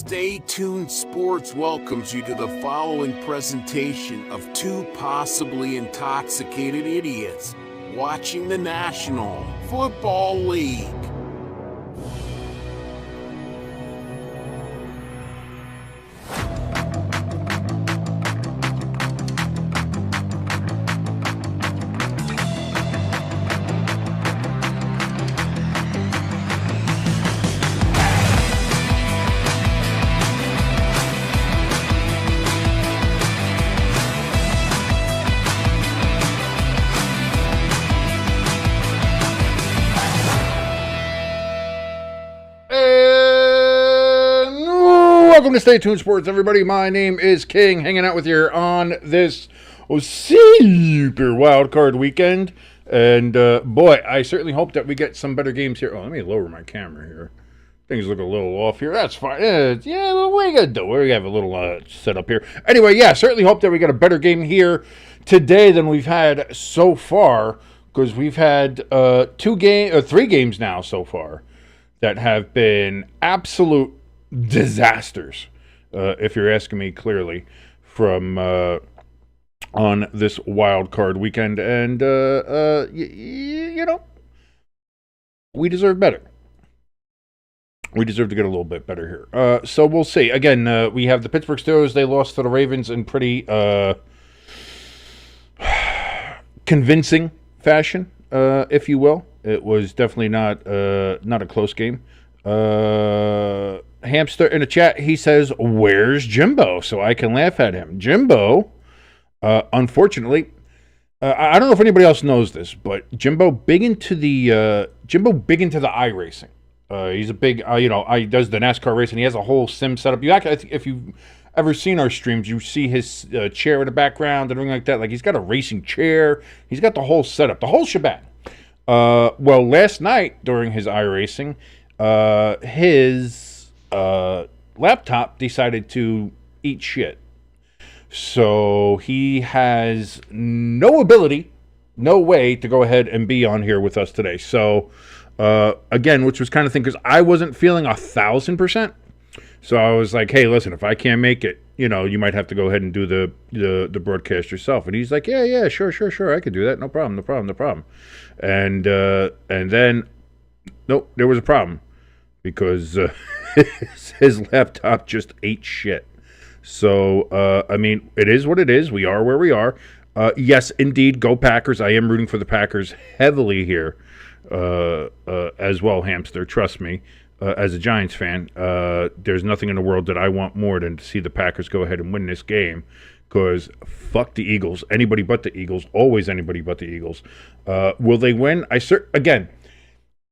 Stay Tuned Sports welcomes you to the following presentation of two possibly intoxicated idiots watching the National Football League. Welcome to Stay Tuned Sports, everybody. My name is King, hanging out with you on this super wild card weekend. And boy, I certainly hope that we get some better games here. Oh, let me lower my camera here. Things look a little off here. That's fine. Yeah, well, what are you going to do? We have a little setup here. Anyway, yeah, certainly hope that we get a better game here today than we've had so far, because we've had 3 games now so far that have been absolute disasters, if you're asking me clearly, from on this wild card weekend. And, you know, we deserve better. We deserve to get a little bit better here. So we'll see. Again, we have the Pittsburgh Steelers. They lost to the Ravens in pretty convincing fashion, if you will. It was definitely not a close game. Hamster in the chat, he says, "Where's Jimbo?" So I can laugh at him. Jimbo, unfortunately, I don't know if anybody else knows this, but Jimbo big into the iRacing. He's a big, he does the NASCAR racing. He has a whole sim setup. If you've ever seen our streams, you see his chair in the background and everything like that. Like, he's got a racing chair. He's got the whole setup, the whole shebang. Well, last night during his iRacing, his laptop decided to eat shit. So he has no ability, no way to go ahead and be on here with us today. So, again, which was kind of thing, because I wasn't feeling 1,000%. So I was like, hey, listen, if I can't make it, you might have to go ahead and do the broadcast yourself. And he's like, yeah, sure, I could do that. No problem. And then, nope, there was a problem, because his laptop just ate shit. So, I mean, it is what it is. We are where we are. Yes, indeed, go Packers. I am rooting for the Packers heavily here as well, Hamster. Trust me, as a Giants fan, there's nothing in the world that I want more than to see the Packers go ahead and win this game, because fuck the Eagles. Anybody but the Eagles. Always anybody but the Eagles. Will they win? Again,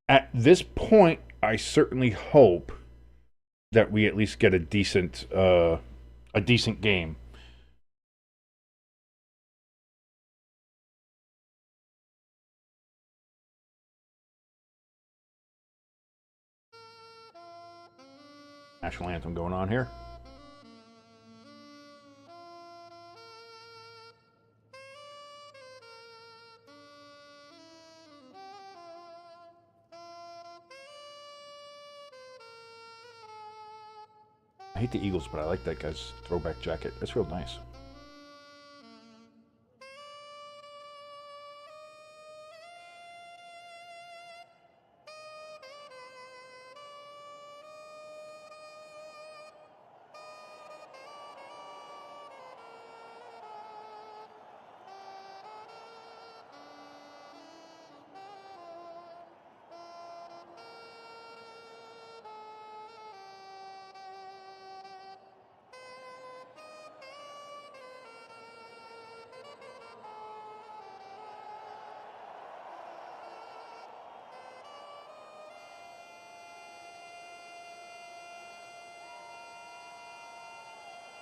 at this point, I certainly hope that we at least get a decent game. National anthem going on here. I hate the Eagles, but I like that guy's throwback jacket. That's real nice.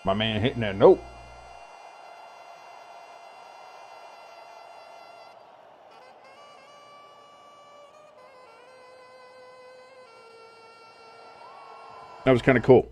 My man hitting that note. That was kind of cool.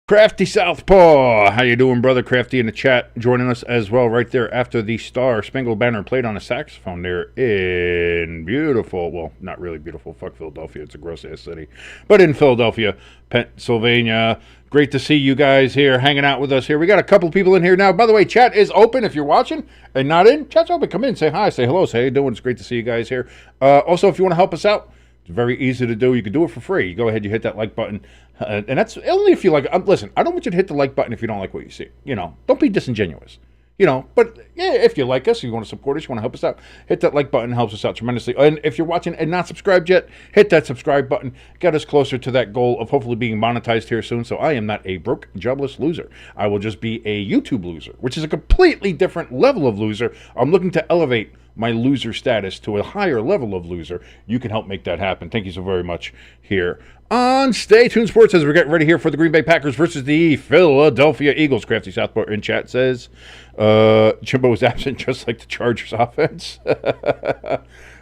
Crafty Southpaw, how you doing, brother? Crafty in the chat, joining us as well right there after the Star Spangled Banner played on a saxophone there in beautiful, well, not really beautiful, fuck Philadelphia, it's a gross-ass city, but in Philadelphia, Pennsylvania. Great to see you guys here, hanging out with us here. We got a couple people in here now. By the way, chat is open if you're watching and not in. Chat's open. Come in, say hi, say hello, say how you doing. It's great to see you guys here. Also, if you want to help us out, it's very easy to do. You can do it for free. You go ahead, you hit that like button. And that's only if you like. Listen, I don't want you to hit the like button if you don't like what you see. Don't be disingenuous. But yeah, if you like us, you want to support us, you want to help us out, hit that like button. Helps us out tremendously. And if you're watching and not subscribed yet, hit that subscribe button. Get us closer to that goal of hopefully being monetized here soon. So I am not a broke, jobless loser. I will just be a YouTube loser, which is a completely different level of loser. I'm looking to elevate my loser status to a higher level of loser. You can help make that happen. Thank you so very much here on Stay Tuned Sports as we're getting ready here for the Green Bay Packers versus the Philadelphia Eagles. Crafty Southpaw in chat says Jimbo was absent just like the Chargers offense.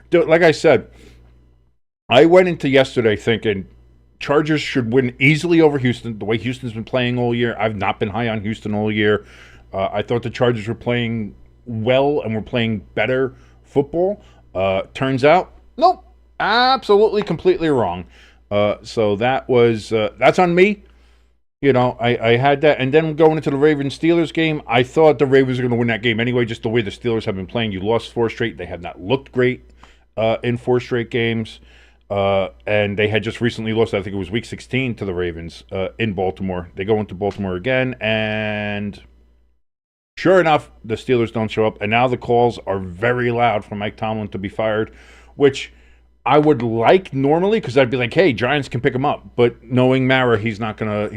Dude, like I said, I went into yesterday thinking Chargers should win easily over Houston. The way Houston's been playing all year, I've not been high on Houston all year. I thought the Chargers were playing well and were playing better football. Turns out, nope, absolutely, completely wrong. So that was that's on me. I had that, and then going into the Ravens-Steelers game, I thought the Ravens were going to win that game anyway. Just the way the Steelers have been playing, you lost 4 straight. They have not looked great in 4 straight games, and they had just recently lost. I think it was Week 16 to the Ravens in Baltimore. They go into Baltimore again, and sure enough, the Steelers don't show up, and now the calls are very loud for Mike Tomlin to be fired, which I would like normally because I'd be like, hey, Giants can pick him up, but knowing Mara, he's not gonna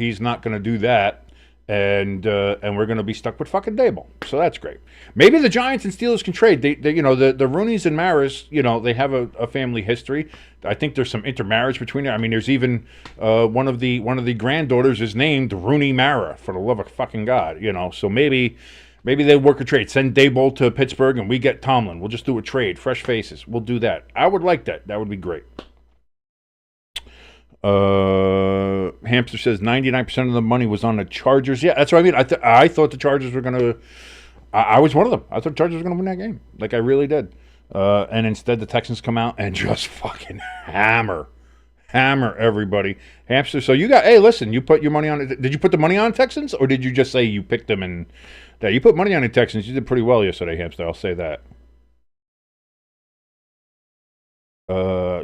do that, and we're gonna be stuck with fucking Dable. So that's great. Maybe the Giants and Steelers can trade. The Rooneys and Maras, they have a family history. I think there's some intermarriage between them. I mean, there's even one of the granddaughters is named Rooney Mara, for the love of fucking God. So maybe they work a trade. Send Daboll to Pittsburgh and we get Tomlin. We'll just do a trade. Fresh faces. We'll do that. I would like that. That would be great. Hamster says 99% of the money was on the Chargers. Yeah, that's what I mean. I thought the Chargers were going to... I was one of them. I thought the Chargers were going to win that game. Like, I really did. And instead, the Texans come out and just fucking hammer everybody. Hamster, so you got... Hey, listen, you put your money on it. Did you put the money on Texans? Or did you just say you picked them and... Yeah, you put money on the Texans. You did pretty well yesterday, Hamster. I'll say that.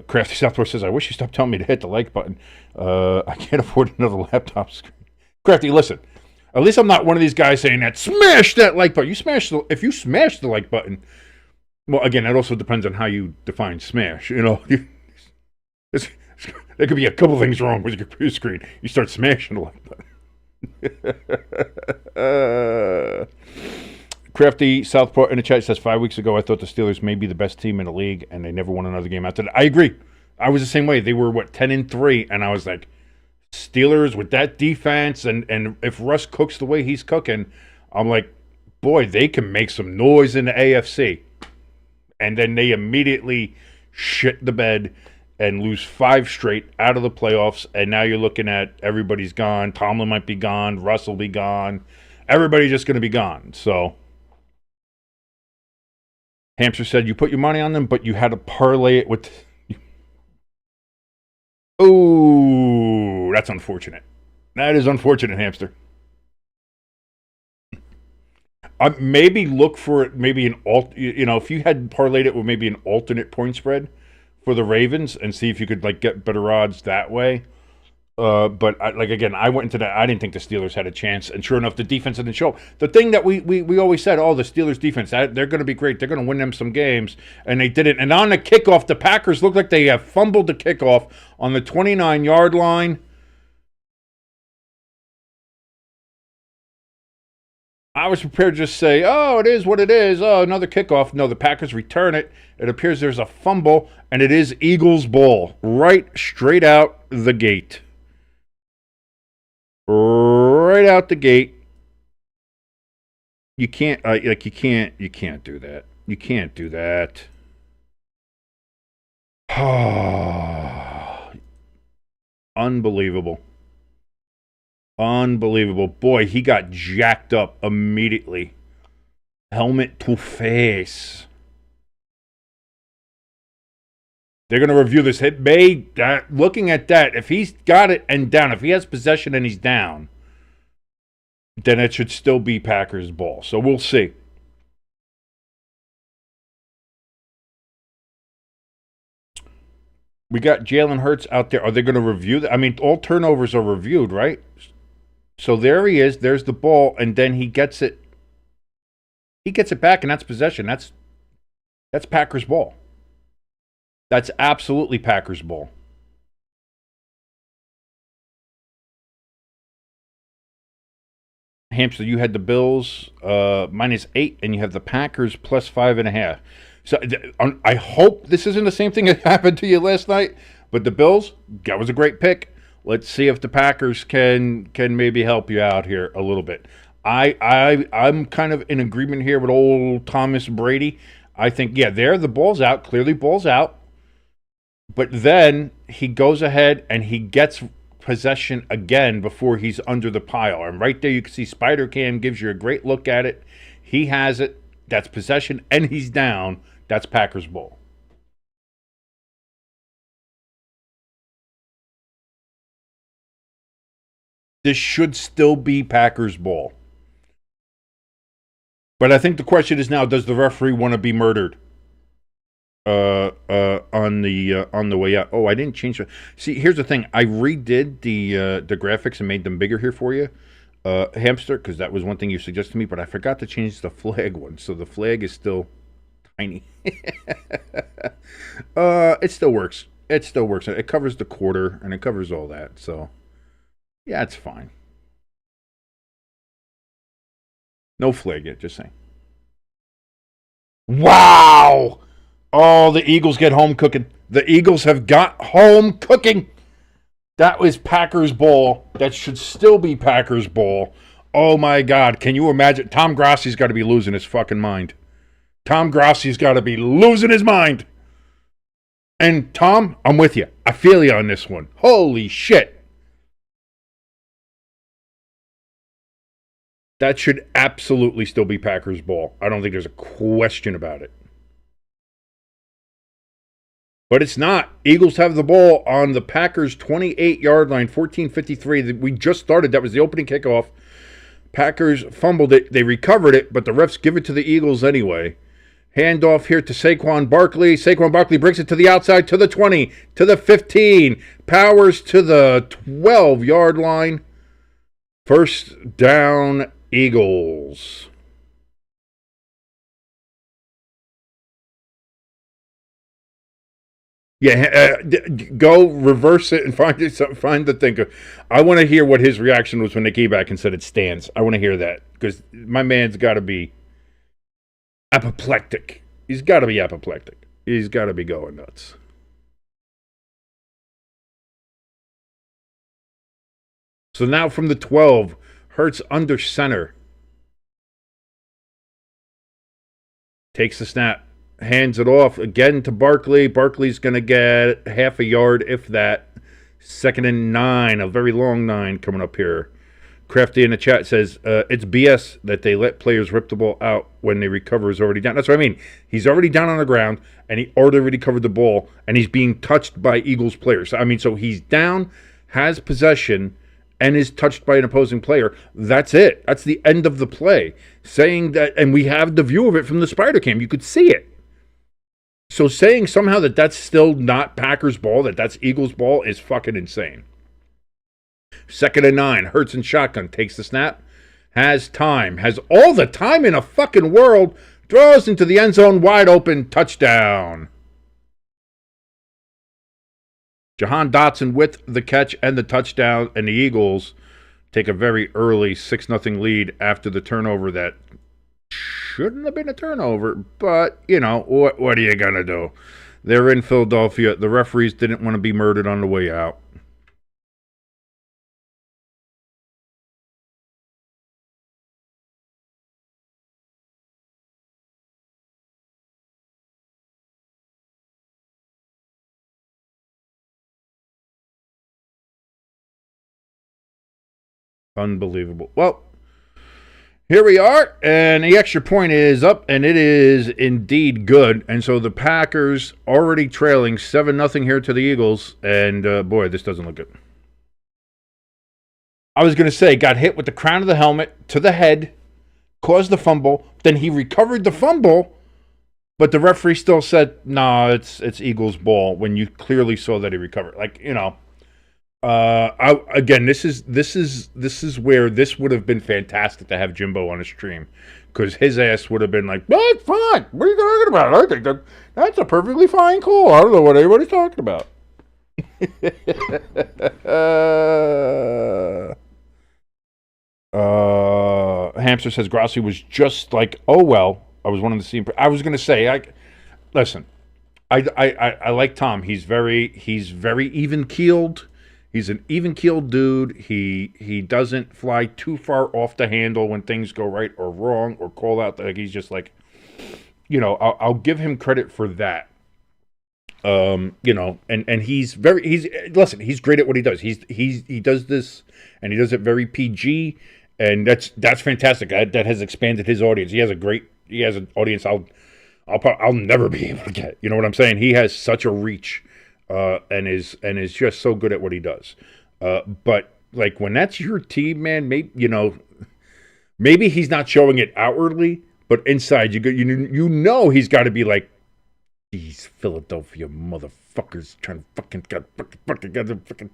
Crafty Southpaw says, I wish you stopped telling me to hit the like button. I can't afford another laptop screen. Crafty, listen. At least I'm not one of these guys saying that. Smash that like button. If you smash the like button, well, again, that also depends on how you define smash. There could be a couple things wrong with your computer screen. You start smashing the like button. Crafty Southport in the chat says 5 weeks ago I thought the Steelers may be the best team in the league and they never won another game after that. I agree. I was the same way. They were 10-3 and I was like, Steelers with that defense and if Russ cooks the way he's cooking, I'm like, boy, they can make some noise in the AFC. And then they immediately shit the bed and lose 5 straight out of the playoffs, and now you're looking at everybody's gone. Tomlin might be gone. Russ will be gone. Everybody's just going to be gone. So, Hamster said you put your money on them, but you had to parlay it with... Oh, that's unfortunate. That is unfortunate, Hamster. Maybe look for it, maybe if you had parlayed it with maybe an alternate point spread for the Ravens and see if you could get better odds that way. But again, I went into that. I didn't think the Steelers had a chance, and sure enough, the defense didn't show. The thing that we always said, the Steelers defense, they're going to be great. They're going to win them some games, and they didn't. And on the kickoff, the Packers looked like they fumbled the kickoff on the 29-yard line. I was prepared to just say, it is what it is. Oh, another kickoff. No, the Packers return it. It appears there's a fumble, and it is Eagles ball. Right straight out the gate. Right out the gate. You can't, you can't do that. You can't do that. Unbelievable. Unbelievable. Boy, he got jacked up immediately. Helmet to face. They're going to review this. Looking at that, if he's got it and down, if he has possession and he's down, then it should still be Packers ball. So we'll see. We got Jalen Hurts out there. Are they going to review that? I mean, all turnovers are reviewed, right? So there he is. There's the ball, and then he gets it. He gets it back, and that's possession. That's Packers ball. That's absolutely Packers ball. Hamster, you had the Bills -8, and you have the Packers +5.5. So I hope this isn't the same thing that happened to you last night. But the Bills, that was a great pick. Let's see if the Packers can maybe help you out here a little bit. I'm kind of in agreement here with old Thomas Brady. I think, yeah, there the ball's out, clearly ball's out. But then he goes ahead and he gets possession again before he's under the pile. And right there you can see Spider Cam gives you a great look at it. He has it. That's possession, and he's down. That's Packers ball. This should still be Packers ball. But I think the question is now, does the referee want to be murdered? On the way out. Oh, I didn't change it. See, here's the thing. I redid the graphics and made them bigger here for you, Hamster, because that was one thing you suggested to me. But I forgot to change the flag one, so the flag is still tiny. It still works. It still works. It covers the quarter and it covers all that. So yeah, it's fine. No flag yet. Just saying. Wow. Oh, the Eagles get home cooking. The Eagles have got home cooking. That was Packers ball. That should still be Packers ball. Oh, my God. Can you imagine? Tom Grassi's got to be losing his fucking mind. Tom Grassi's got to be losing his mind. And, Tom, I'm with you. I feel you on this one. Holy shit. That should absolutely still be Packers ball. I don't think there's a question about it. But it's not. Eagles have the ball on the Packers' 28-yard line, 14:53. We just started. That was the opening kickoff. Packers fumbled it. They recovered it, but the refs give it to the Eagles anyway. Handoff here to Saquon Barkley. Saquon Barkley brings it to the outside, to the 20, to the 15. Powers to the 12-yard line. First down, Eagles. Yeah, go reverse it and find the thing. I want to hear what his reaction was when they came back and said it stands. I want to hear that because my man's got to be apoplectic. He's got to be apoplectic. He's got to be going nuts. So now from the 12, Hurts under center. Takes the snap. Hands it off again to Barkley. Barkley's going to get half a yard, if that. 2nd and 9, a very long 9 coming up here. Crafty in the chat says, it's BS that they let players rip the ball out when the recover is already down. That's what I mean. He's already down on the ground, and he already covered the ball, and he's being touched by Eagles players. So he's down, has possession, and is touched by an opposing player. That's it. That's the end of the play. Saying that, and we have the view of it from the Spider Cam. You could see it. So saying somehow that that's still not Packers ball, that's Eagles ball, is fucking insane. 2nd and 9, Hurts and shotgun, takes the snap, has time, has all the time in a fucking world, throws into the end zone, wide open, touchdown. Jahan Dotson with the catch and the touchdown, and the Eagles take a very early 6-0 lead after the turnover that shouldn't have been a turnover, but, what are you going to do? They're in Philadelphia. The referees didn't want to be murdered on the way out. Unbelievable. Well, here we are, and the extra point is up, and it is indeed good. And so the Packers already trailing 7-0 here to the Eagles, and boy, this doesn't look good. I was going to say, got hit with the crown of the helmet to the head, caused the fumble, then he recovered the fumble, but the referee still said, "No, it's Eagles' ball," when you clearly saw that he recovered. Like, you know, this is where this would have been fantastic to have Jimbo on a stream, because his ass would have been like, "That's fine. What are you talking about? I think that's a perfectly fine call. I don't know what anybody's talking about." Hamster says Grossi was just like, "Oh well." I was one of the same. I was going to say, listen. I like Tom. He's very even keeled. He's an even keeled dude. He doesn't fly too far off the handle when things go right or wrong or call out. Like, he's just like, you know, I'll give him credit for that. You know, and he's great at what he does. He does this, and he does it very PG, and that's fantastic. That has expanded his audience. He has an audience I'll never be able to get. You know what I'm saying? He has such a reach, and is just so good at what he does. But like, when that's your team, man, maybe he's not showing it outwardly, but inside you know he's got to be like, these Philadelphia motherfuckers trying to fucking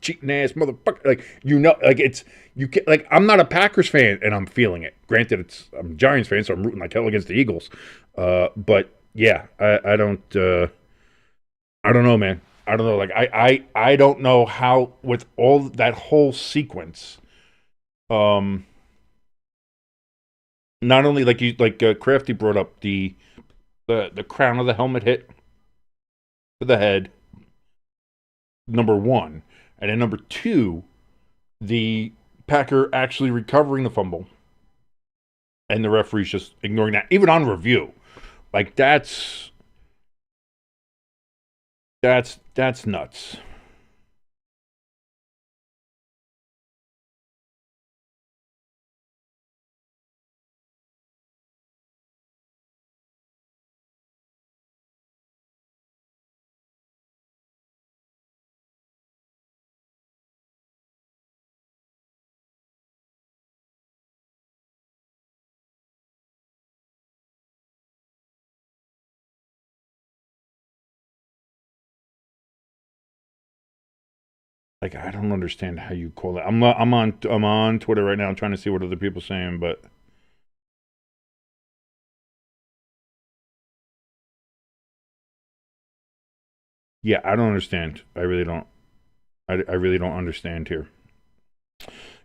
cheating ass motherfucker. Like, you know, like, it's, you can, like, I'm not a Packers fan and I'm feeling it. Granted, I'm a Giants fan, so I'm rooting like hell against the Eagles. But yeah, I don't know, man. I don't know. Like, I don't know how, with all that whole sequence, not only Crafty brought up the crown of the helmet hit to the head, number one, and then number two, the Packer actually recovering the fumble, and the referee's just ignoring that, even on review. Like, that's nuts. Like, I don't understand how you call that. I'm on Twitter right now trying to see what other people are saying, but yeah, I don't understand. I really don't. I really don't understand here.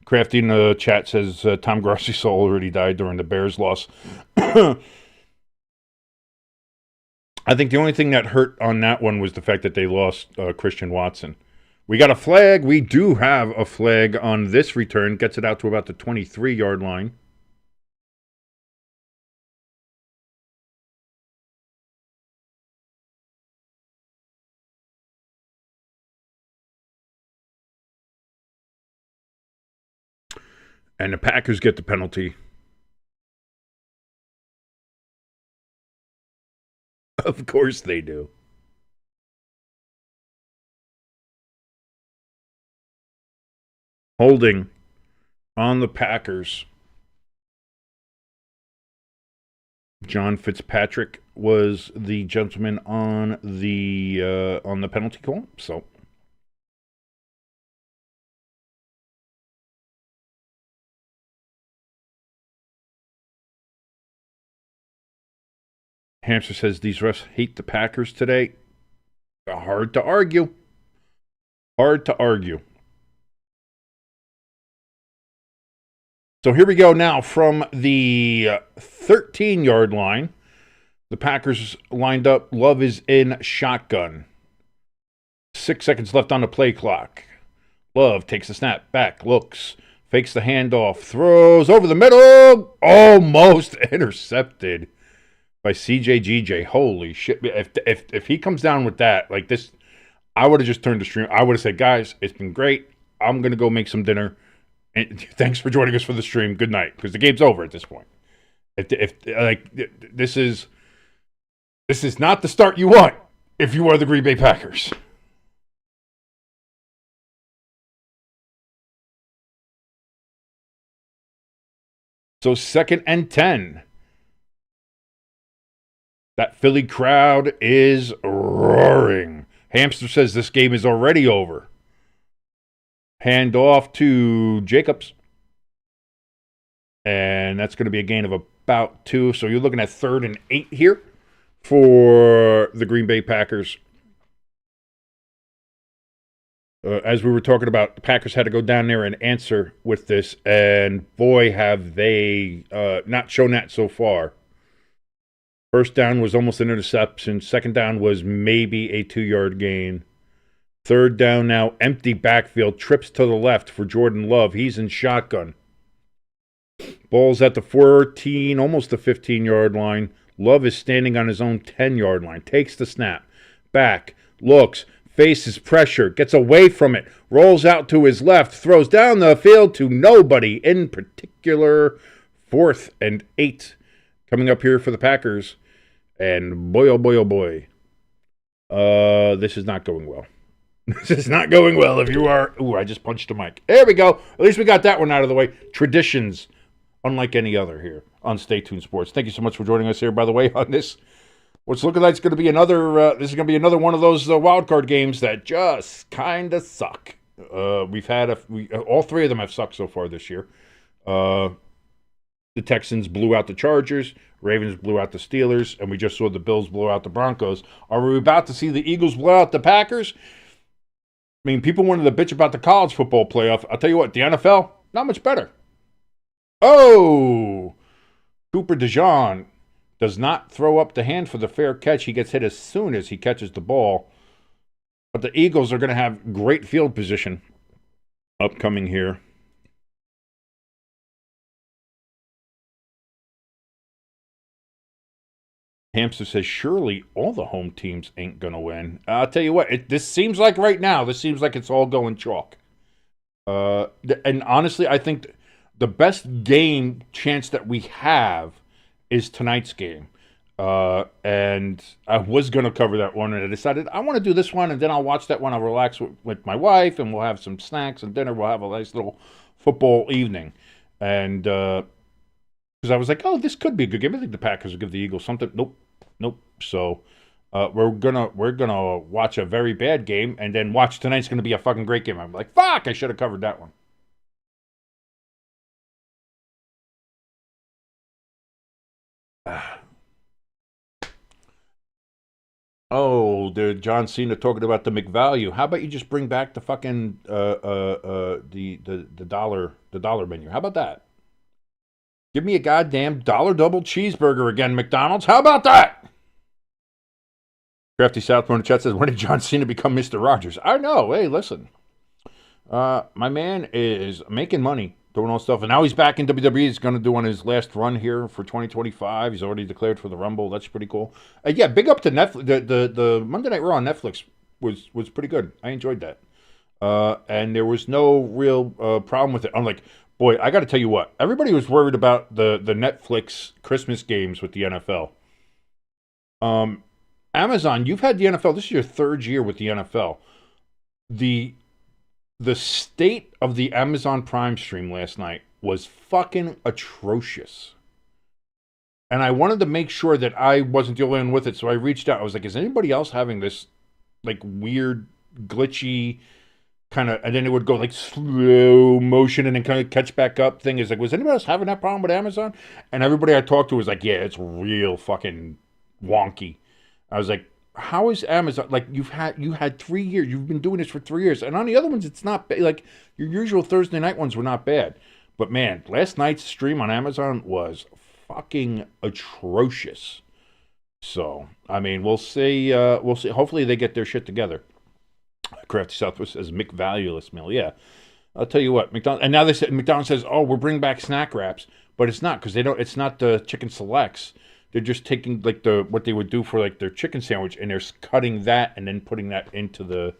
Crafty in the chat says Tom Grossi's soul already died during the Bears loss. I think the only thing that hurt on that one was the fact that they lost Christian Watson. We got a flag. We do have a flag on this return. Gets it out to about the 23-yard line. And the Packers get the penalty. Of course they do. Holding on the Packers. John Fitzpatrick was the gentleman on the penalty call. So Hamster says these refs hate the Packers today. Hard to argue. Hard to argue. So here we go now from the 13-yard line. The Packers lined up. Love is in shotgun. 6 seconds left on the play clock. Love takes the snap, back, looks, fakes the handoff, throws over the middle. Almost intercepted by CJGJ. Holy shit. If he comes down with that, like this, I would have just turned the stream. I would have said, guys, it's been great. I'm going to go make some dinner. And thanks for joining us for the stream. Good night, because the game's over at this point. This is not the start you want if you are the Green Bay Packers. So 2nd and 10. That Philly crowd is roaring. Hamster says this game is already over. Hand off to Jacobs. And that's going to be a gain of about 2. So you're looking at 3rd and 8 here for the Green Bay Packers. As we were talking about, the Packers had to go down there and answer with this. And boy, have they not shown that so far. First down was almost an interception. Second down was maybe a 2-yard gain. Third down now, empty backfield. Trips to the left for Jordan Love. He's in shotgun. Ball's at the 14, almost the 15-yard line. Love is standing on his own 10-yard line. Takes the snap. Back. Looks. Faces pressure. Gets away from it. Rolls out to his left. Throws down the field to nobody in particular. 4th and 8 coming up here for the Packers. And boy, oh boy, oh boy. This is not going well. This is not going well if you are... Ooh, I just punched the mic. There we go. At least we got that one out of the way. Traditions, unlike any other here on Stay Tuned Sports. Thank you so much for joining us here, by the way, on this. What's looking like it's going to be another... this is going to be another one of those wild card games that just kind of suck. We've had... all 3 of them have sucked so far this year. The Texans blew out the Chargers. Ravens blew out the Steelers. And we just saw the Bills blow out the Broncos. Are we about to see the Eagles blow out the Packers? I mean, people wanted to bitch about the college football playoff. I'll tell you what, the NFL, not much better. Oh! Cooper DeJean does not throw up the hand for the fair catch. He gets hit as soon as he catches the ball. But the Eagles are going to have great field position upcoming here. Hamster says, surely all the home teams ain't going to win. I'll tell you what, this seems like right now, this seems like it's all going chalk. And honestly, I think the best game chance that we have is tonight's game. And I was going to cover that one, and I decided I want to do this one, and then I'll watch that one. I'll relax with my wife, and we'll have some snacks and dinner. We'll have a nice little football evening. And because I was like, oh, this could be a good game. I think the Packers will give the Eagles something. Nope. So we're gonna watch a very bad game, and then watch tonight's gonna be a fucking great game. I'm like, fuck, I should have covered that one. Oh, the John Cena talking about the McValue. How about you just bring back the fucking the dollar menu? How about that? Give me a goddamn dollar double cheeseburger again, McDonald's. How about that? Crafty Southbound chat says, when did John Cena become Mr. Rogers? I know. Hey, listen. My man is making money doing all stuff, and now he's back in WWE. He's going to do on his last run here for 2025. He's already declared for the Rumble. That's pretty cool. Yeah, big up to Netflix. The Monday Night Raw on Netflix was pretty good. I enjoyed that. And there was no real problem with it. I'm like, boy, I got to tell you what. Everybody was worried about the Netflix Christmas games with the NFL. Amazon, you've had the NFL. This is your 3rd year with the NFL. The state of the Amazon Prime stream last night was fucking atrocious. And I wanted to make sure that I wasn't the only one with it, so I reached out. I was like, is anybody else having this like weird, glitchy kind of, and then it would go like slow motion and then kind of catch back up thing? Is like, was anybody else having that problem with Amazon? And everybody I talked to was like, yeah, it's real fucking wonky. I was like, how is Amazon, like, you had 3 years, you've been doing this for 3 years, and on the other ones, it's not bad. Like, your usual Thursday night ones were not bad. But man, last night's stream on Amazon was fucking atrocious. So, I mean, we'll see. Hopefully they get their shit together. Crafty Southwest says McValueless meal. Yeah. I'll tell you what, McDonald's, and now McDonald's says, oh, we'll bring back snack wraps. But it's not, because it's not the chicken selects. They're just taking like what they would do for like their chicken sandwich, and they're cutting that and then putting that into the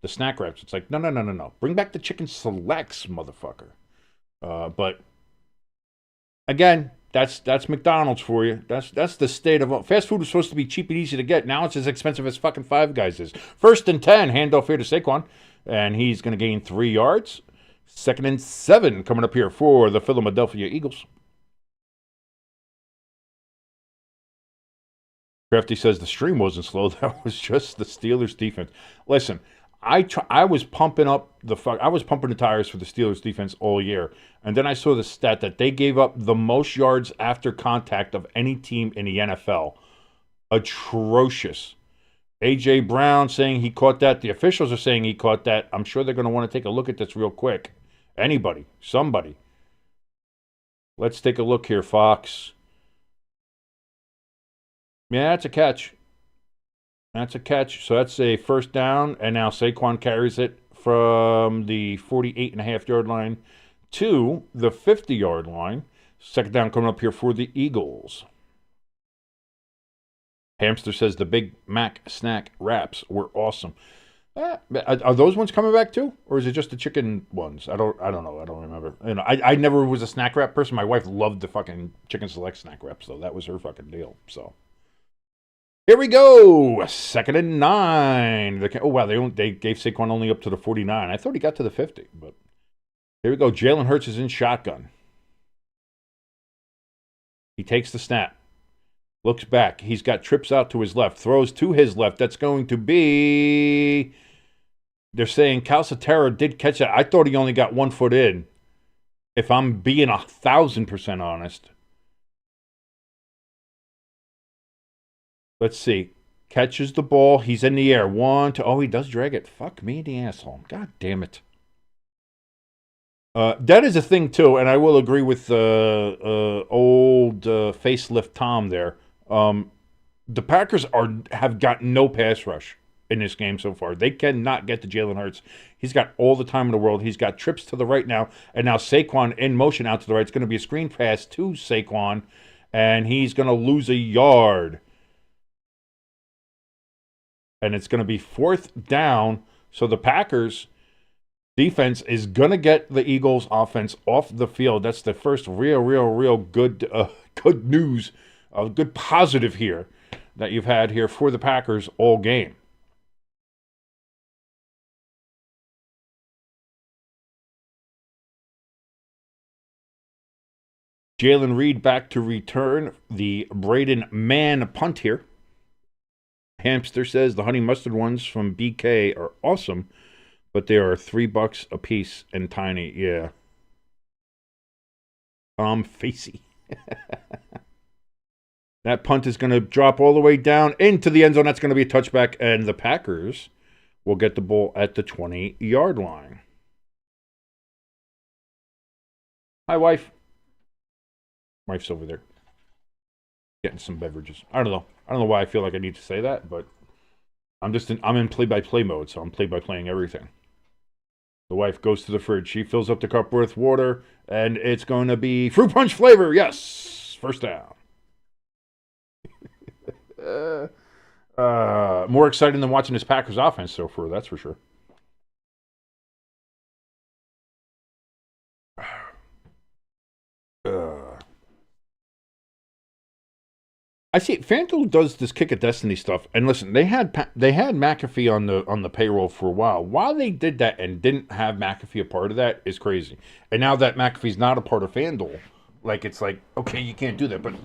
snack wraps. It's like, no. Bring back the chicken selects, motherfucker. But again, that's McDonald's for you. That's the state of fast food was supposed to be cheap and easy to get. Now it's as expensive as fucking Five Guys is. 1st and 10, handoff here to Saquon, and he's going to gain 3 yards. 2nd and 7 coming up here for the Philadelphia Eagles. Crafty says the stream wasn't slow. That was just the Steelers defense. Listen, I was pumping up I was pumping the tires for the Steelers defense all year, and then I saw the stat that they gave up the most yards after contact of any team in the NFL. Atrocious. A.J. Brown saying he caught that. The officials are saying he caught that. I'm sure they're going to want to take a look at this real quick. Anybody, somebody. Let's take a look here, Fox. Yeah, that's a catch. That's a catch. So that's a 1st down, and now Saquon carries it from the 48.5-yard line to the 50-yard line. 2nd down coming up here for the Eagles. Hamster says the Big Mac snack wraps were awesome. Are those ones coming back too, or is it just the chicken ones? I don't know. I don't remember. I never was a snack wrap person. My wife loved the fucking Chicken Select snack wraps, though. That was her fucking deal. So here we go. 2nd and 9. Oh wow, they gave Saquon only up to the 49. I thought he got to the 50, but here we go. Jalen Hurts is in shotgun. He takes the snap. Looks back. He's got trips out to his left. Throws to his left. That's going to be... They're saying Calcaterra did catch that. I thought he only got 1 foot in. If I'm being 1,000% honest. Let's see. Catches the ball. He's in the air. 1, 2. Oh, he does drag it. Fuck me, the asshole. God damn it. That is a thing, too, and I will agree with old facelift Tom there. The Packers have got no pass rush in this game so far. They cannot get to Jalen Hurts. He's got all the time in the world. He's got trips to the right now, and now Saquon in motion out to the right. It's going to be a screen pass to Saquon, and he's going to lose a yard. And it's going to be 4th down, so the Packers defense is going to get the Eagles offense off the field. That's the first real good news, good positive here that you've had here for the Packers all game. Jalen Reed back to return the Braden Mann punt here. Hamster says the honey mustard ones from BK are awesome, but they are $3 a piece and tiny. Yeah. Facey. That punt is going to drop all the way down into the end zone. That's going to be a touchback, and the Packers will get the ball at the 20-yard line. Hi, wife. Wife's over there getting some beverages. I don't know why I feel like I need to say that, but I'm in play-by-play mode, so I'm play-by-playing everything. The wife goes to the fridge. She fills up the cup with water, and it's going to be fruit punch flavor. Yes, 1st down. More exciting than watching this Packers offense so far, that's for sure. I see FanDuel does this Kick of Destiny stuff, and listen, they had McAfee on the payroll for a while. Why they did that and didn't have McAfee a part of that is crazy. And now that McAfee's not a part of FanDuel, it's like okay, you can't do that. But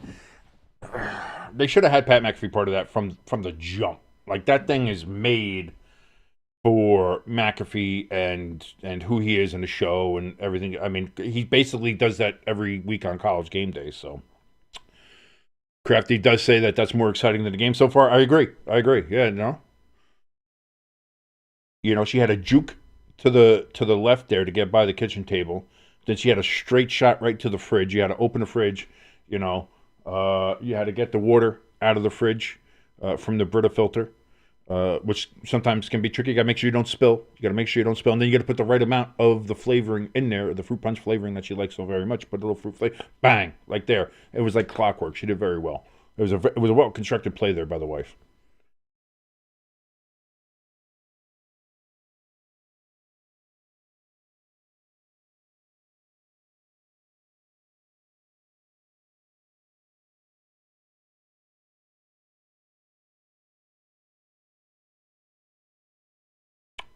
they should have had Pat McAfee part of that from the jump. Like that thing is made for McAfee and who he is in the show and everything. I mean, he basically does that every week on College Game Day, so. Crafty does say that that's more exciting than the game so far. I agree. Yeah, no. She had a juke to the left there to get by the kitchen table. Then she had a straight shot right to the fridge. You had to open the fridge. You had to get the water out of the fridge from the Brita filter, which sometimes can be tricky. You got to make sure you don't spill. And then you got to put the right amount of the flavoring in there, the fruit punch flavoring that she likes so very much. Put a little fruit flavor, bang, like there. It was like clockwork. She did very well. It was a well constructed play there by the wife.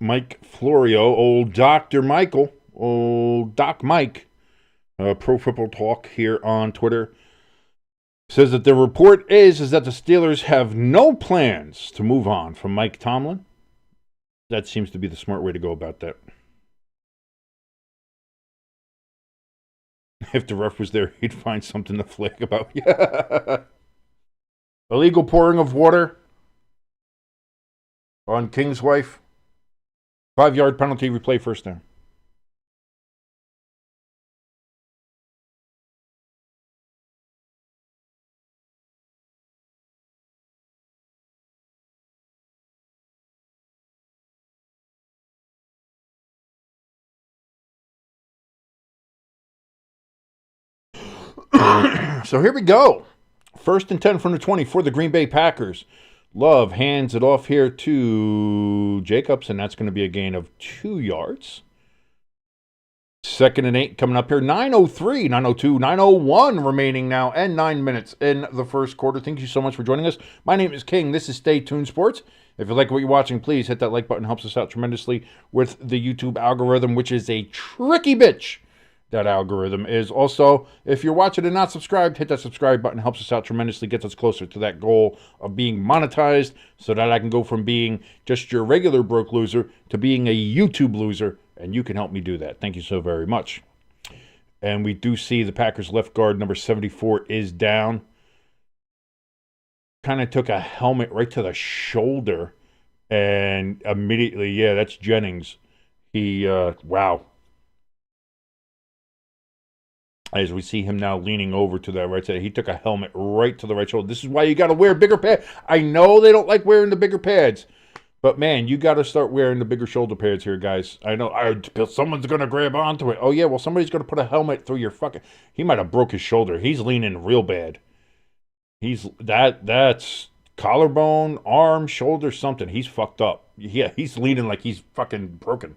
Mike Florio, old Dr. Michael, old Doc Mike, Pro Football Talk here on Twitter, says that the report is that the Steelers have no plans to move on from Mike Tomlin. That seems to be the smart way to go about that. If the ref was there, he'd find something to flag about. Yeah. Illegal pouring of water on King's wife. 5-yard penalty, replay first down. So here we go. 1st and 10 from the 20 for the Green Bay Packers. Love hands it off here to Jacobs, and that's going to be a gain of 2 yards. 2nd and 8 coming up here. 9:03, 9:02, 9:01 remaining now, and 9 minutes in the first quarter. Thank you so much for joining us. My name is King. This is Stay Tuned Sports. If you like what you're watching, please hit that like button. It helps us out tremendously with the YouTube algorithm, which is a tricky bitch. That algorithm is. Also, if you're watching and not subscribed, hit that subscribe button. It helps us out tremendously, gets us closer to that goal of being monetized so that I can go from being just your regular broke loser to being a YouTube loser, and you can help me do that. Thank you so very much. And we do see the Packers left guard, number 74, is down. Kind of took a helmet right to the shoulder, and immediately, yeah, that's Jennings. Wow. As we see him now leaning over to that right side, he took a helmet right to the right shoulder. This is why you got to wear bigger pads. I know they don't like wearing the bigger pads, but man, you got to start wearing the bigger shoulder pads here, guys. I know someone's going to grab onto it. Oh, yeah, well, somebody's going to put a helmet through your fucking... He might have broke his shoulder. He's leaning real bad. That's collarbone, arm, shoulder, something. He's fucked up. Yeah, he's leaning like he's fucking broken.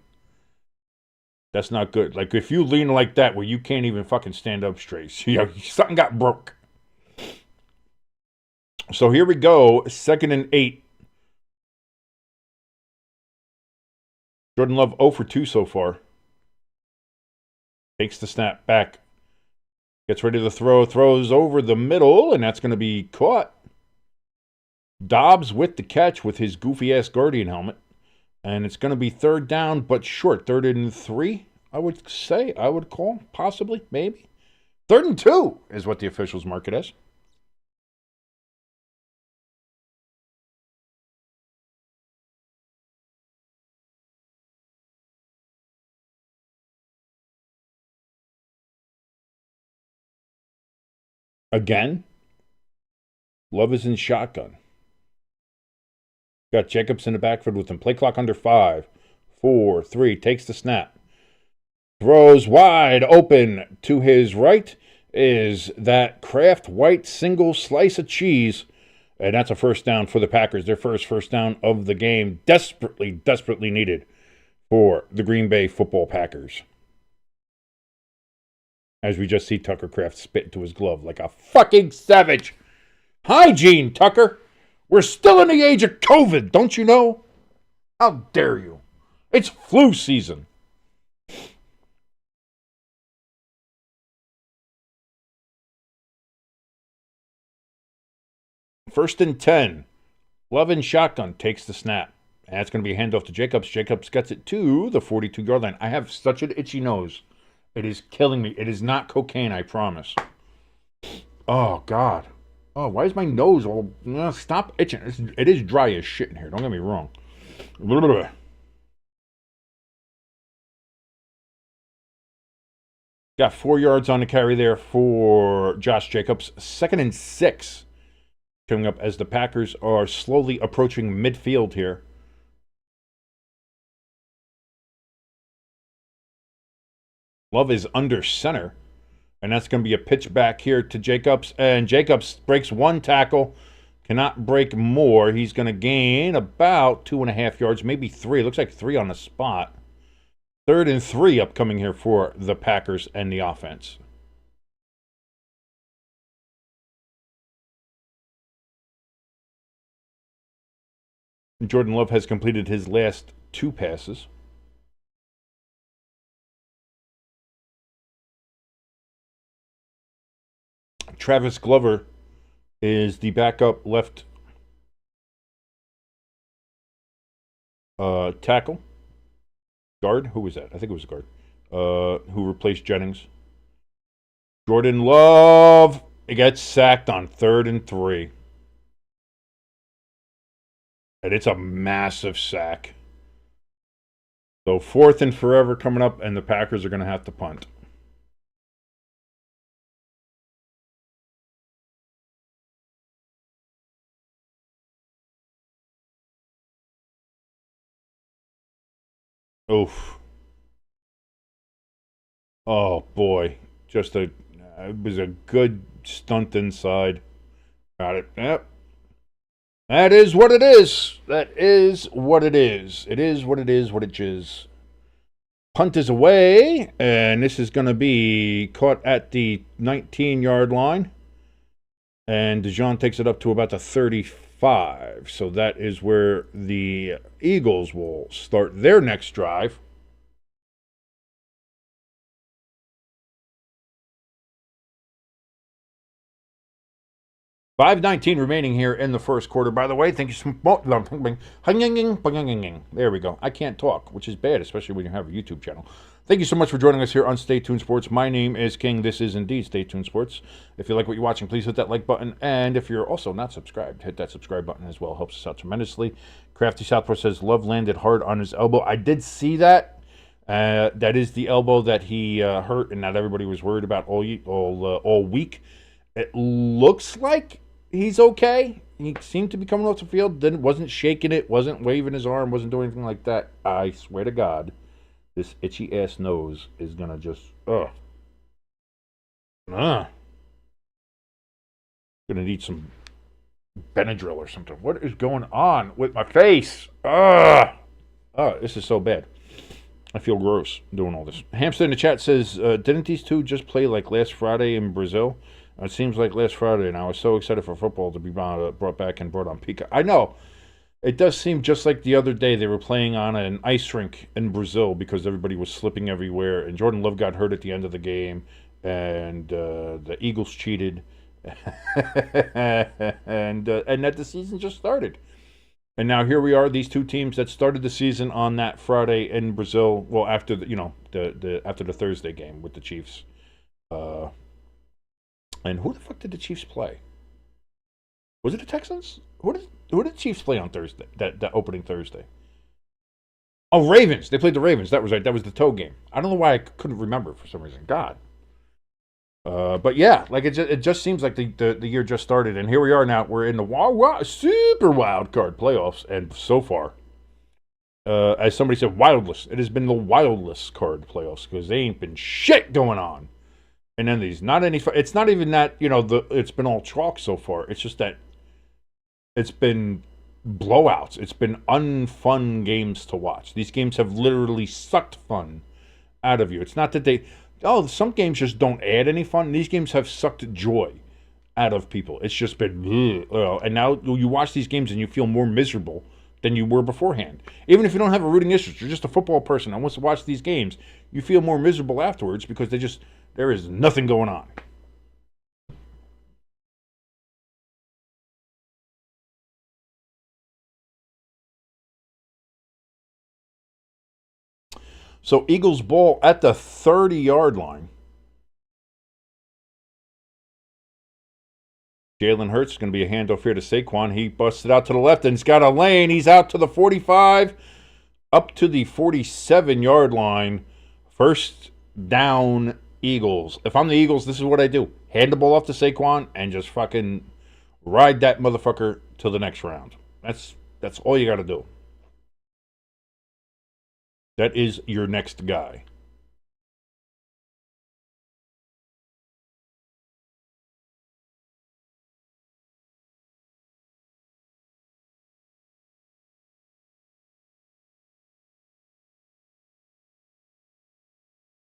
That's not good. Like, if you lean like that where you can't even fucking stand up straight, something got broke. So here we go. 2nd and 8. Jordan Love 0 for 2 so far. Takes the snap back. Gets ready to throw. Throws over the middle, and that's going to be caught. Dobbs with the catch with his goofy-ass Guardian helmet. And it's going to be 3rd down, but short. 3rd and 3, I would say. I would call. Possibly. Maybe. 3rd and 2 is what the officials mark it as. Again. Love is in shotgun. Got Jacobs in the backfield with him. Play clock under 5, 4, 3. Takes the snap. Throws wide open to his right is that Kraft White single slice of cheese. And that's a 1st down for the Packers. Their first down of the game. Desperately needed for the Green Bay football Packers. As we just see Tucker Kraft spit into his glove like a fucking savage. Hygiene, Tucker. We're still in the age of COVID, don't you know? How dare you? It's flu season. First and 10. Love in shotgun takes the snap. And that's going to be a handoff to Jacobs. Jacobs gets it to the 42-yard line. I have such an itchy nose. It is killing me. It is not cocaine, I promise. Oh, God. Oh, why is my nose all... Stop itching. It is dry as shit in here. Don't get me wrong. Got 4 yards on the carry there for Josh Jacobs. 2nd and 6 coming up as the Packers are slowly approaching midfield here. Love is under center. And that's going to be a pitch back here to Jacobs. And Jacobs breaks 1 tackle. Cannot break more. He's going to gain about 2.5 yards, maybe 3. It looks like 3 on the spot. 3rd and 3 upcoming here for the Packers and the offense. Jordan Love has completed his last 2 passes. Travis Glover is the backup left tackle. Guard? Who was that? I think it was a guard. Who replaced Jennings. Jordan Love gets sacked on 3rd and 3. And it's a massive sack. So 4th and forever coming up, and the Packers are going to have to punt. Oof. Oh, boy. It was a good stunt inside. Got it. Yep. That is what it is. That is what it is. It is what it is, what it is. Punt is away, and this is going to be caught at the 19-yard line. And DeJean takes it up to about the 35. So that is where the Eagles will start their next drive. 5:19 remaining here in the first quarter. By the way, thank you so much. There we go. I can't talk, which is bad, especially when you have a YouTube channel. Thank you so much for joining us here on Stay Tuned Sports. My name is King. This is indeed Stay Tuned Sports. If you like what you're watching, please hit that like button. And if you're also not subscribed, hit that subscribe button as well. Helps us out tremendously. Crafty Southport says, Love landed hard on his elbow. I did see that. That is the elbow that he hurt and not everybody was worried about all week. It looks like he's okay. He seemed to be coming off the field. Wasn't shaking it. Wasn't waving his arm. Wasn't doing anything like that. I swear to God, this itchy ass nose is gonna just Gonna need some Benadryl or something. What is going on with my face? This is so bad. I feel gross doing all this. Hamster in the chat says, didn't these two just play like last Friday in Brazil? It seems like last Friday, and I was so excited for football to be brought back and brought on Peacock. I know. It does seem just like the other day they were playing on an ice rink in Brazil because everybody was slipping everywhere, and Jordan Love got hurt at the end of the game, and the Eagles cheated, and that the season just started. And now here we are, these two teams that started the season on that Friday in Brazil. Well, after after the Thursday game with the Chiefs. And who the fuck did the Chiefs play? Was it the Texans? Who did the Chiefs play on Thursday? That opening Thursday. Oh, Ravens. They played the Ravens. That was right. That was the toe game. I don't know why I couldn't remember for some reason. God. But yeah, like it just seems like the year just started, and here we are now. We're in the super wild card playoffs, and so far, as somebody said, wildless. It has been the wildless card playoffs because they ain't been shit going on. And then these, not any. It's not even that it's been all chalk so far. It's just that it's been blowouts. It's been unfun games to watch. These games have literally sucked fun out of you. It's not that some games just don't add any fun. These games have sucked joy out of people. It's just been, and now you watch these games and you feel more miserable than you were beforehand. Even if you don't have a rooting interest, you're just a football person and wants to watch these games, you feel more miserable afterwards because there is nothing going on. So Eagles ball at the 30-yard line. Jalen Hurts is going to be a handoff here to Saquon. He busted out to the left and he's got a lane. He's out to the 45, up to the 47-yard line. First down, Eagles. If I'm the Eagles, this is what I do. Hand the ball off to Saquon and just fucking ride that motherfucker to the next round. That's all you got to do. That is your next guy.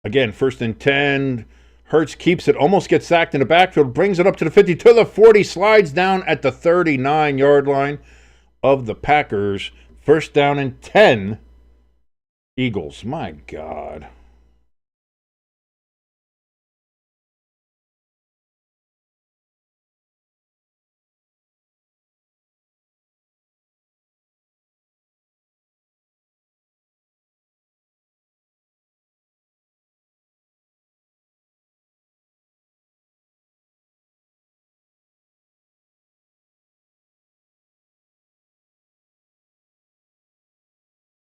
Again, 1st and 10. Hurts keeps it, almost gets sacked in the backfield, brings it up to the 50, to the 40, slides down at the 39-yard line of the Packers. 1st down and 10 Eagles, my God.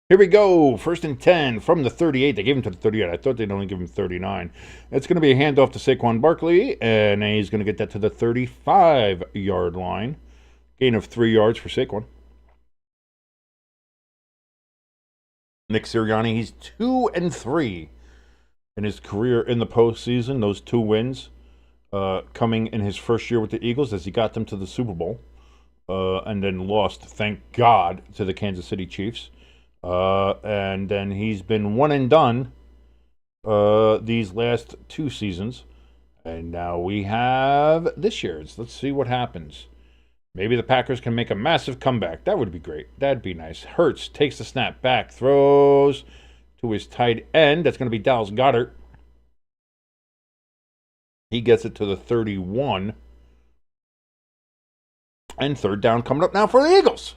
Here we go. 1st and 10 from the 38. They gave him to the 38. I thought they'd only give him 39. It's going to be a handoff to Saquon Barkley, and he's going to get that to the 35-yard line. Gain of 3 yards for Saquon. Nick Sirianni, he's 2-3 in his career in the postseason. Those 2 wins coming in his first year with the Eagles as he got them to the Super Bowl and then lost, thank God, to the Kansas City Chiefs. And then he's been one and done these last 2 seasons. And now we have this year's. Let's see what happens. Maybe the Packers can make a massive comeback. That would be great. That'd be nice. Hurts takes the snap back, throws to his tight end. That's going to be Dallas Goedert. He gets it to the 31. And 3rd down coming up now for the Eagles.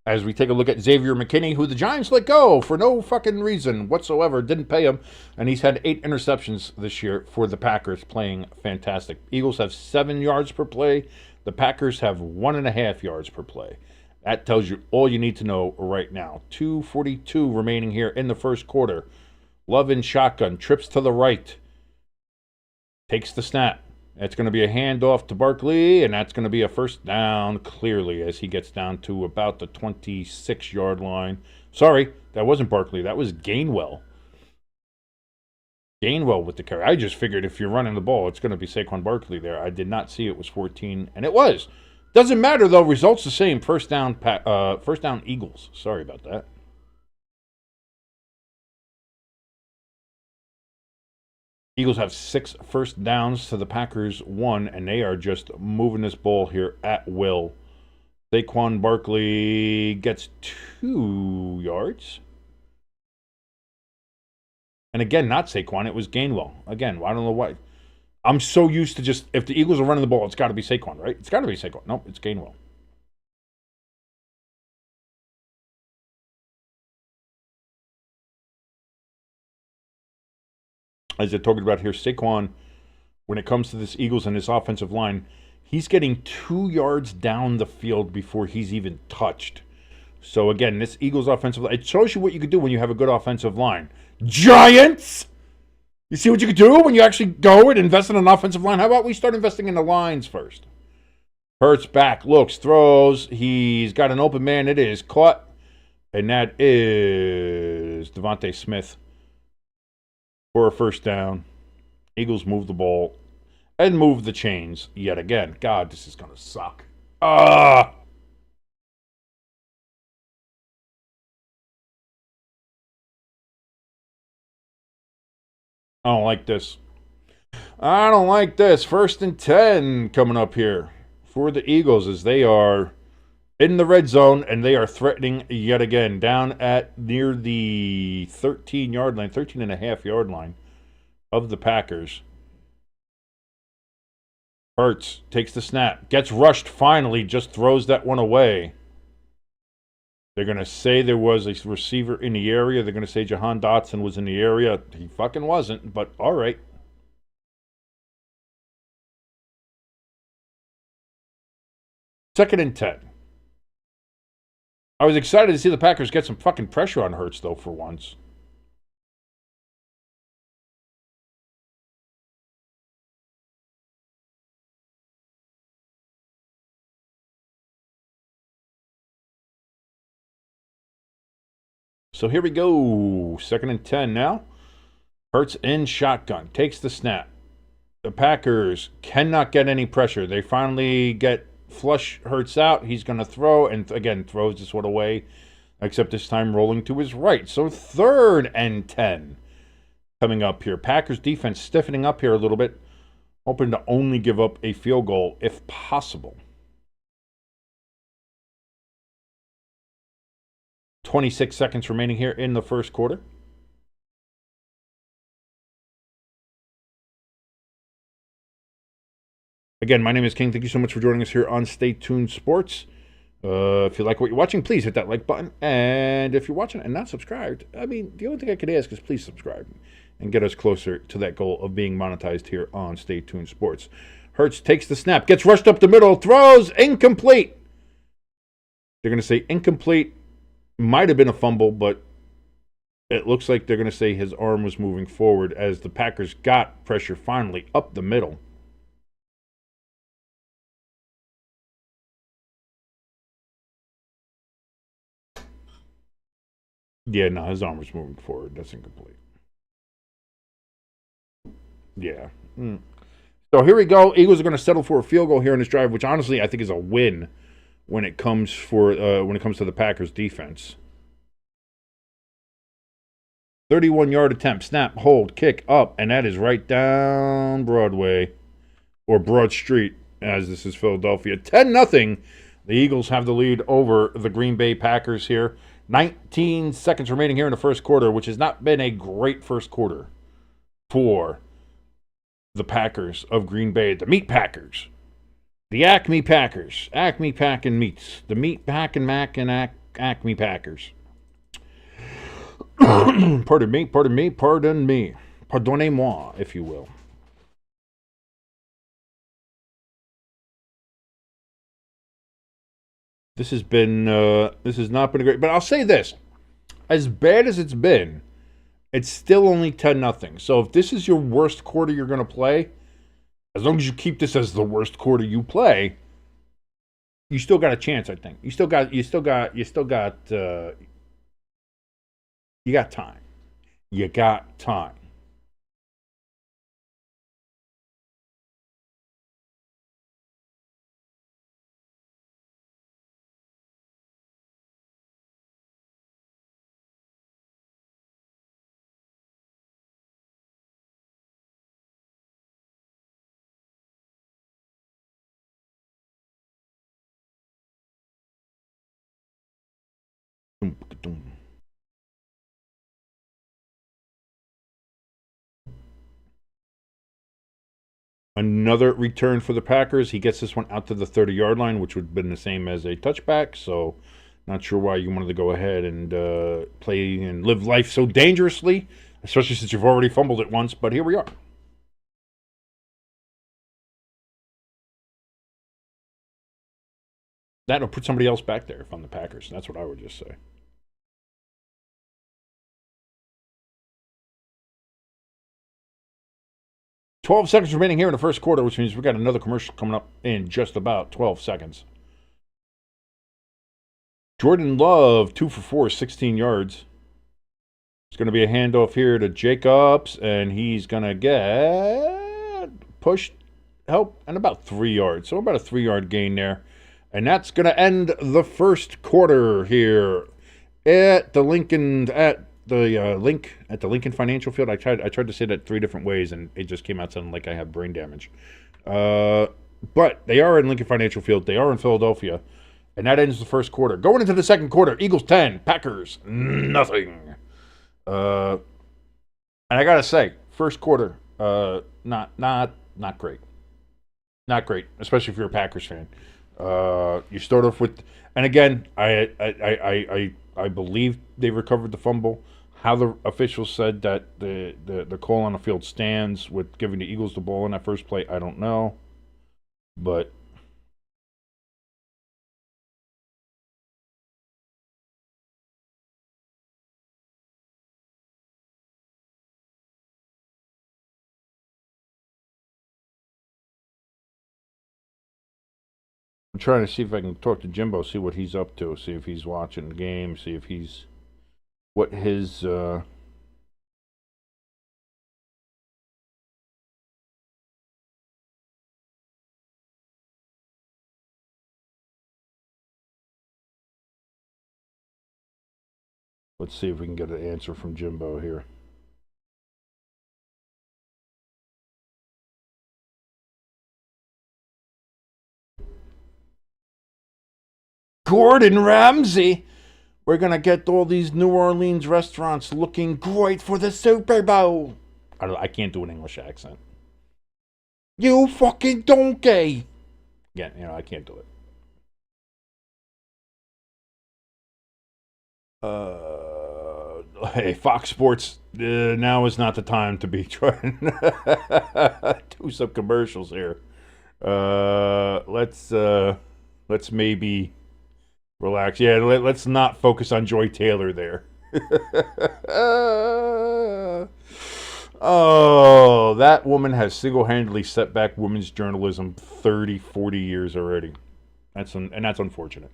As we take a look at Xavier McKinney, who the Giants let go for no fucking reason whatsoever, didn't pay him, and he's had 8 interceptions this year for the Packers, playing fantastic. Eagles have 7 yards per play. The Packers have 1.5 yards per play. That tells you all you need to know right now. 2:42 remaining here in the first quarter. Love in shotgun, trips to the right, takes the snap. It's going to be a handoff to Barkley, and that's going to be a 1st down clearly as he gets down to about the 26-yard line. Sorry, that wasn't Barkley. That was Gainwell. Gainwell with the carry. I just figured if you're running the ball, it's going to be Saquon Barkley there. I did not see it was 14, and it was. Doesn't matter, though. Results the same. First down Eagles. Sorry about that. Eagles have 6 first downs to the Packers 1, and they are just moving this ball here at will. Saquon Barkley gets 2 yards. And again, not Saquon, it was Gainwell. Again, I don't know why. I'm so used to just, if the Eagles are running the ball, it's got to be Saquon, right? It's got to be Saquon. Nope, it's Gainwell. As they're talking about here, Saquon, when it comes to this Eagles and this offensive line, he's getting 2 yards down the field before he's even touched. So again, this Eagles offensive line, it shows you what you can do when you have a good offensive line. Giants! You see what you can do when you actually go and invest in an offensive line? How about we start investing in the lines first? Hurts back, looks, throws. He's got an open man. It is caught. And that is Devontae Smith for a 1st down. Eagles move the ball and move the chains yet again. God, this is going to suck. I don't like this. I don't like this. 1st and 10 coming up here for the Eagles as they are in the red zone and they are threatening yet again down at near the 13-yard line, 13.5-yard line of the Packers. Hurts takes the snap, gets rushed finally, just throws that one away. They're going to say there was a receiver in the area. They're going to say Jahan Dotson was in the area. He fucking wasn't, but all right. 2nd and 10. I was excited to see the Packers get some fucking pressure on Hurts, though, for once. So here we go. 2nd and 10 now. Hurts in shotgun. Takes the snap. The Packers cannot get any pressure. They finally get flush Hurts out. He's going to throw, and again, throws this one away, except this time rolling to his right. So 3rd and 10 coming up here. Packers defense stiffening up here a little bit, hoping to only give up a field goal if possible. 26 seconds remaining here in the first quarter. Again, my name is King. Thank you so much for joining us here on Stay Tuned Sports. If you like what you're watching, please hit that like button. And if you're watching and not subscribed, I mean, the only thing I could ask is please subscribe and get us closer to that goal of being monetized here on Stay Tuned Sports. Hurts takes the snap, gets rushed up the middle, throws, incomplete. They're going to say incomplete. Might have been a fumble, but it looks like they're going to say his arm was moving forward as the Packers got pressure finally up the middle. Yeah, no, his arm was moving forward. That's incomplete. Yeah. So here we go. Eagles are going to settle for a field goal here in this drive, which honestly I think is a win when it comes to the Packers defense. 31-yard attempt, snap, hold, kick, up, and that is right down Broadway, or Broad Street, as this is Philadelphia. 10-0. The Eagles have the lead over the Green Bay Packers here. 19 seconds remaining here in the first quarter, which has not been a great first quarter for the Packers of Green Bay, the Meat Packers, the Acme Packers, Acme Packin' Meats, the Meat Packin' Mac and Acme Packers. Pardon me, pardonnez-moi, if you will. This has not been a great, but I'll say this: as bad as it's been, it's still only 10-0. So if this is your worst quarter you're going to play, as long as you keep this as the worst quarter you play, you still got a chance. I think you got time. You got time. Another return for the Packers. He gets this one out to the 30-yard line, which would have been the same as a touchback. So, not sure why you wanted to go ahead and play and live life so dangerously, especially since you've already fumbled it once. But here we are. That'll put somebody else back there if I'm the Packers. That's what I would just say. $12 seconds remaining here in the first quarter, which means we got another commercial coming up in just about 12 seconds. Jordan Love, 2 for 4, 16 yards. It's going to be a handoff here to Jacobs, and he's going to get pushed, help, and about 3 yards. So about a 3-yard gain there. And that's going to end the first quarter here at the Lincoln Financial Field. I tried to say that 3 different ways, and it just came out sounding like I have brain damage. But they are in Lincoln Financial Field. They are in Philadelphia, and that ends the first quarter. Going into the second quarter, Eagles 10, Packers nothing. And I gotta say, first quarter, not great. Not great, especially if you're a Packers fan. You start off with, and again, I believe they recovered the fumble. How the officials said that the call on the field stands with giving the Eagles the ball in that first play, I don't know. But I'm trying to see if I can talk to Jimbo, see what he's up to, see if he's watching the game, see if he's what his let's see if we can get an answer from Jimbo here. Gordon Ramsay. We're going to get all these New Orleans restaurants looking great for the Super Bowl. I can't do an English accent. You fucking donkey. Yeah, I can't do it. Hey, Fox Sports, now is not the time to be trying to do some commercials here. Let's maybe relax. Yeah, let's not focus on Joy Taylor there. Oh, that woman has single-handedly set back women's journalism 30, 40 years already. That's unfortunate.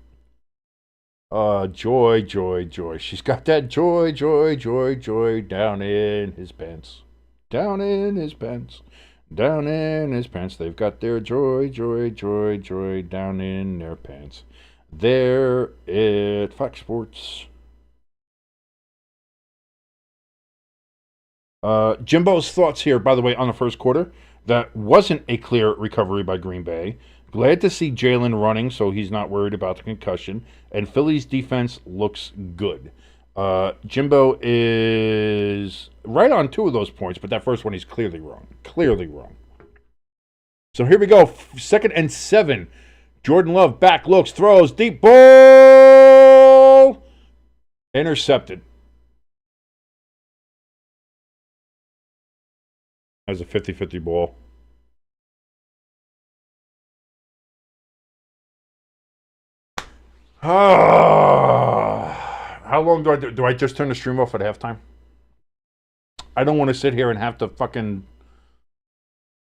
Joy, joy, joy. She's got that joy, joy, joy, joy down in his pants. Down in his pants. Down in his pants. They've got their joy, joy, joy, joy down in their pants. There at Fox Sports. Jimbo's thoughts here, by the way, on the first quarter. That wasn't a clear recovery by Green Bay. Glad to see Jalen running, so he's not worried about the concussion. And Philly's defense looks good. Jimbo is right on 2 of those points, but that first one he's clearly wrong. Clearly wrong. So here we go. 2nd and 7. Jordan Love back, looks, throws, deep ball. Intercepted. As a 50-50 ball. How long do I do? Do I just turn the stream off at halftime? I don't want to sit here and have to fucking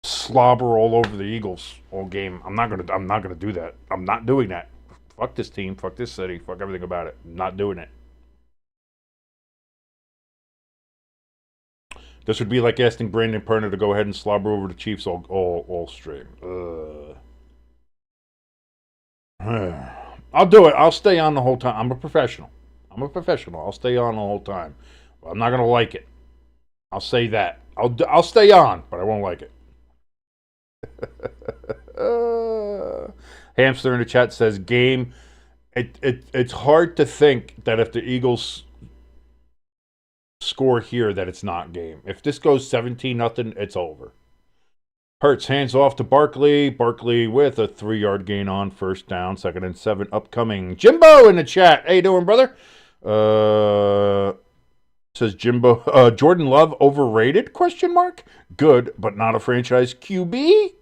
slobber all over the Eagles all game. I'm not gonna do that. I'm not doing that. Fuck this team. Fuck this city. Fuck everything about it. I'm not doing it. This would be like asking Brandon Perner to go ahead and slobber over the Chiefs all straight. I'll do it. I'll stay on the whole time. I'm a professional. I'll stay on the whole time. I'm not gonna like it. I'll say that. I'll stay on, but I won't like it. Hamster in the chat says game. It's hard to think that if the Eagles score here that it's not game. If this goes 17-0, it's over. Hurts hands off to Barkley. Barkley with a 3-yard gain on first down. 2nd and 7 upcoming. Jimbo in the chat. How you doing, brother? Says Jimbo. Jordan Love overrated? ? Good, but not a franchise QB? ?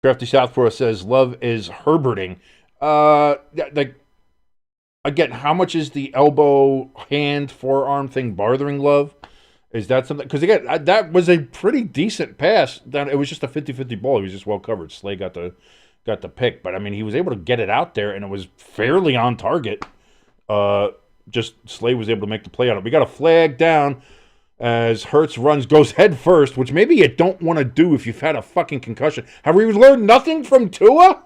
Crafty Southpaw says Love is Herberting. Again, how much is the elbow, hand, forearm thing bothering Love? Is that something? Because again, that was a pretty decent pass. It was just a 50-50 ball. He was just well covered. Slay got the pick, but I mean, he was able to get it out there, and it was fairly on target. Just Slay was able to make the play on it. We got a flag down as Hurts goes head first, which maybe you don't want to do if you've had a fucking concussion. Have we learned nothing from Tua?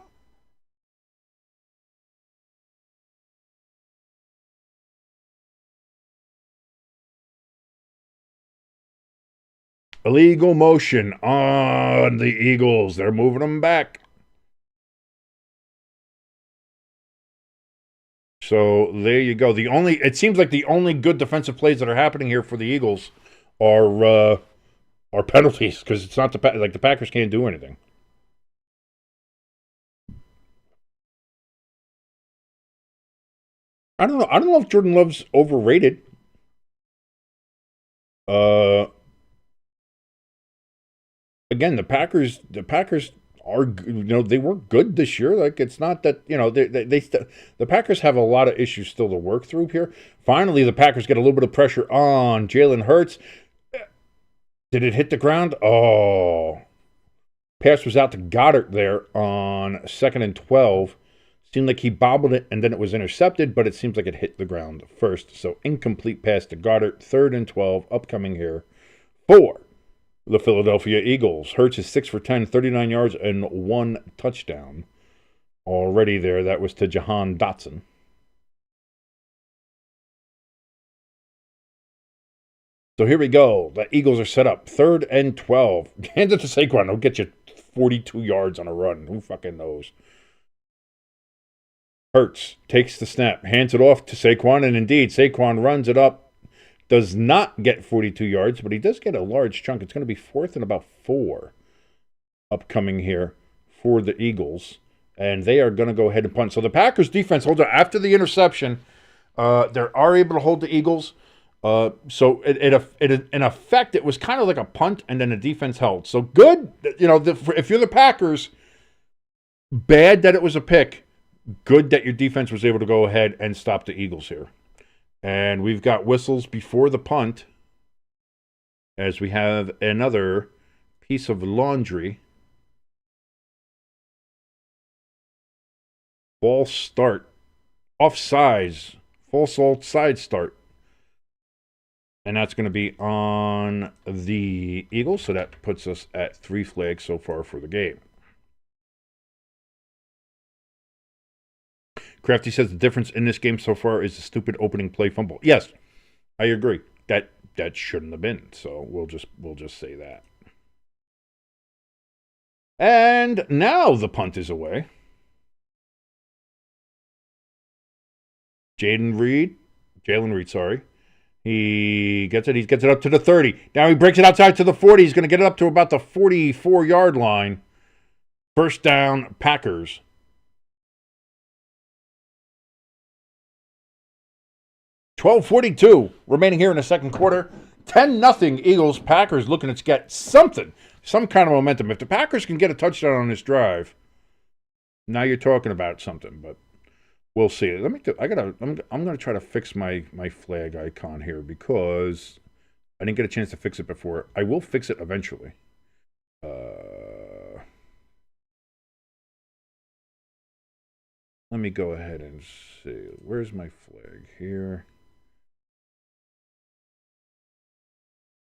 Illegal motion on the Eagles. They're moving them back. So there you go. It seems like the only good defensive plays that are happening here for the Eagles are penalties, because it's not the Packers can't do anything. I don't know. I don't know if Jordan Love's overrated. Again, the Packers are, they were good this year. Like, it's not that, the Packers have a lot of issues still to work through here. Finally, the Packers get a little bit of pressure on Jalen Hurts. Did it hit the ground? Oh. Pass was out to Goddard there on 2nd and 12. Seemed like he bobbled it, and then it was intercepted, but it seems like it hit the ground first. So, incomplete pass to Goddard, 3rd and 12, upcoming here for the Philadelphia Eagles. Hurts is 6 for 10, 39 yards, and 1 touchdown. Already there, that was to Jahan Dotson. So here we go. The Eagles are set up. 3rd and 12. Hand it to Saquon. He'll get you 42 yards on a run. Who fucking knows? Hurts takes the snap, hands it off to Saquon, and indeed, Saquon runs it up. Does not get 42 yards, but he does get a large chunk. It's going to be 4th and about 4 upcoming here for the Eagles, and they are going to go ahead and punt. So the Packers defense holds on. After the interception, they are able to hold the Eagles. So in effect, it was kind of like a punt, and then the defense held. So good, if you're the Packers, bad that it was a pick. Good that your defense was able to go ahead and stop the Eagles here. And we've got whistles before the punt as we have another piece of laundry. False start. Offsides. False outside start. And that's going to be on the Eagles. So that puts us at 3 flags so far for the game. Crafty says the difference in this game so far is the stupid opening play fumble. Yes, I agree. That shouldn't have been. So we'll just say that. And now the punt is away. Jalen Reed, sorry. He gets it up to the 30. Now he breaks it outside to the 40. He's going to get it up to about the 44-yard line. First down, Packers. .12:42 remaining here in the second quarter. 10-0 Eagles. Packers looking to get some kind of momentum. If the Packers can get a touchdown on this drive, now you're talking about something. But we'll see. I'm going to try to fix my flag icon here because I didn't get a chance to fix it before. I will fix it eventually. Let me go ahead and see. Where's my flag here?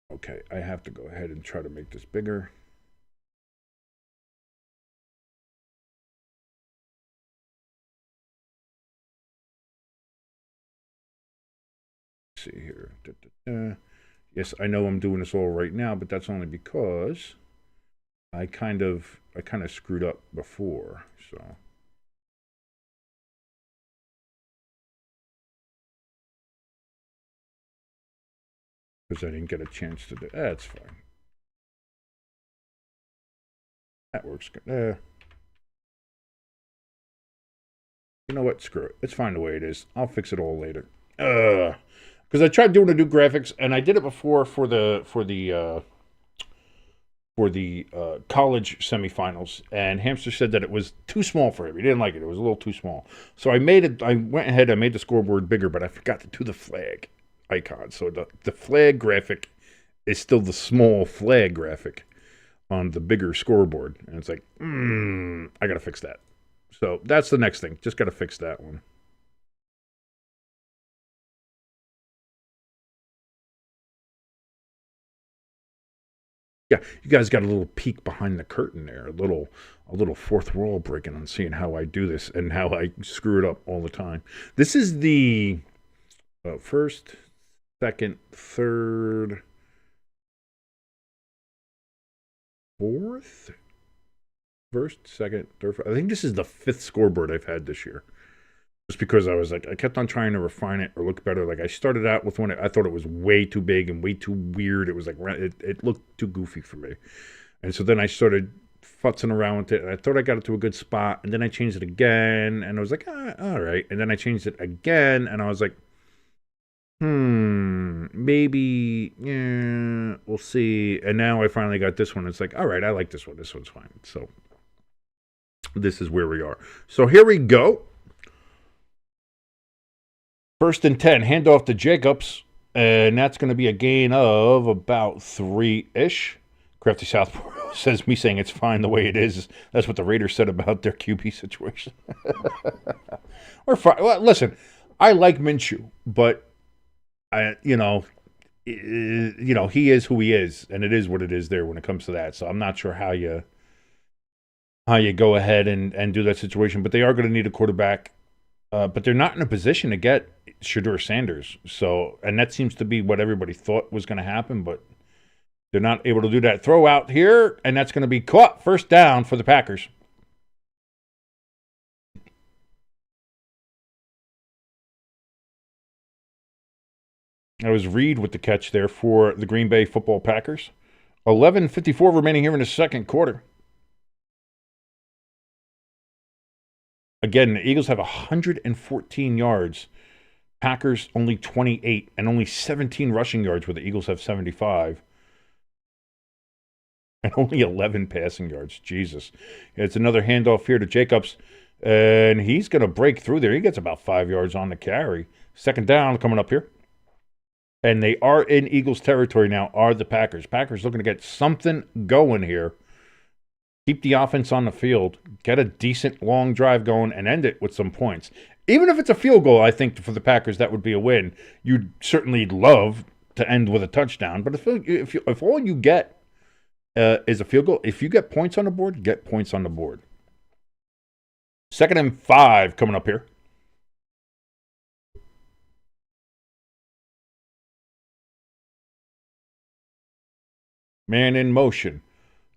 Okay, I have to go ahead and try to make this bigger. Let's see here. Yes, I know I'm doing this all right now, but that's only because I kind of screwed up before, so. Because I didn't get a chance to do. That's fine. That works good. You know what? Screw it. It's fine the way it is. I'll fix it all later. Because I tried doing the new graphics, and I did it before for the college semifinals, and Hamster said that it was too small for him. He didn't like it. It was a little too small. So I went ahead and made the scoreboard bigger, but I forgot to do the flag icon. So the flag graphic is still the small flag graphic on the bigger scoreboard. And it's like, I got to fix that. So that's the next thing. Just got to fix that one. Yeah, you guys got a little peek behind the curtain there, a little fourth wall breaking on seeing how I do this and how I screw it up all the time. This is the first, second, third, fourth, first, second, third, fourth. I think this is the 5th scoreboard I've had this year. Just because I kept on trying to refine it or look better. Like I started out with one, I thought it was way too big and way too weird. It was like, it looked too goofy for me. And so then I started futzing around with it. And I thought I got it to a good spot. And then I changed it again. And I was like, all right. And then I changed it again. And I was like, maybe, yeah, we'll see. And now I finally got this one. It's like, all right, I like this one. This one's fine. So this is where we are. So here we go. 1st and 10, handoff to Jacobs, and that's going to be a gain of about 3-ish. Crafty Southport says me saying it's fine the way it is. That's what the Raiders said about their QB situation. We're fine. Well, listen, I like Minshew, but he is who he is, and it is what it is there when it comes to that. So I'm not sure how you go ahead and do that situation, but they are going to need a quarterback. But they're not in a position to get Shedeur Sanders. So, and that seems to be what everybody thought was going to happen, but they're not able to do that. Throw out here, and that's going to be caught. First down for the Packers. That was Reed with the catch there for the Green Bay Football Packers. 11:54 remaining here in the second quarter. Again, the Eagles have 114 yards. Packers only 28 and only 17 rushing yards, where the Eagles have 75. And only 11 passing yards. Jesus. It's another handoff here to Jacobs. And he's going to break through there. He gets about 5 yards on the carry. Second down coming up here. And they are in Eagles territory now, are the Packers. Packers looking to get something going here. Keep the offense on the field. Get a decent long drive going and end it with some points. Even if it's a field goal, I think for the Packers that would be a win. You'd certainly love to end with a touchdown. But if all you get is a field goal, if you get points on the board, get points on the board. 2nd and 5 coming up here. Man in motion.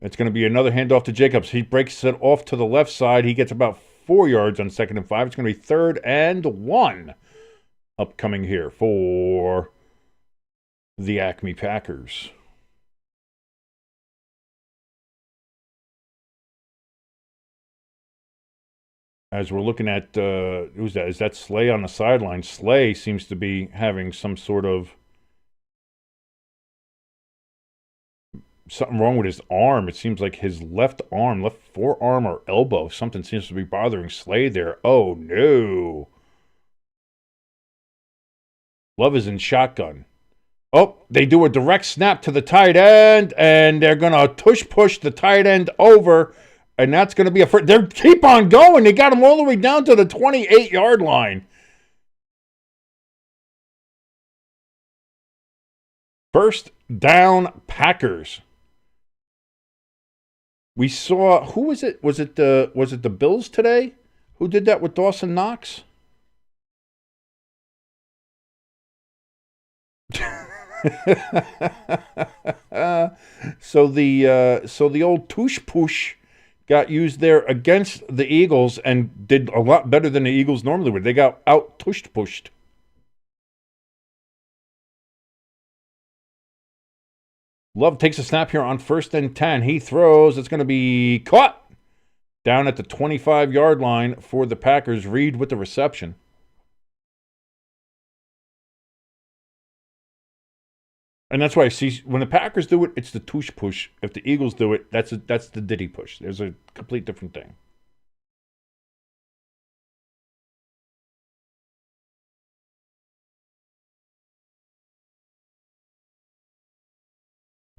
It's going to be another handoff to Jacobs. He breaks it off to the left side. He gets about 4 yards on 2nd and 5. It's going to be 3rd and 1 upcoming here for the Acme Packers. As we're looking at, who's that? Is that Slay on the sideline? Slay seems to be having some sort of something wrong with his arm. It seems like his left forearm or elbow, something seems to be bothering Slay there. Oh, no. Love is in shotgun. Oh, they do a direct snap to the tight end, and they're going to push the tight end over, and that's going to be they keep on going. They got him all the way down to the 28-yard line. First down, Packers. We saw, who was it? Was it the Bills today? Who did that with Dawson Knox? So the old tush push got used there against the Eagles and did a lot better than the Eagles normally would. They got out pushed. Love takes a snap here on 1st and 10. He throws. It's going to be caught down at the 25-yard line for the Packers. Reed with the reception. And that's why I see when the Packers do it, it's the tush push. If the Eagles do it, that's the diddy push. There's a complete different thing.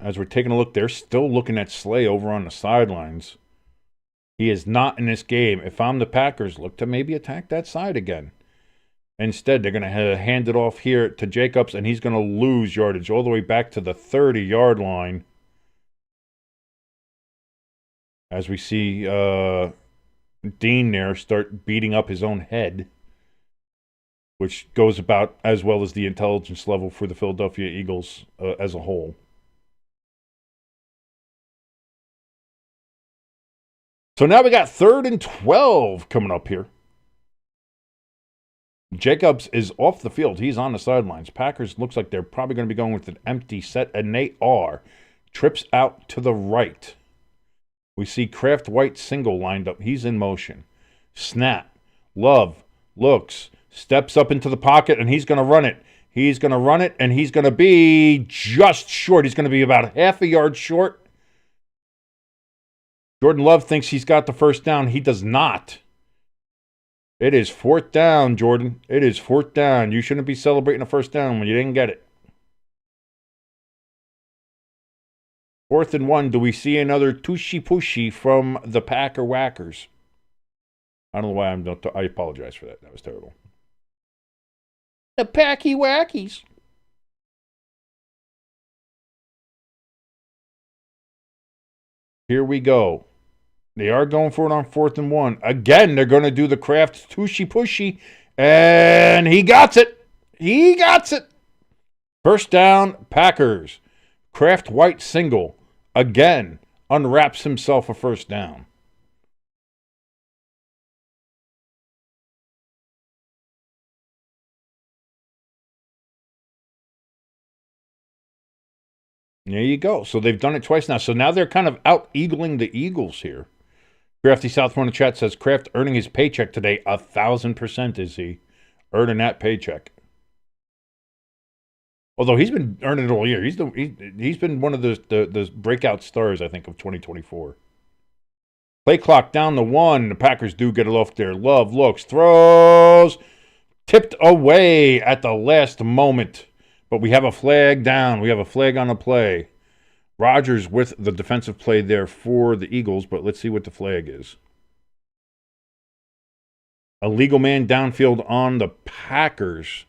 As we're taking a look, they're still looking at Slay over on the sidelines. He is not in this game. If I'm the Packers, look to maybe attack that side again. Instead, they're going to hand it off here to Jacobs, and he's going to lose yardage all the way back to the 30-yard line. As we see Dean there start beating up his own head, which goes about as well as the intelligence level for the Philadelphia Eagles as a whole. So now we got 3rd and 12 coming up here. Jacobs is off the field. He's on the sidelines. Packers looks like they're probably going to be going with an empty set, and they are. Trips out to the right. We see Kraft White single lined up. He's in motion. Snap. Love looks. Steps up into the pocket, and he's going to run it. He's going to run it, and he's going to be just short. He's going to be about half a yard short. Jordan Love thinks he's got the first down. He does not. It is 4th down, Jordan. It is 4th down. You shouldn't be celebrating a first down when you didn't get it. 4th and 1. Do we see another tushy-pushy from the Packer Whackers? I don't know why I apologize for that. That was terrible. The Packy Wackies. Here we go. They are going for it on 4th and 1. Again, they're going to do the Kraft tushy-pushy, and he got it. He got it. First down, Packers. Kraft White single. Again, unwraps himself a first down. There you go. So they've done it twice now. So now they're kind of out-eagling the Eagles here. Crafty South in the chat says, Kraft earning his paycheck today. 1,000% is he earning that paycheck. Although he's been earning it all year. He's been one of the breakout stars, I think, of 2024. Play clock down to 1. The Packers do get it off there. Love looks, throws, tipped away at the last moment. But we have a flag down. We have a flag on the play. Rodgers with the defensive play there for the Eagles, but let's see what the flag is. A legal man downfield on the Packers.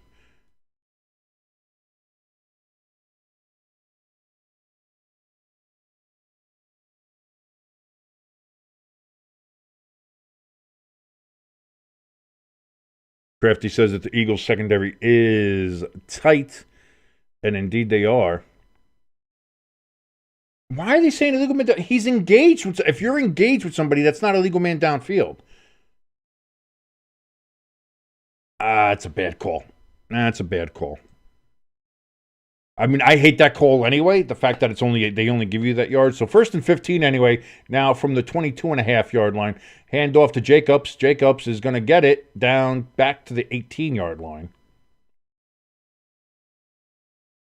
Crafty says that the Eagles secondary is tight, and indeed they are. Why are they saying illegal man down? He's engaged with. If you're engaged with somebody, that's not a legal man downfield. It's a bad call. That's a bad call. I mean, I hate that call anyway. The fact that they only give you that yard. So 1st and 15 anyway. Now from the 22.5-yard line, hand off to Jacobs. Jacobs is going to get it down back to the 18-yard line.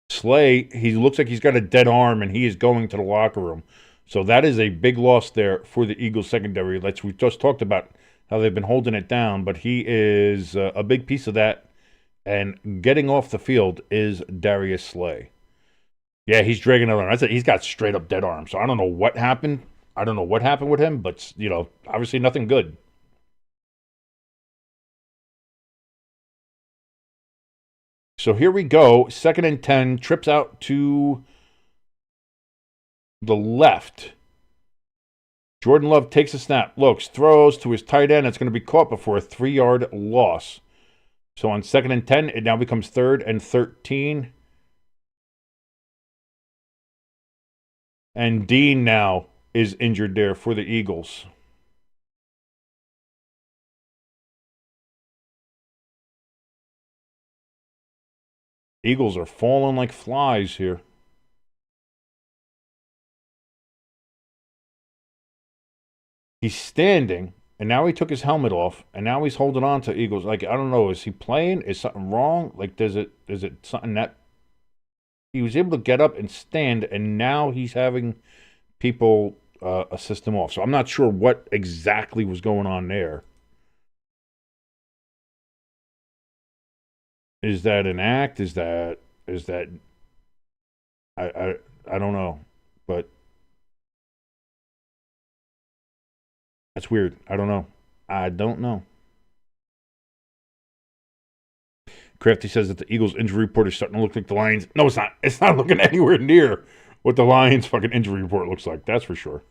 Slay, he looks like he's got a dead arm, and he is going to the locker room. So that is a big loss there for the Eagles secondary. We just talked about how they've been holding it down, but he is a big piece of that. And getting off the field is Darius Slay. Yeah, he's dragging another arm. I said he's got straight up dead arm. So I don't know what happened. I don't know what happened with him, but, obviously nothing good. So here we go. 2nd and 10. Trips out to the left. Jordan Love takes a snap. Looks, throws to his tight end. It's going to be caught before a 3-yard loss. So on 2nd and 10, it now becomes 3rd and 13. And Dean now is injured there for the Eagles. Eagles are falling like flies here. He's standing. And now he took his helmet off, and now he's holding on to Eagles. Like, I don't know, is he playing? Is something wrong? Like, is it something that he was able to get up and stand, and now he's having people assist him off. So I'm not sure what exactly was going on there. Is that an act? Is that I don't know, but that's weird. I don't know. Crafty says that the Eagles injury report is starting to look like the Lions. No, it's not. It's not looking anywhere near what the Lions fucking injury report looks like. That's for sure.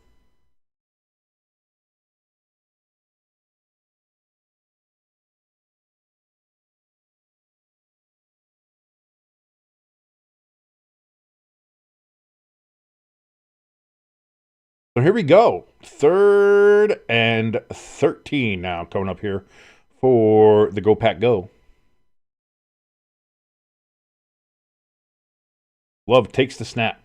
So here we go. 3rd and 13 now coming up here for the Go Pack Go. Love takes the snap.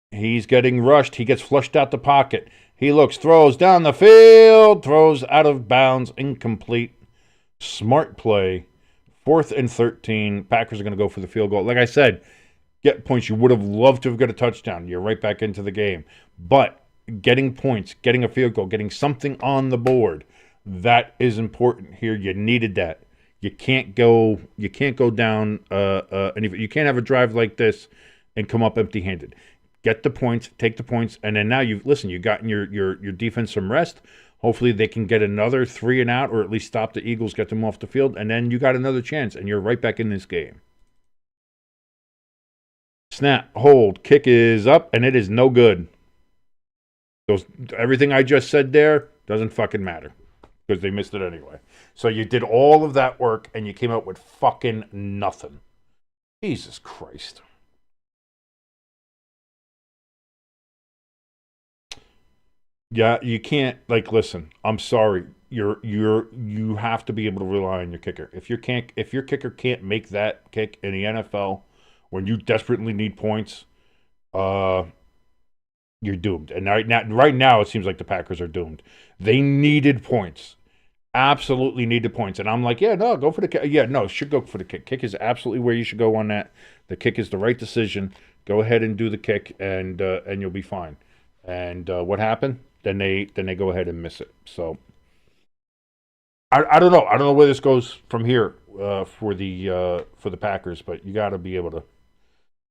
He's getting rushed. He gets flushed out the pocket. He looks, throws down the field, throws out of bounds, incomplete. Smart play. 4th and 13. Packers are going to go for the field goal. Like I said, get points. You would have loved to have got a touchdown. You're right back into the game. But getting points, getting a field goal, getting something on the board, that is important here. You needed that. You can't go down you can't have a drive like this and come up empty-handed. Get the points, take the points, and then now you've gotten your defense some rest. Hopefully they can get another 3 and out, or at least stop the Eagles, get them off the field, and then you got another chance, and you're right back in this game. Snap, hold, kick is up, and it is no good. Everything I just said there doesn't fucking matter because they missed it anyway. So you did all of that work, and you came out with fucking nothing. Jesus Christ. Yeah, you can't, listen, I'm sorry. You have to be able to rely on your kicker. If your kicker can't make that kick in the NFL when you desperately need points, uh, you're doomed. And right now, it seems like the Packers are doomed. They needed points, absolutely needed points, and I'm like, yeah, no, go for the kick. Yeah, no, should go for the kick. Kick is absolutely where you should go on that. The kick is the right decision. Go ahead and do the kick, and you'll be fine. And what happened? Then they go ahead and miss it. So I don't know. I don't know where this goes from here for the Packers, but you got to be able to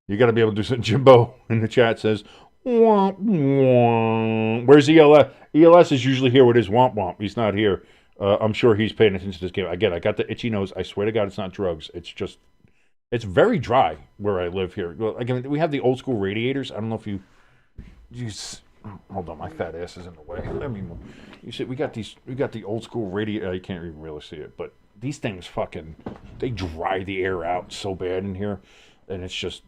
do something. Jimbo in the chat says, womp, womp. Where's ELS? ELS is usually here with his womp womp. He's not here. I'm sure he's paying attention to this game. Again, I got the itchy nose. I swear to God, it's not drugs. It's very dry where I live here. Well, again, we have the old school radiators. I don't know if you hold on, my fat ass is in the way. Let me move. You see, we got the old school radiator. You can't even really see it, but these things they dry the air out so bad in here, and it's just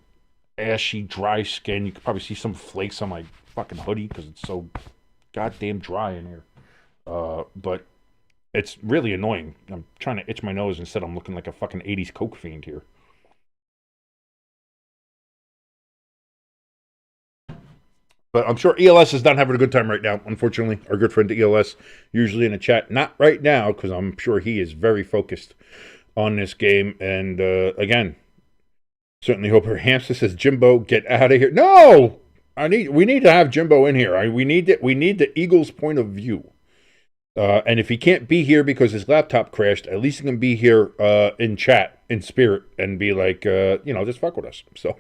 ashy, dry skin. You could probably see some flakes on my fucking hoodie because it's so goddamn dry in here. But it's really annoying. I'm trying to itch my nose instead. I'm looking like a fucking 80s coke fiend here. But I'm sure ELS is not having a good time right now, unfortunately. Our good friend ELS, usually in the chat. Not right now, because I'm sure he is very focused on this game. And, again, certainly hope her hamster says, Jimbo, get out of here. No! We need to have Jimbo in here. We need the Eagles' point of view. And if he can't be here because his laptop crashed, at least he can be here in chat, in spirit, and be like, just fuck with us. So,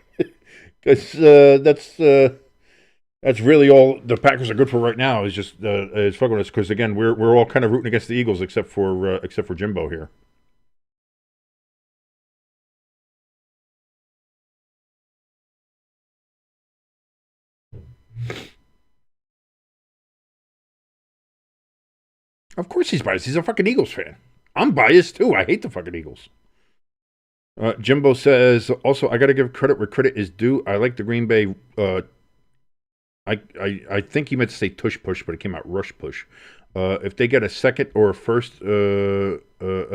that's really all the Packers are good for right now. Is just is fucking with us because again we're all kind of rooting against the Eagles except for Jimbo here. Of course he's biased. He's a fucking Eagles fan. I'm biased too. I hate the fucking Eagles. Jimbo says also I got to give credit where credit is due. I like the Green Bay. I think he meant to say tush push, but it came out rush push. If they get a second or a first, a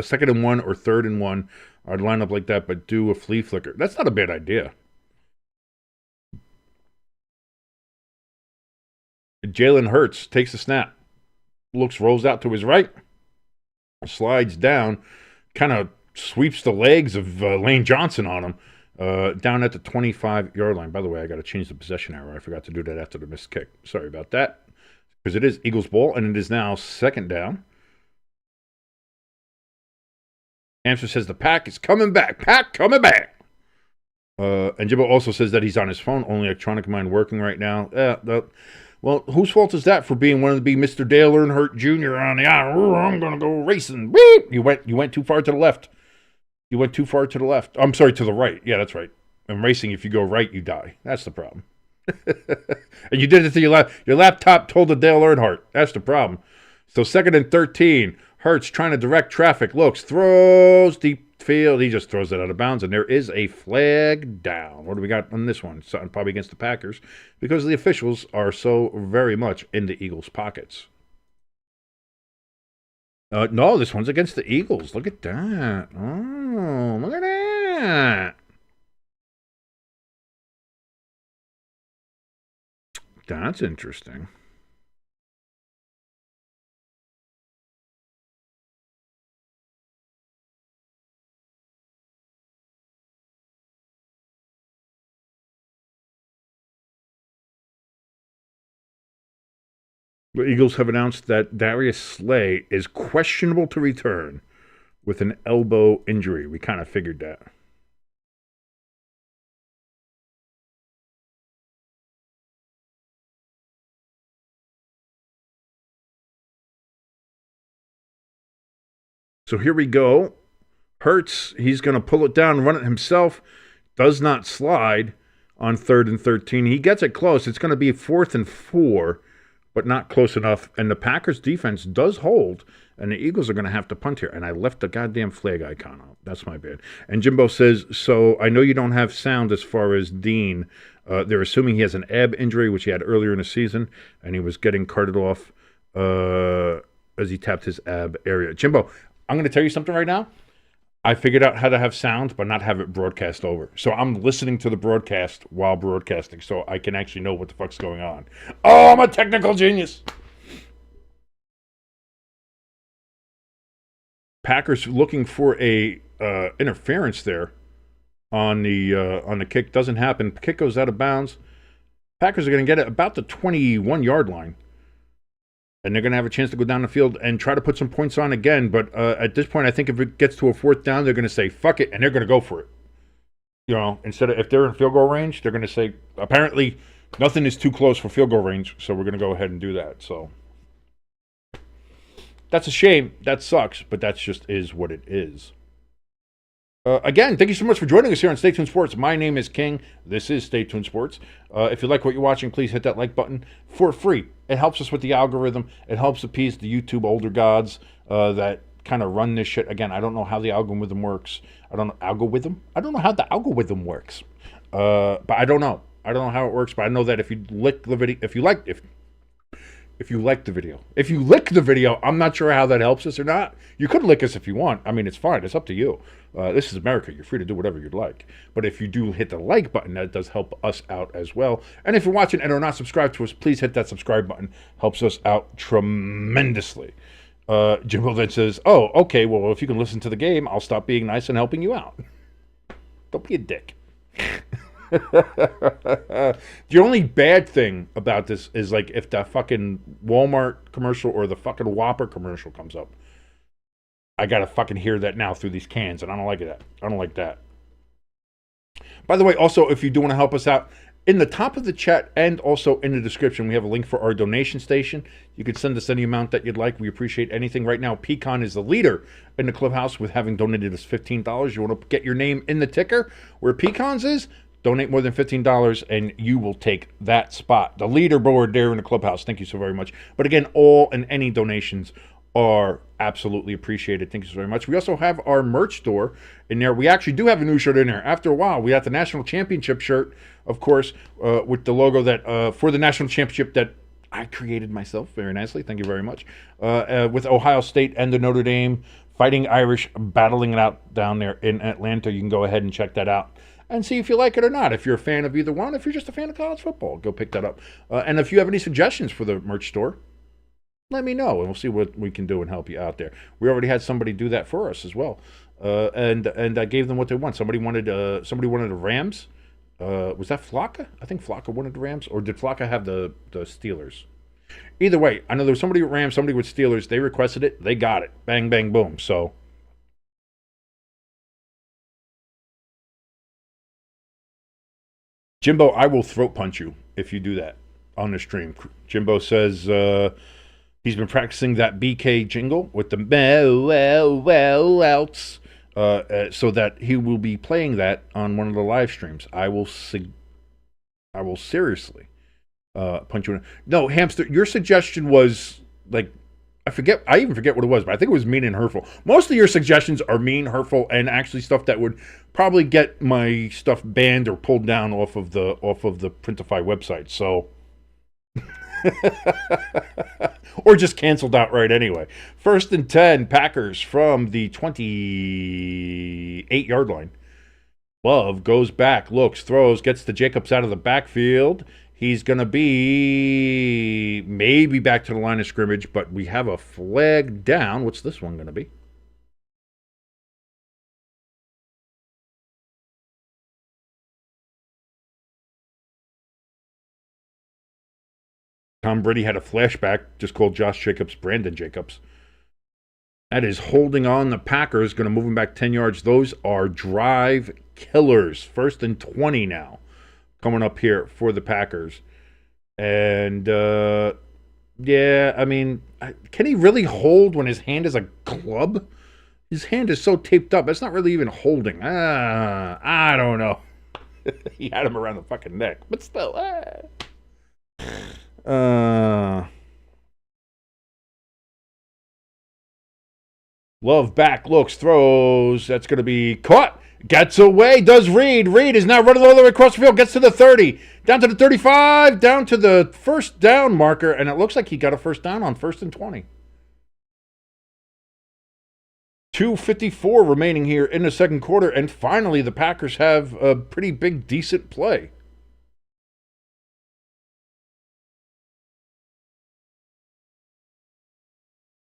second and one or third and one, I'd line up like that, but do a flea flicker. That's not a bad idea. Jalen Hurts takes a snap, rolls out to his right, slides down, kind of sweeps the legs of Lane Johnson on him. Down at the 25-yard line. By the way, I got to change the possession arrow. I forgot to do that after the missed kick. Sorry about that. Because it is Eagles ball, and it is now second down. Answer says the Pack is coming back. Pack coming back. And Jimbo also says that he's on his phone. Only electronic mind working right now. Well, whose fault is that for being one of the Mr. Dale Earnhardt Jr. on the aisle? I'm going to go racing. Beep! You went too far to the left. You went too far to the left. I'm sorry, to the right. Yeah, that's right. In racing, if you go right, you die. That's the problem. And you did it to your lap. Your laptop told the Dale Earnhardt. That's the problem. So 2nd and 13. Hurts trying to direct traffic. Looks, throws deep field. He just throws it out of bounds, and there is a flag down. What do we got on this one? Something probably against the Packers because the officials are so very much in the Eagles' pockets. No, this one's against the Eagles. Look at that. Oh, look at that. That's interesting. The Eagles have announced that Darius Slay is questionable to return with an elbow injury. We kind of figured that. So here we go. Hurts, he's going to pull it down and run it himself. Does not slide on 3rd and 13. He gets it close. It's going to be 4th and 4, but not close enough. And the Packers defense does hold, and the Eagles are going to have to punt here. And I left the goddamn flag icon out. That's my bad. And Jimbo says, so I know you don't have sound as far as Dean. They're assuming he has an ab injury, which he had earlier in the season, and he was getting carted off as he tapped his ab area. Jimbo, I'm going to tell you something right now. I figured out how to have sound, but not have it broadcast over. So I'm listening to the broadcast while broadcasting, so I can actually know what the fuck's going on. Oh, I'm a technical genius. Packers looking for a interference there on the kick. Doesn't happen. Kick goes out of bounds. Packers are going to get it about the 21-yard line. And they're going to have a chance to go down the field and try to put some points on again. But at this point, I think if it gets to a fourth down, they're going to say, fuck it, and they're going to go for it. You know, instead of, if they're in field goal range, they're going to say, apparently, nothing is too close for field goal range, so we're going to go ahead and do that. So that's a shame. That sucks, but that just is what it is. Again, thank you so much for joining us here on Stay Tuned Sports. My name is King. This is Stay Tuned Sports. If you like what you're watching, please hit that like button for free. It helps us with the algorithm. It helps appease the YouTube older gods that kind of run this shit. Again, I don't know how the algorithm works. I don't know how the algorithm works. But I don't know. I don't know how it works. But I know that if you lick the video, if you like the video, I'm not sure how that helps us or not. You could lick us if you want. I mean, it's fine. It's up to you. This is America. You're free to do whatever you'd like. But if you do hit the like button, that does help us out as well. And if you're watching and are not subscribed to us, please hit that subscribe button. Helps us out tremendously. Jimbo then says, oh, okay, well, if you can listen to the game, I'll stop being nice and helping you out. Don't be a dick. The only bad thing about this is like if the fucking Walmart commercial or the fucking Whopper commercial comes up, I gotta fucking hear that now through these cans, and I don't like that. I don't like that. By the way, also, if you do want to help us out, in the top of the chat and also in the description, we have a link for our donation station. You can send us any amount that you'd like. We appreciate anything. Right now, Pecan is the leader in the clubhouse with having donated us $15. You want to get your name in the ticker where Pecans is? Donate more than $15 and you will take that spot. The leaderboard there in the clubhouse. Thank you so very much. But again, all and any donations are absolutely appreciated. Thank you so very much. We also have our merch store in there. We actually do have a new shirt in there. After a while, we got the national championship shirt, of course, with the logo that for the national championship that I created myself very nicely. Thank you very much. With Ohio State and the Notre Dame Fighting Irish battling it out down there in Atlanta. You can go ahead and check that out and see if you like it or not. If you're a fan of either one, if you're just a fan of college football, go pick that up. And if you have any suggestions for the merch store, let me know, and we'll see what we can do and help you out there. We already had somebody do that for us as well, and I gave them what they want. Somebody wanted the Rams. Was that Flocka? I think Flocka wanted the Rams, or did Flocka have the Steelers? Either way, I know there was somebody with Rams, somebody with Steelers. They requested it. They got it. Bang, bang, boom. So Jimbo, I will throat punch you if you do that on the stream. Jimbo says he's been practicing that BK jingle with the outs, so that he will be playing that on one of the live streams. I will seriously punch you in. No, Hamster, your suggestion was like, I even forget what it was, but I think it was mean and hurtful. Most of your suggestions are mean, hurtful, and actually stuff that would probably get my stuff banned or pulled down off of the Printify website. So, or just canceled outright anyway. 1st and 10, Packers from the 28-yard line. Love goes back, looks, throws, gets to Jacobs out of the backfield. He's going to be maybe back to the line of scrimmage, but we have a flag down. What's this one going to be? Tom Brady had a flashback, just called Josh Jacobs Brandon Jacobs. That is holding on the Packers, going to move him back 10 yards. Those are drive killers. 1st and 20 now. Coming up here for the Packers. And, yeah, I mean, can he really hold when his hand is a club? His hand is so taped up. It's not really even holding. I don't know. He had him around the fucking neck. But still, Love back, looks, throws. That's going to be caught. Gets away, does Reed. Reed is now running all the way across the field, gets to the 30, down to the 35, down to the first down marker, and it looks like he got a first down on 1st and 20. 2:54 remaining here in the second quarter, and finally the Packers have a pretty big, decent play.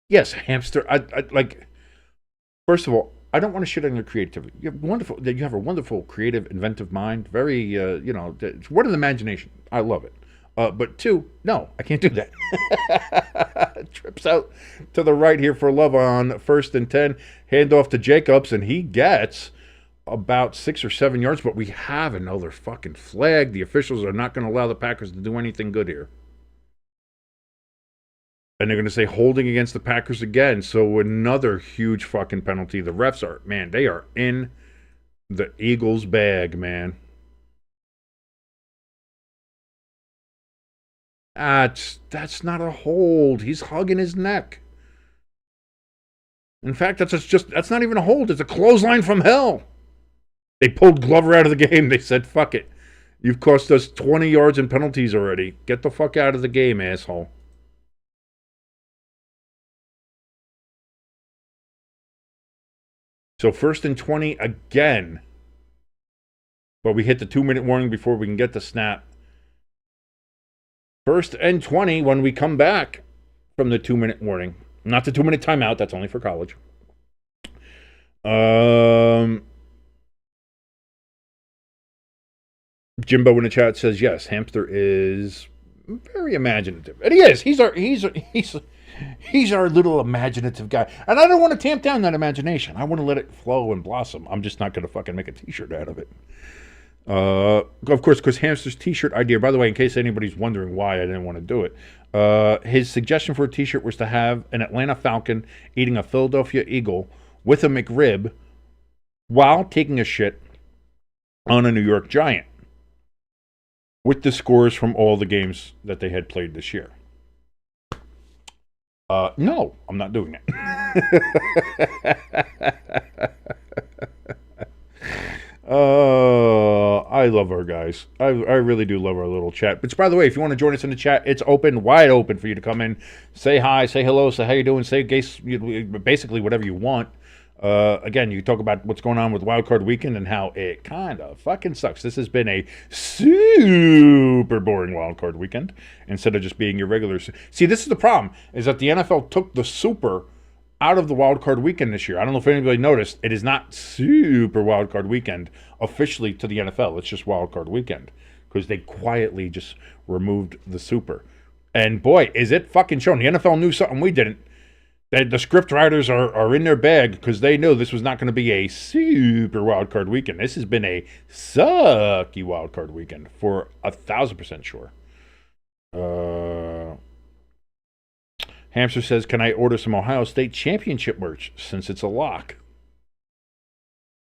Yes, hamster. I like. First of all, I don't want to shit on your creativity. You have a wonderful, creative, inventive mind. Very, it's word of the imagination. I love it. But two, no, I can't do that. Trips out to the right here for Love on 1st and 10. Hand off to Jacobs, and he gets about 6 or 7 yards. But we have another fucking flag. The officials are not going to allow the Packers to do anything good here. And they're going to say holding against the Packers again. So another huge fucking penalty. The refs are, man, they are in the Eagles' bag, man. That's not a hold. He's hugging his neck. In fact, that's not even a hold. It's a clothesline from hell. They pulled Glover out of the game. They said, fuck it. You've cost us 20 yards in penalties already. Get the fuck out of the game, asshole. So 1st and 20 again. But we hit the 2-minute warning before we can get the snap. 1st and 20 when we come back from the 2-minute warning. Not the 2-minute timeout. That's only for college. Jimbo in the chat says, yes, Hamster is very imaginative. And he is. He's our little imaginative guy. And I don't want to tamp down that imagination. I want to let it flow and blossom. I'm just not going to fucking make a t-shirt out of it. Of course, because Hamster's t-shirt idea, by the way, in case anybody's wondering why I didn't want to do it, his suggestion for a t-shirt was to have an Atlanta Falcon eating a Philadelphia Eagle with a McRib while taking a shit on a New York Giant with the scores from all the games that they had played this year. No, I'm not doing that. I love our guys. I really do love our little chat. Which, by the way, if you want to join us in the chat, it's open, wide open for you to come in, say hi, say hello, say how you doing, say basically whatever you want. Again, you talk about what's going on with Wild Card Weekend and how it kind of fucking sucks. This has been a super boring Wild Card Weekend instead of just being your regular. See, this is the problem, is that the NFL took the super out of the Wild Card Weekend this year. I don't know if anybody noticed. It is not Super Wild Card Weekend officially to the NFL. It's just Wild Card Weekend because they quietly just removed the super. And boy, is it fucking shown. The NFL knew something we didn't. The script writers are in their bag because they knew this was not going to be a super wild card weekend. This has been a sucky wild card weekend for 1,000% sure. Hamster says, can I order some Ohio State championship merch since it's a lock?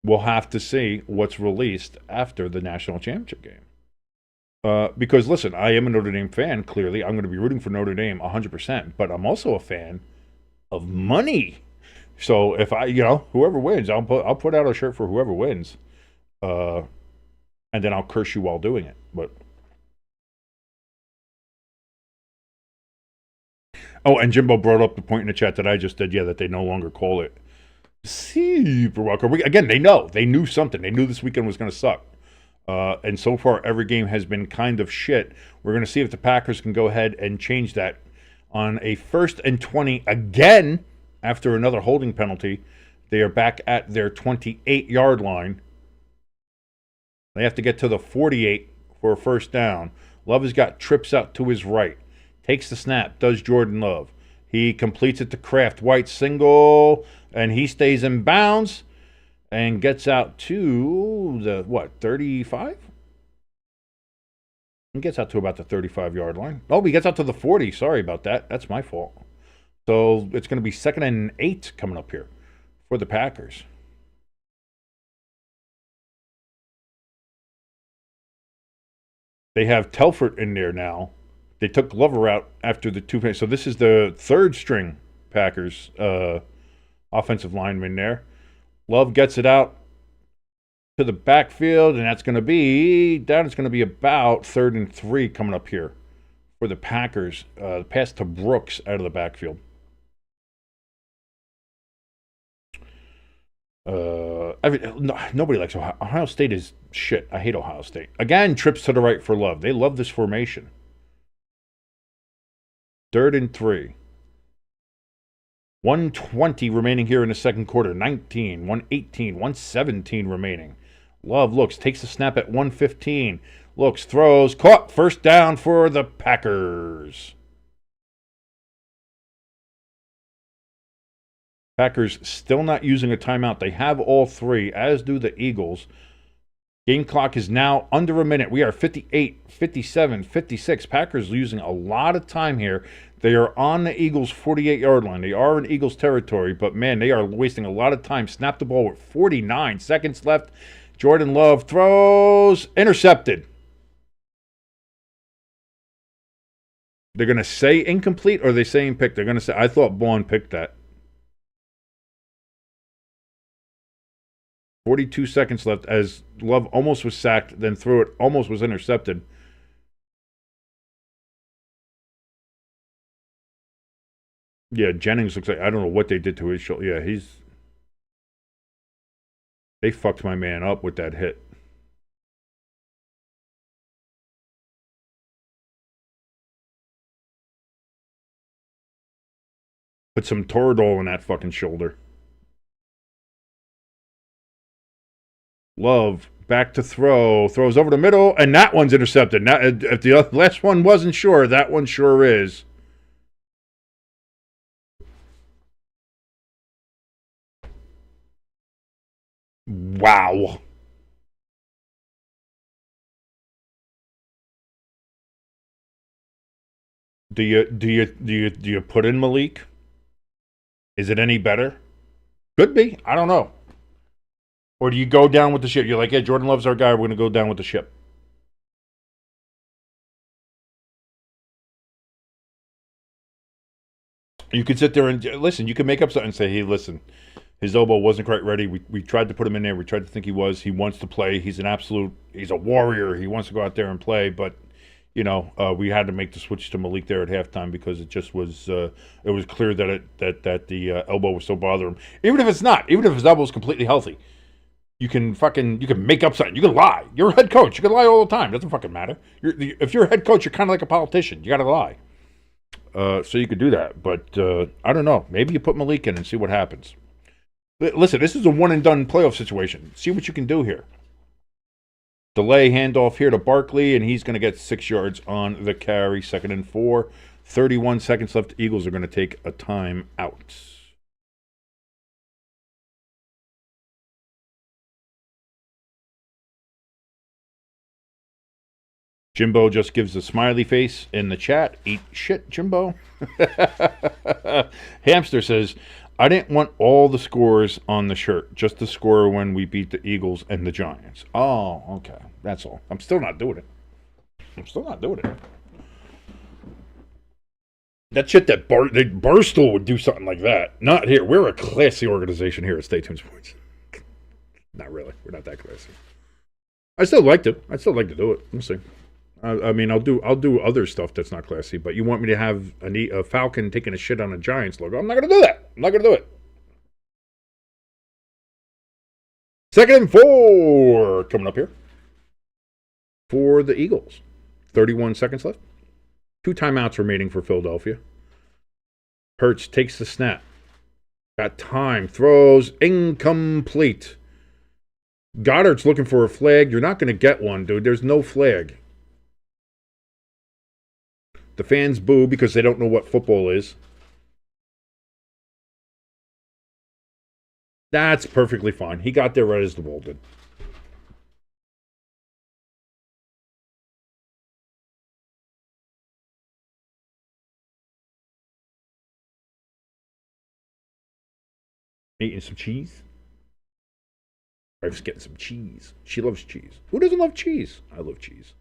We'll have to see what's released after the national championship game. Because, listen, I am a Notre Dame fan, clearly. I'm going to be rooting for Notre Dame 100%. But I'm also a fan of money. So if whoever wins, I'll put out a shirt for whoever wins. And then I'll curse you while doing it. But oh, and Jimbo brought up the point in the chat that I just did, that they no longer call it Super Wild Card. Again, they knew something. They knew this weekend was going to suck. And so far, every game has been kind of shit. We're going to see if the Packers can go ahead and change that on a 1st and 20 again after another holding penalty. They are back at their 28-yard line. They have to get to the 48 for a first down. Love has got trips out to his right. Takes the snap, does Jordan Love. He completes it to Kraft. White single, and he stays in bounds and gets out to the, 35? He gets out to about the 35-yard line. Oh, he gets out to the 40. Sorry about that. That's my fault. So it's going to be 2nd and 8 coming up here for the Packers. They have Telford in there now. They took Glover out after the 2. So this is the 3rd string Packers offensive lineman there. Love gets it out to the backfield, and that's going to be it's going to be about 3rd and 3 coming up here for the Packers. Pass to Brooks out of the backfield. Nobody likes Ohio. Ohio State is shit. I hate Ohio State. Again, trips to the right for Love. They love this formation. 3rd and 3. 1:20 remaining here in the second quarter. 19, 1:18, 1:17 remaining. Love looks, takes the snap at 1:15. Looks, throws, caught. First down for the Packers. Packers still not using a timeout. They have all 3, as do the Eagles. Game clock is now under a minute. We are 58, 57, 56. Packers losing a lot of time here. They are on the Eagles' 48-yard line. They are in Eagles territory, but man, they are wasting a lot of time. Snap the ball with 49 seconds left. Jordan Love throws, intercepted. They're going to say incomplete, or are they saying pick? They're going to say, I thought Vaughn picked that. 42 seconds left as Love almost was sacked, then threw it, almost was intercepted. Yeah, Jennings looks like, I don't know what they did to his shoulder. Yeah, they fucked my man up with that hit. Put some Toradol in that fucking shoulder. Love back to throw, throws over the middle, and that one's intercepted. Now, if the last one wasn't sure, that one sure is. Wow. Do you put in Malik? Is it any better? Could be. I don't know. Or do you go down with the ship? You're like, yeah, Jordan Love's our guy. We're going to go down with the ship. You could sit there and listen. You could make up something and say, hey, listen, his elbow wasn't quite ready. We tried to put him in there. We tried to think he was. He wants to play. He's a warrior. He wants to go out there and play. But, we had to make the switch to Malik there at halftime because it just was, it was clear that the elbow was so bothering him. Even if it's not, even if his elbow is completely healthy. You can make up something. You can lie. You're a head coach. You can lie all the time. It doesn't fucking matter. If you're a head coach, you're kind of like a politician. You got to lie. So you could do that. But I don't know. Maybe you put Malik in and see what happens. Listen, this is a one-and-done playoff situation. See what you can do here. Delay handoff here to Barkley, and he's going to get 6 yards on the carry. 2nd and 4. 31 seconds left. Eagles are going to take a time out. Jimbo just gives a smiley face in the chat. Eat shit, Jimbo. Hamster says, I didn't want all the scores on the shirt, just the score when we beat the Eagles and the Giants. Oh, okay. That's all. I'm still not doing it. That shit that Barstool would do something like that. Not here. We're a classy organization here at Stay Tuned Sports. Not really. We're not that classy. I'd still like to do it. We'll see. I mean, I'll do other stuff that's not classy, but you want me to have a Falcon taking a shit on a Giants logo? I'm not going to do that. I'm not going to do it. 2nd and 4 coming up here for the Eagles. 31 seconds left. 2 timeouts remaining for Philadelphia. Hurts takes the snap. Got time. Throws incomplete. Goddard's looking for a flag. You're not going to get one, dude. There's no flag. The fans boo because they don't know what football is. That's perfectly fine. He got there right as the ball did. Eating some cheese. Wife's getting some cheese. She loves cheese. Who doesn't love cheese? I love cheese.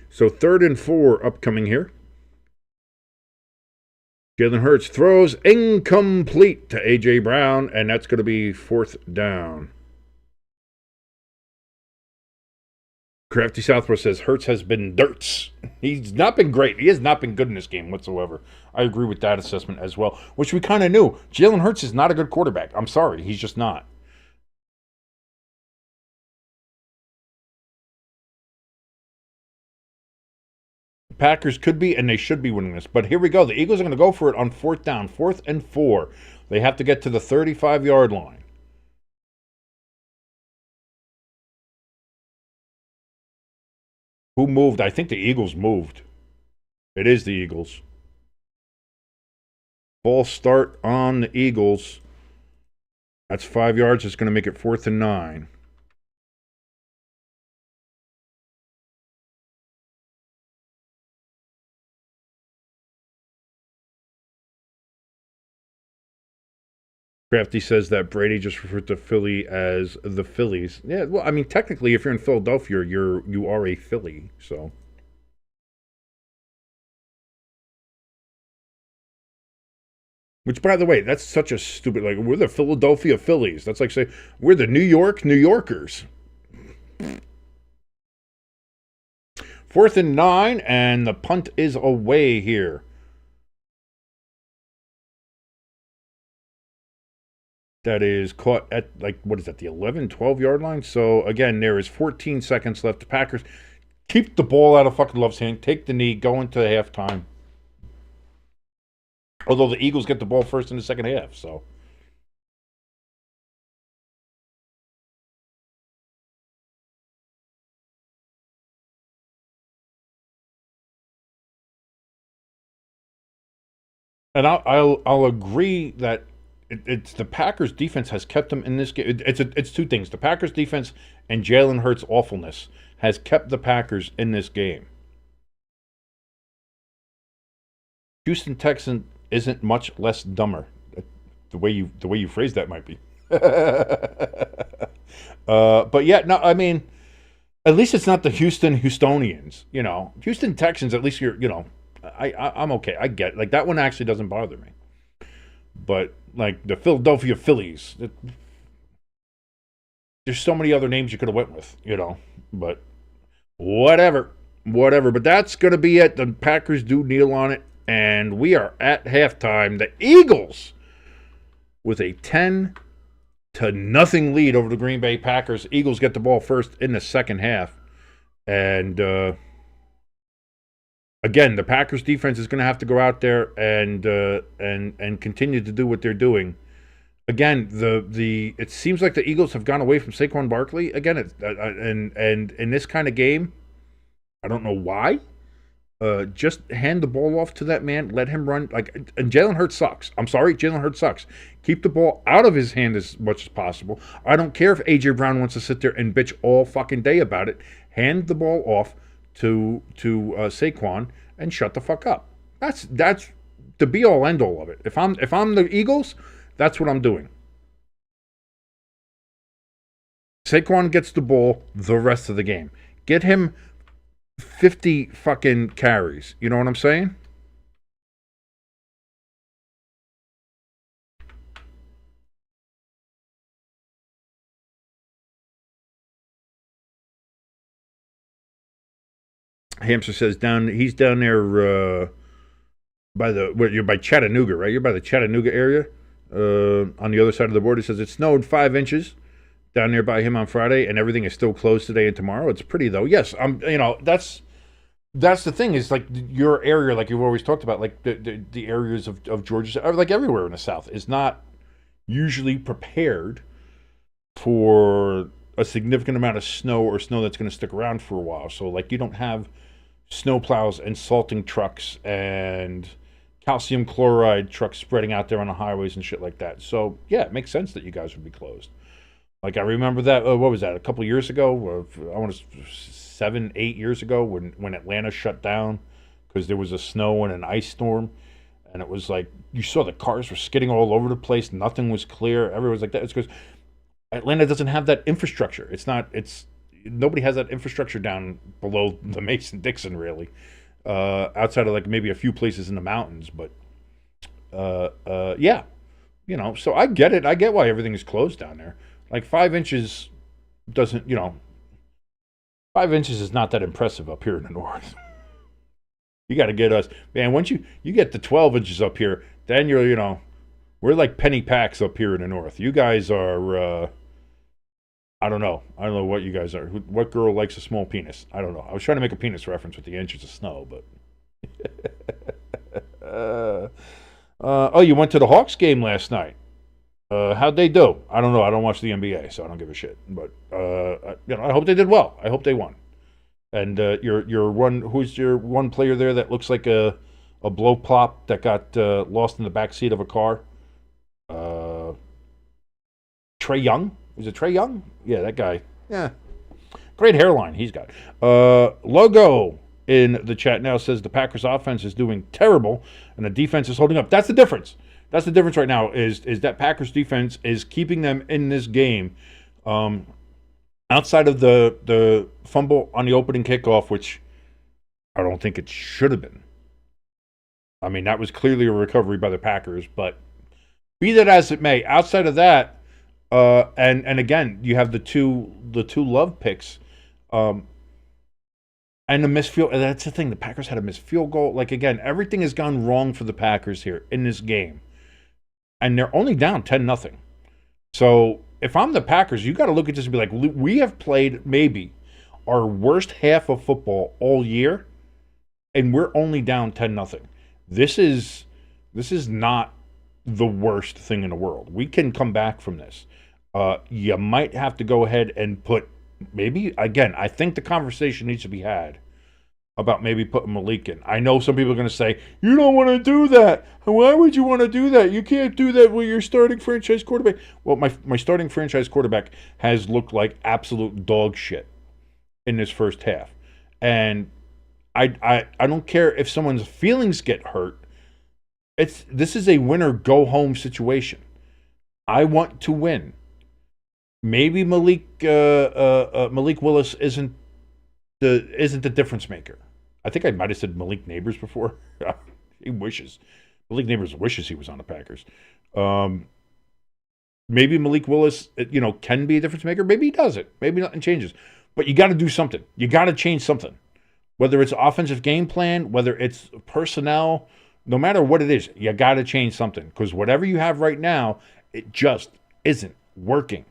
So 3rd and 4 upcoming here. Jalen Hurts throws incomplete to A.J. Brown, and that's going to be 4th down. Crafty Southwest says Hurts has been dirts. He's not been great. He has not been good in this game whatsoever. I agree with that assessment as well, which we kind of knew. Jalen Hurts is not a good quarterback. I'm sorry. He's just not. Packers could be, and they should be winning this. But here we go. The Eagles are going to go for it on 4th down, 4th and 4. They have to get to the 35-yard line. Who moved? I think the Eagles moved. It is the Eagles. False start on the Eagles. That's 5 yards. It's going to make it 4th and 9. Crafty says that Brady just referred to Philly as the Phillies. Yeah, well, I mean, technically, if you're in Philadelphia, you are a Philly. So, which, by the way, that's such a stupid. Like, we're the Philadelphia Phillies. That's like saying we're the New Yorkers. 4th and 9, and the punt is away here. That is caught at, like, what is that, the 11, 12-yard line? So, again, there is 14 seconds left. The Packers keep the ball out of fucking Love's hand, take the knee, go into halftime. Although the Eagles get the ball first in the second half, so. And I'll agree that it's the Packers defense has kept them in this game. It's two things. The Packers defense and Jalen Hurts' awfulness has kept the Packers in this game. Houston Texans isn't much less dumber. The way you phrase that might be. But yeah, no, I mean, at least it's not the Houstonians. You know, Houston Texans. At least I'm okay. I get like that one actually doesn't bother me. But like the Philadelphia Phillies, there's so many other names you could have went with, But whatever. But that's gonna be it. The Packers do kneel on it, and we are at halftime. The Eagles with a 10-0 lead over the Green Bay Packers. Eagles get the ball first in the second half, and again, the Packers defense is going to have to go out there and continue to do what they're doing. Again, it seems like the Eagles have gone away from Saquon Barkley again. And in this kind of game, I don't know why. Just hand the ball off to that man, let him run. And Jalen Hurts sucks. I'm sorry, Jalen Hurts sucks. Keep the ball out of his hand as much as possible. I don't care if A.J. Brown wants to sit there and bitch all fucking day about it. Hand the ball off to Saquon and shut the fuck up. That's the be all end all of it. If I'm the Eagles, that's what I'm doing. Saquon gets the ball the rest of the game. Get him 50 fucking carries. You know what I'm saying? Hamster says he's down there you're by Chattanooga, right? You're by the Chattanooga area. On the other side of the border, it says it snowed 5 inches down there by him on Friday, and everything is still closed today and tomorrow. It's pretty though. Yes, that's the thing is like your area, like you've always talked about, like the areas of Georgia, like everywhere in the South, is not usually prepared for a significant amount of snow or snow that's going to stick around for a while. So like you don't have snowplows and salting trucks and calcium chloride trucks spreading out there on the highways and shit like that. So yeah, it makes sense that you guys would be closed. Like I remember that. What was that? A couple of years ago? I want to 7, 8 years ago when Atlanta shut down because there was a snow and an ice storm, and it was like you saw the cars were skidding all over the place. Nothing was clear. Everyone was like that. It's because Atlanta doesn't have that infrastructure. Nobody has that infrastructure down below the Mason-Dixon really, outside of like maybe a few places in the mountains. But yeah, so I get it. I get why everything is closed down there. Like 5 inches doesn't, 5 5 inches is not that impressive up here in the north. You got to get us, man. Once you get the 12 inches up here, then we're like penny packs up here in the north. You guys are, I don't know what you guys are. What girl likes a small penis? I don't know. I was trying to make a penis reference with the inches of snow, but. Oh, you went to the Hawks game last night. How'd they do? I don't know. I don't watch the NBA, so I don't give a shit. But I hope they did well. I hope they won. And who's your one player there that looks like a blow plop that got lost in the back seat of a car? Trae Young? Was it Trae Young? Yeah, that guy. Yeah. Great hairline he's got. Logo in the chat now says the Packers offense is doing terrible and the defense is holding up. That's the difference. That's the difference right now is that Packers defense is keeping them in this game. Outside of the fumble on the opening kickoff, which I don't think it should have been. I mean, that was clearly a recovery by the Packers, but be that as it may, outside of that, and again, you have the two Love picks, and the missed field. That's the thing. The Packers had a missed field goal. Like again, everything has gone wrong for the Packers here in this game, and they're only down 10-0. So if I'm the Packers, you got to look at this and be like, we have played maybe our worst half of football all year, and we're only down 10-0. This is not the worst thing in the world. We can come back from this. You might have to go ahead and put maybe, again, I think the conversation needs to be had about maybe putting Malik in. I know some people are going to say, you don't want to do that. Why would you want to do that? You can't do that with your starting franchise quarterback. Well, my starting franchise quarterback has looked like absolute dog shit in this first half. And I don't care if someone's feelings get hurt. This is a winner go home situation. I want to win. Maybe Malik Willis isn't the difference maker. I think I might have said Malik Neighbors before. Malik Neighbors wishes he was on the Packers. Maybe Malik Willis, can be a difference maker. Maybe he doesn't. Maybe nothing changes. But you got to do something. You got to change something. Whether it's offensive game plan, whether it's personnel, no matter what it is, you got to change something. Because whatever you have right now, it just isn't working.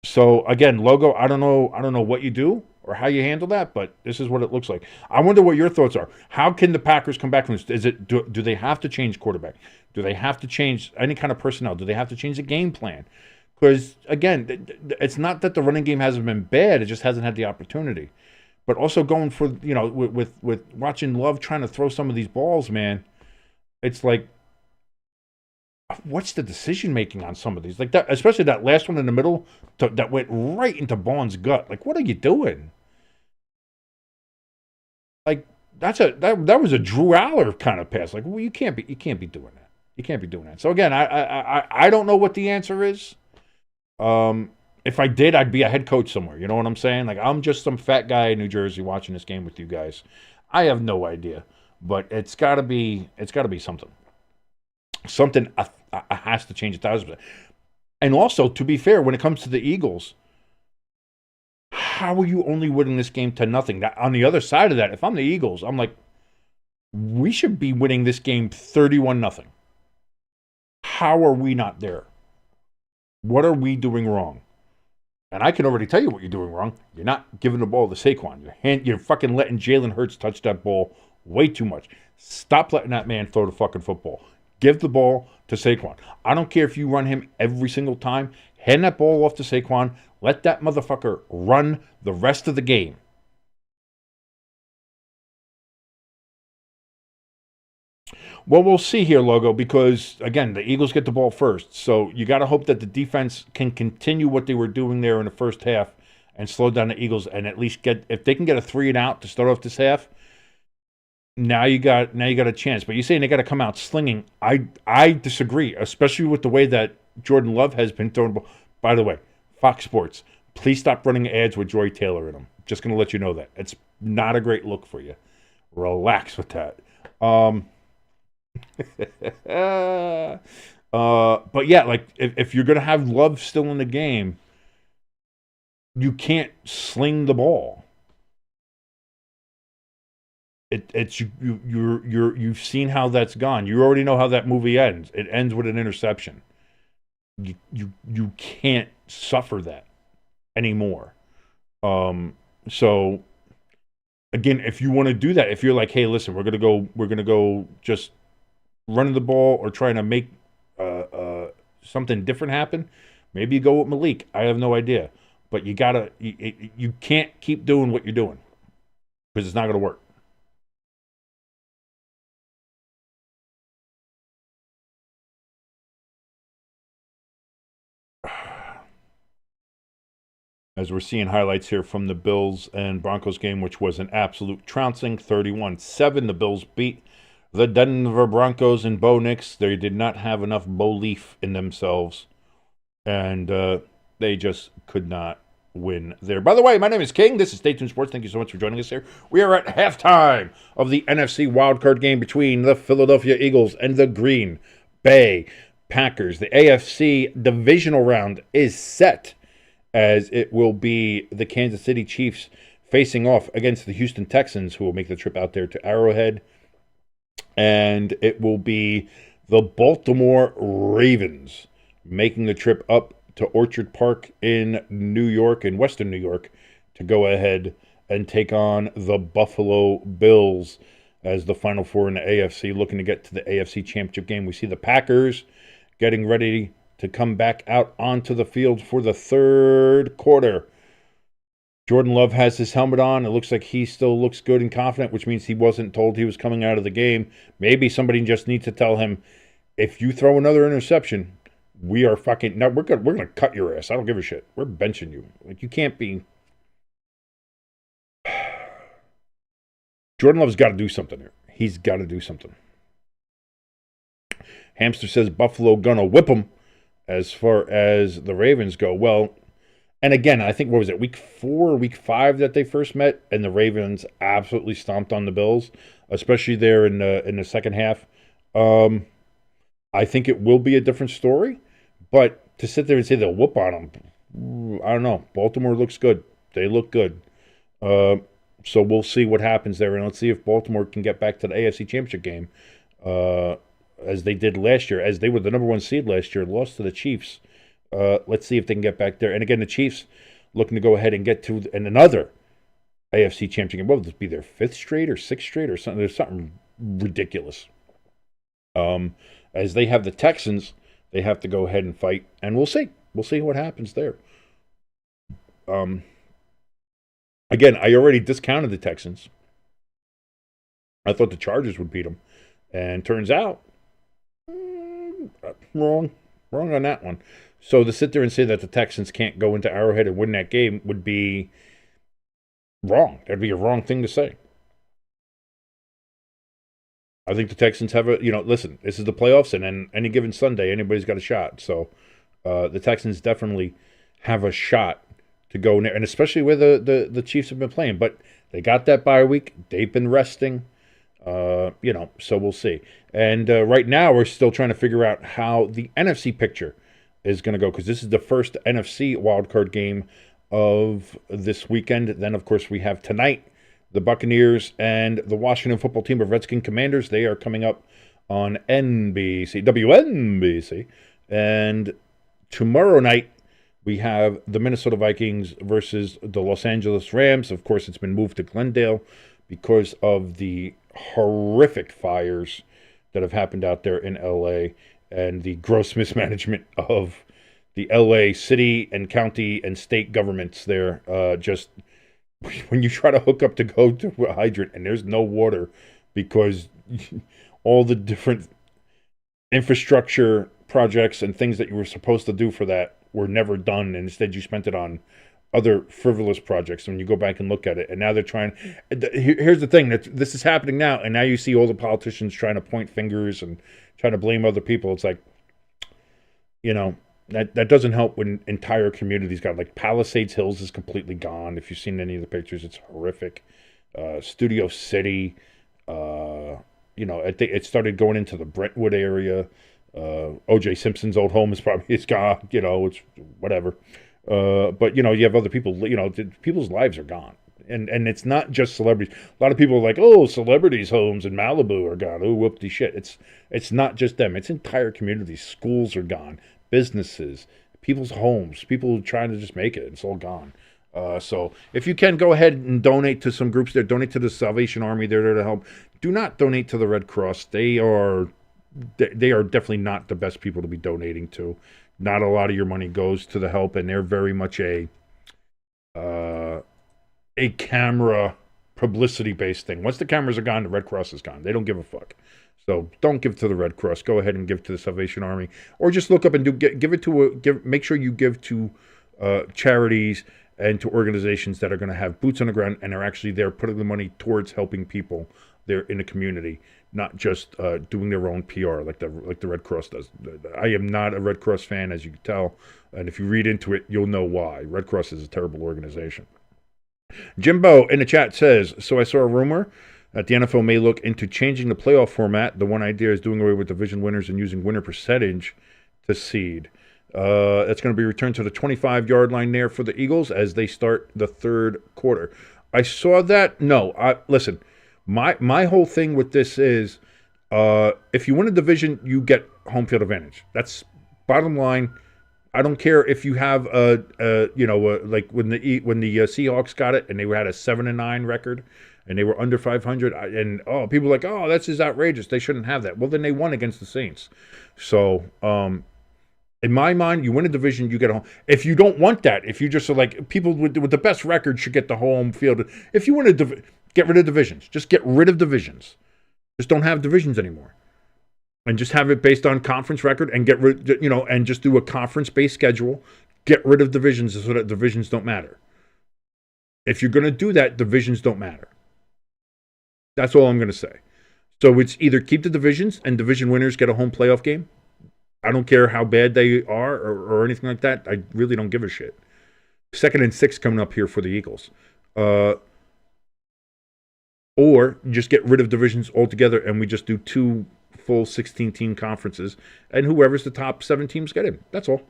So again, Logo, I don't know what you do or how you handle that, but this is what it looks like. I wonder what your thoughts are. How can the Packers come back from this? Do they have to change quarterback? Do they have to change any kind of personnel? Do they have to change the game plan? Because again, it's not that the running game hasn't been bad; it just hasn't had the opportunity. But also going for with watching Love trying to throw some of these balls, man, it's like, what's the decision making on some of these? Like that, especially that last one in the middle that went right into Bond's gut. Like, what are you doing? Like that was a Drew Aller kind of pass. Like, well, you can't be doing that. You can't be doing that. So again, I don't know what the answer is. If I did, I'd be a head coach somewhere. You know what I'm saying? Like, I'm just some fat guy in New Jersey watching this game with you guys. I have no idea, but it's got to be something. Something has to change 1,000%. And also, to be fair, when it comes to the Eagles, how are you only winning this game 10-0? On the other side of that, if I'm the Eagles, I'm like, we should be winning this game 31-0. How are we not there? What are we doing wrong? And I can already tell you what you're doing wrong. You're not giving the ball to Saquon. You're fucking letting Jalen Hurts touch that ball way too much. Stop letting that man throw the fucking football. Give the ball to Saquon. I don't care if you run him every single time. Hand that ball off to Saquon. Let that motherfucker run the rest of the game. Well, we'll see here, Logo, because, again, the Eagles get the ball first. So you got to hope that the defense can continue what they were doing there in the first half and slow down the Eagles and at least if they can get a 3-and-out to start off this half, now you got a chance. But you're saying they got to come out slinging. I disagree, especially with the way that Jordan Love has been throwing the ball. By the way, Fox Sports, please stop running ads with Joy Taylor in them. Just going to let you know that. It's not a great look for you. Relax with that. But yeah, like if you're gonna have Love still in the game, you can't sling the ball. You've seen how that's gone. You already know how that movie ends. It ends with an interception. You can't suffer that anymore. So again, if you want to do that, if you're like, hey, listen, we're gonna go just running the ball or trying to make something different happen, maybe you go with Malik. I have no idea, but you can't keep doing what you're doing because it's not gonna work. As we're seeing highlights here from the Bills and Broncos game, which was an absolute trouncing, 31-7. The Bills beat the Denver Broncos and Bo Nix. They did not have enough belief in themselves, and they just could not win there. By the way, my name is King. This is Stay Tuned Sports. Thank you so much for joining us here. We are at halftime of the NFC wildcard game between the Philadelphia Eagles and the Green Bay Packers. The AFC divisional round is set, as it will be the Kansas City Chiefs facing off against the Houston Texans, who will make the trip out there to Arrowhead. And it will be the Baltimore Ravens making the trip up to Orchard Park in New York, in Western New York, to go ahead and take on the Buffalo Bills as the Final Four in the AFC, looking to get to the AFC Championship game. We see the Packers getting ready to come back out onto the field for the third quarter. Jordan Love has his helmet on. It looks like he still looks good and confident, which means he wasn't told he was coming out of the game. Maybe somebody just needs to tell him, if you throw another interception, we are fucking... No, we're gonna cut your ass. I don't give a shit. We're benching you. Like, you can't be... Jordan Love's got to do something here. He's got to do something. Hamster says Buffalo gonna whip him. As far as the Ravens go, well, and again, I think, what was it, week 4 or week 5 that they first met, and the Ravens absolutely stomped on the Bills, especially there in the second half. I think it will be a different story, but to sit there and say they'll whoop on them, I don't know. Baltimore looks good. They look good. So we'll see what happens there, and let's see if Baltimore can get back to the AFC Championship game. As they did last year, as they were the number 1 seed last year, lost to the Chiefs. Let's see if they can get back there. And again, the Chiefs looking to go ahead and get to another AFC Championship game. What would this be, their 5th straight or 6th straight or something? There's something ridiculous. As they have the Texans, they have to go ahead and fight, and we'll see. We'll see what happens there. Again, I already discounted the Texans. I thought the Chargers would beat them, and turns out, wrong on that one. So to sit there and say that the Texans can't go into Arrowhead and win that game would be wrong. That'd be a wrong thing to say. I think the Texans have listen, this is the playoffs, and any given Sunday, anybody's got a shot. So the Texans definitely have a shot to go in there, and especially where the Chiefs have been playing. But they got that bye week. They've been resting. So we'll see. And right now, we're still trying to figure out how the NFC picture is going to go, because this is the first NFC wildcard game of this weekend. Then, of course, we have tonight the Buccaneers and the Washington football team of Redskin Commanders. They are coming up on WNBC. And tomorrow night, we have the Minnesota Vikings versus the Los Angeles Rams. Of course, it's been moved to Glendale because of the horrific fires that have happened out there in L.A. and the gross mismanagement of the L.A. city and county and state governments there. Just when you try to hook up to go to a hydrant and there's no water because all the different infrastructure projects and things that you were supposed to do for that were never done, and instead you spent it on other frivolous projects. When you go back and look at it, and now they're trying. Here's the thing: that this is happening now, and now you see all the politicians trying to point fingers and trying to blame other people. It's like, that doesn't help when entire communities got, like, Palisades Hills is completely gone. If you've seen any of the pictures, it's horrific. Studio City, it started going into the Brentwood area. O.J. Simpson's old home is gone. It's whatever. But you have other people. People's lives are gone, and it's not just celebrities. A lot of people are like, oh, celebrities' homes in Malibu are gone. Oh, whoop de shit. It's not just them. It's entire communities. Schools are gone. Businesses, people's homes, people trying to just make it. It's all gone. So if you can, go ahead and donate to some groups there. Donate to the Salvation Army. They're there to help. Do not donate to the Red Cross. They are definitely not the best people to be donating to. Not a lot of your money goes to the help, and they're very much a camera publicity based thing. Once the cameras are gone, the Red Cross is gone. They don't give a fuck. So don't give to the Red Cross. Go ahead and give to the Salvation Army, or just look up and give it to Make sure you give to charities and to organizations that are going to have boots on the ground and are actually there putting the money towards helping people there in the community, not just doing their own PR like the Red Cross does. I am not a Red Cross fan, as you can tell, and if you read into it, you'll know why. Red Cross is a terrible organization. Jimbo in the chat says, so I saw a rumor that the NFL may look into changing the playoff format. The one idea is doing away with division winners and using winner percentage to seed. That's going to be returned to the 25-yard line there for the Eagles as they start the third quarter. I saw that. No, listen, my whole thing with this is if you win a division, you get home field advantage. That's bottom line. I don't care if you have like when the Seahawks got it and they had a 7-9 record and they were under 500 and people were like, oh, that's just outrageous. They shouldn't have that. Well, then they won against the Saints. So in my mind, you win a division, you get a home. If you don't want that, if you just are like people with the best record should get the home field. If you win get rid of divisions. Just get rid of divisions. Just don't have divisions anymore. And just have it based on conference record and get rid, and just do a conference-based schedule. Get rid of divisions so that divisions don't matter. If you're going to do that, divisions don't matter. That's all I'm going to say. So it's either keep the divisions and division winners get a home playoff game. I don't care how bad they are or anything like that. I really don't give a shit. 2nd and 6 coming up here for the Eagles. Or just get rid of divisions altogether and we just do 2 full 16-team conferences, and whoever's the top 7 teams get in. That's all.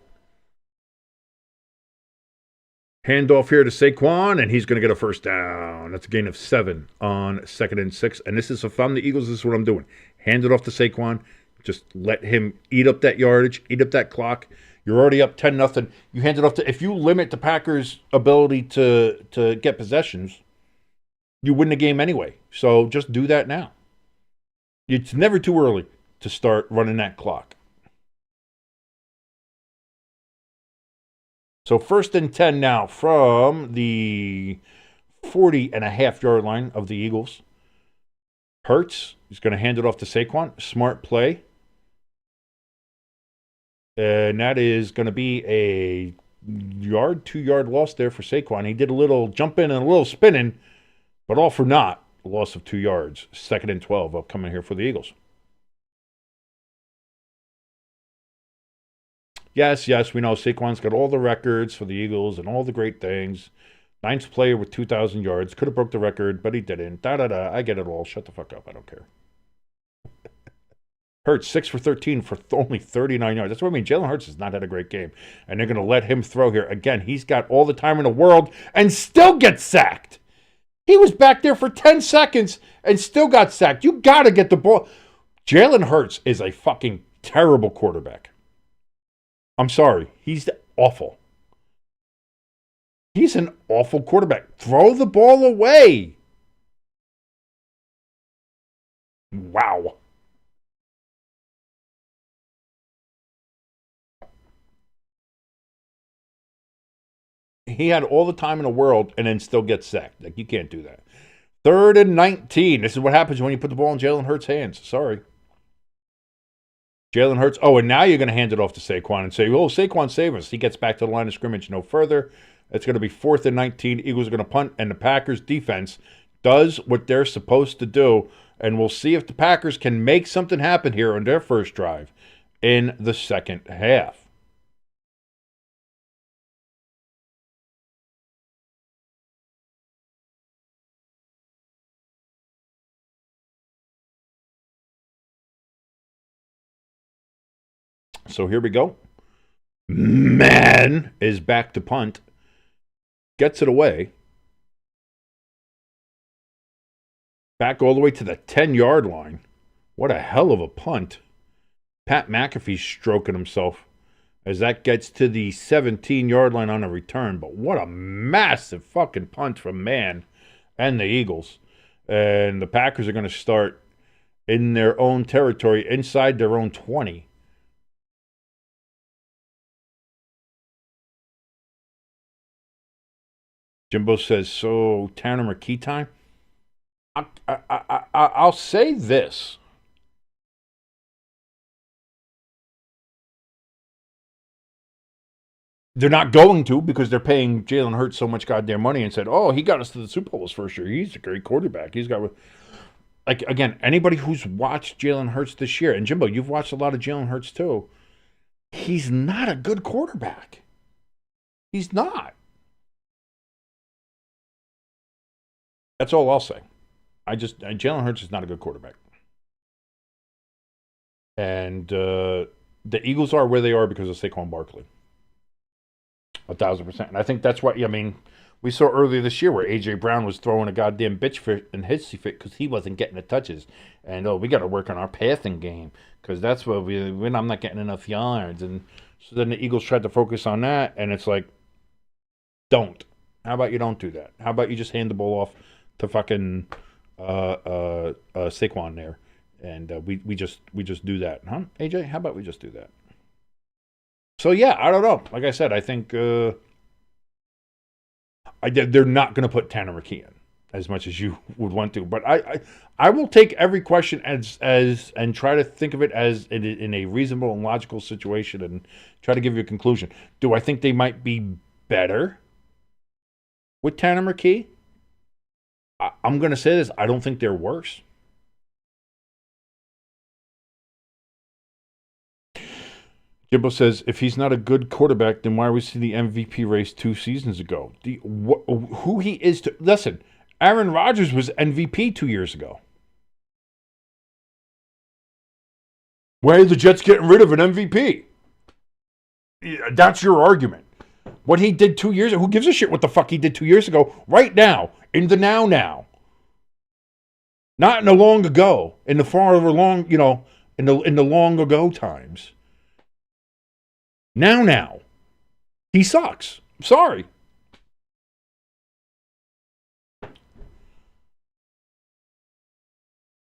Handoff here to Saquon, and he's going to get a first down. That's a gain of 7 on 2nd and 6. And if I'm the Eagles, this is what I'm doing. Hand it off to Saquon. Just let him eat up that yardage, eat up that clock. You're already up 10-0. You hand it off to. If you limit the Packers' ability to get possessions, you win the game anyway. So just do that now. It's never too early to start running that clock. So 1st and 10 now from the 40.5-yard line of the Eagles. Hurts is going to hand it off to Saquon. Smart play. And that is going to be a 2-yard loss there for Saquon. He did a little jumping and a little spinning, but all for naught. A loss of 2 yards. 2nd and 12 upcoming here for the Eagles. Yes, we know Saquon's got all the records for the Eagles and all the great things. 9th player with 2,000 yards. Could have broke the record, but he didn't. I get it all. Shut the fuck up. I don't care. Hurts, 6 for 13 for only 39 yards. That's what I mean. Jalen Hurts has not had a great game. And they're going to let him throw here. Again, he's got all the time in the world and still gets sacked. He was back there for 10 seconds and still got sacked. You got to get the ball. Jalen Hurts is a fucking terrible quarterback. I'm sorry. He's awful. He's an awful quarterback. Throw the ball away. Wow. He had all the time in the world and then still gets sacked. Like, you can't do that. 3rd and 19. This is what happens when you put the ball in Jalen Hurts' hands. Sorry. Jalen Hurts. Oh, and now you're going to hand it off to Saquon and say, oh, Saquon save us. He gets back to the line of scrimmage no further. It's going to be 4th and 19. Eagles are going to punt, and the Packers defense does what they're supposed to do. And we'll see if the Packers can make something happen here on their first drive in the second half. So here we go. Man is back to punt. Gets it away. Back all the way to the 10-yard line. What a hell of a punt. Pat McAfee's stroking himself as that gets to the 17-yard line on a return. But what a massive fucking punt from Man and the Eagles. And the Packers are going to start in their own territory, inside their own 20. Jimbo says, so Tanner McKee time? I'll say this. They're not going to because they're paying Jalen Hurts so much goddamn money and said, oh, he got us to the Super Bowl his first year. He's a great quarterback. He's got, like, again, anybody who's watched Jalen Hurts this year, and Jimbo, you've watched a lot of Jalen Hurts too, he's not a good quarterback. He's not. That's all I'll say. Jalen Hurts is not a good quarterback. And the Eagles are where they are because of Saquon Barkley. 1,000%. And I think that's what, I mean, we saw earlier this year where A.J. Brown was throwing a goddamn bitch fit and hissy fit because he wasn't getting the touches. And, we got to work on our passing game because that's what when I'm not getting enough yards. And so then the Eagles tried to focus on that, and it's like, don't. How about you don't do that? How about you just hand the ball off to fucking Saquon there? And we just do that. Huh, AJ? How about we just do that? So, yeah, I don't know. Like I said, I think they're not going to put Tanner McKee in as much as you would want to. But I will take every question as and try to think of it as in a reasonable and logical situation and try to give you a conclusion. Do I think they might be better with Tanner McKee? I'm going to say this. I don't think they're worse. Jimbo says, if he's not a good quarterback, then why was he the MVP race 2 seasons ago? Who he is to... Listen, Aaron Rodgers was MVP 2 years ago. Why are the Jets getting rid of an MVP? That's your argument. What he did 2 years ago, who gives a shit what the fuck he did 2 years ago? Right now, in the now. Not in the long ago, in the far long, in the long ago times. Now. He sucks. Sorry.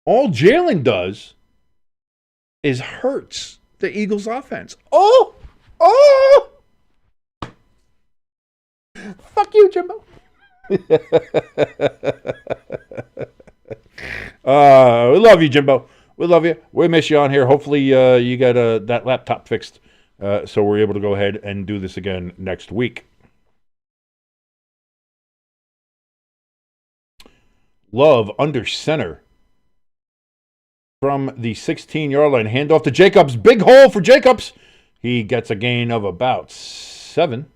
All Jalen does is hurts the Eagles' offense. Oh! Fuck you, Jimbo. We love you, Jimbo. We love you. We miss you on here. Hopefully you got that laptop fixed. So we're able to go ahead and do this again next week. Love under center from the 16-yard line. Handoff to Jacobs. Big hole for Jacobs. He gets a gain of about 7.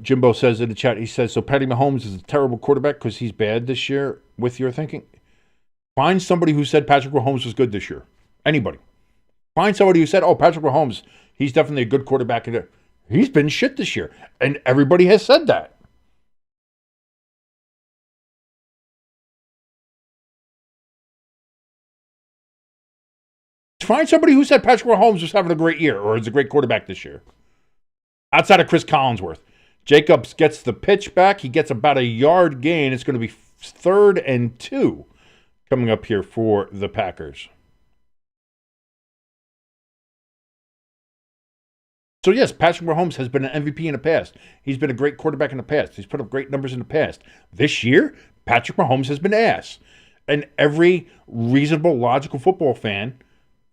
Jimbo says in the chat, he says, so Patty Mahomes is a terrible quarterback because he's bad this year with your thinking? Find somebody who said Patrick Mahomes was good this year. Anybody. Find somebody who said, oh, Patrick Mahomes, he's definitely a good quarterback. He's been shit this year. And everybody has said that. Find somebody who said Patrick Mahomes was having a great year or is a great quarterback this year. Outside of Chris Collinsworth. Jacobs gets the pitch back. He gets about a yard gain. It's going to be 3rd and 2. Coming up here for the Packers. So, yes, Patrick Mahomes has been an MVP in the past. He's been a great quarterback in the past. He's put up great numbers in the past. This year, Patrick Mahomes has been ass. And every reasonable, logical football fan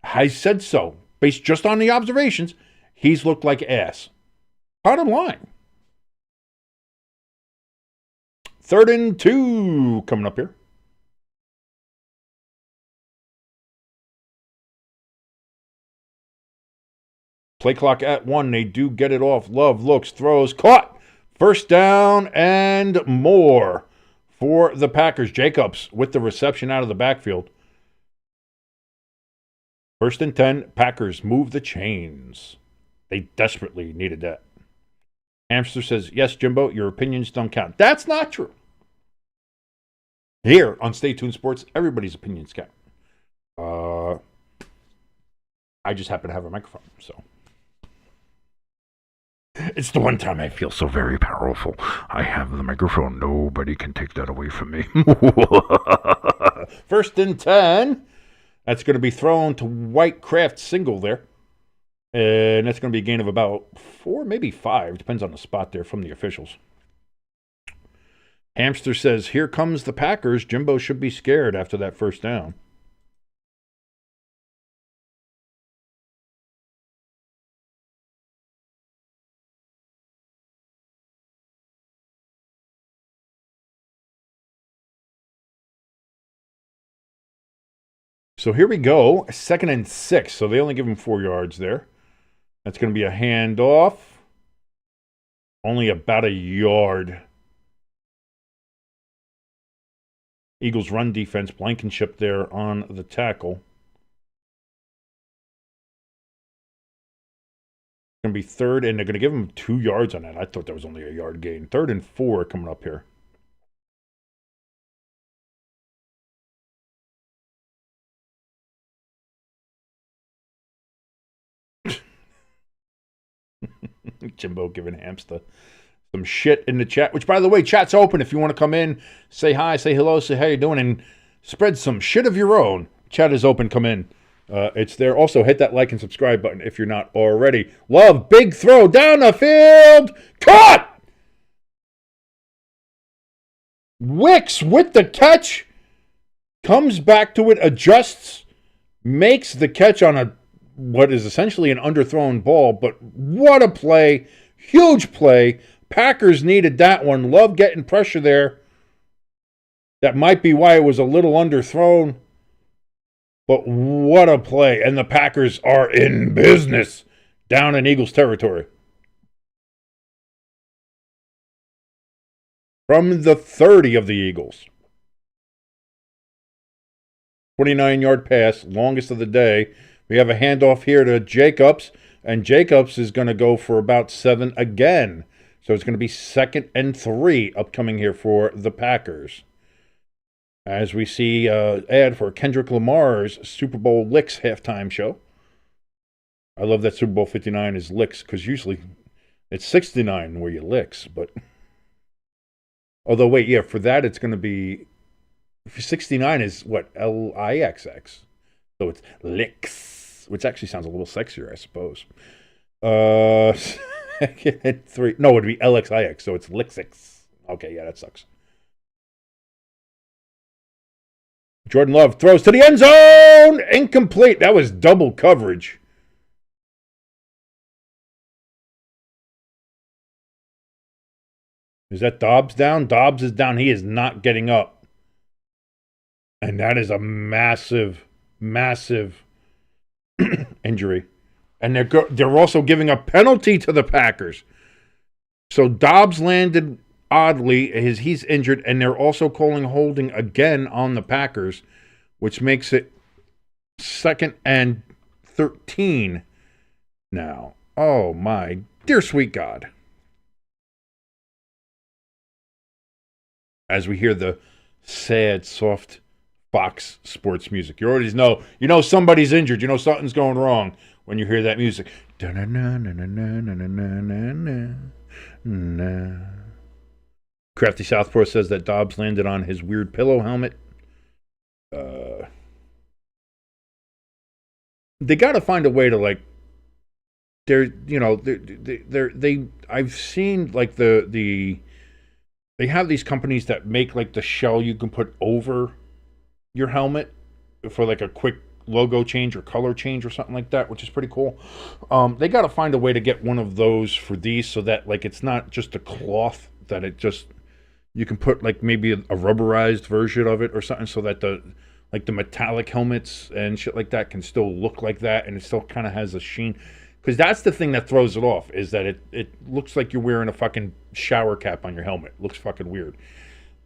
has said so. Based just on the observations, he's looked like ass. Bottom line. 3rd and 2 coming up here. Play clock at 1. They do get it off. Love looks, throws, caught. 1st down and more for the Packers. Jacobs with the reception out of the backfield. First and 10, Packers move the chains. They desperately needed that. Hamster says, yes, Jimbo, your opinions don't count. That's not true. Here on Stay Tuned Sports, everybody's opinions count. I just happen to have a microphone, so. It's the one time I feel so very powerful. I have the microphone. Nobody can take that away from me. First and 10. That's going to be thrown to Whitecraft single there. And that's going to be a gain of about 4, maybe 5. Depends on the spot there from the officials. Hamster says, here comes the Packers. Jimbo should be scared after that first down. So here we go. 2nd and 6. So they only give him 4 yards there. That's going to be a handoff. Only about a yard. Eagles run defense. Blankenship there on the tackle. It's going to be 3rd, and they're going to give him 2 yards on that. I thought that was only a yard gain. 3rd and 4 coming up here. Jimbo giving Hamster some shit in the chat, which, by the way, chat's open if you want to come in, say hi, say hello, say how you doing, and spread some shit of your own. Chat is open. Come in. It's there. Also, hit that like and subscribe button if you're not already. Love, big throw down the field. Caught! Wicks with the catch. Comes back to it, adjusts, makes the catch on a what is essentially an underthrown ball, but what a play. Huge play. Packers needed that one. Love getting pressure there. That might be why it was a little underthrown. But what a play. And the Packers are in business down in Eagles territory. From the 30 of the Eagles. 29-yard pass, longest of the day. We have a handoff here to Jacobs, and Jacobs is going to go for about 7 again. So it's going to be 2nd and 3 upcoming here for the Packers. As we see ad for Kendrick Lamar's Super Bowl Licks halftime show. I love that Super Bowl 59 is licks, because usually it's 69 where you licks. But although, wait, yeah, for that it's going to be 69 is what? L-I-X-X. So it's licks, which actually sounds a little sexier, I suppose. 3. No, it would be L-X-I-X, so it's Lixix. Okay, yeah, that sucks. Jordan Love throws to the end zone. Incomplete. That was double coverage. Is that Dobbs down? Dobbs is down. He is not getting up. And that is a massive, massive injury. And they're also giving a penalty to the Packers. So Dobbs landed oddly. He's injured, and they're also calling holding again on the Packers, which makes it 2nd and 13 now. Oh, my dear sweet God. As we hear the sad, soft Fox Sports music. You already know somebody's injured. You know something's going wrong when you hear that music. Crafty Southpaw says that Dobbs landed on his weird pillow helmet. They got to find a way to I've seen they have these companies that make the shell you can put over your helmet for a quick logo change or color change or something like that, which is pretty cool. They got to find a way to get one of those for these so that it's not just a cloth, that it just, you can put maybe a rubberized version of it or something, so that the metallic helmets and shit like that can still look like that, and it still kind of has a sheen. Because that's the thing that throws it off, is that it looks like you're wearing a fucking shower cap on your helmet. It looks fucking weird.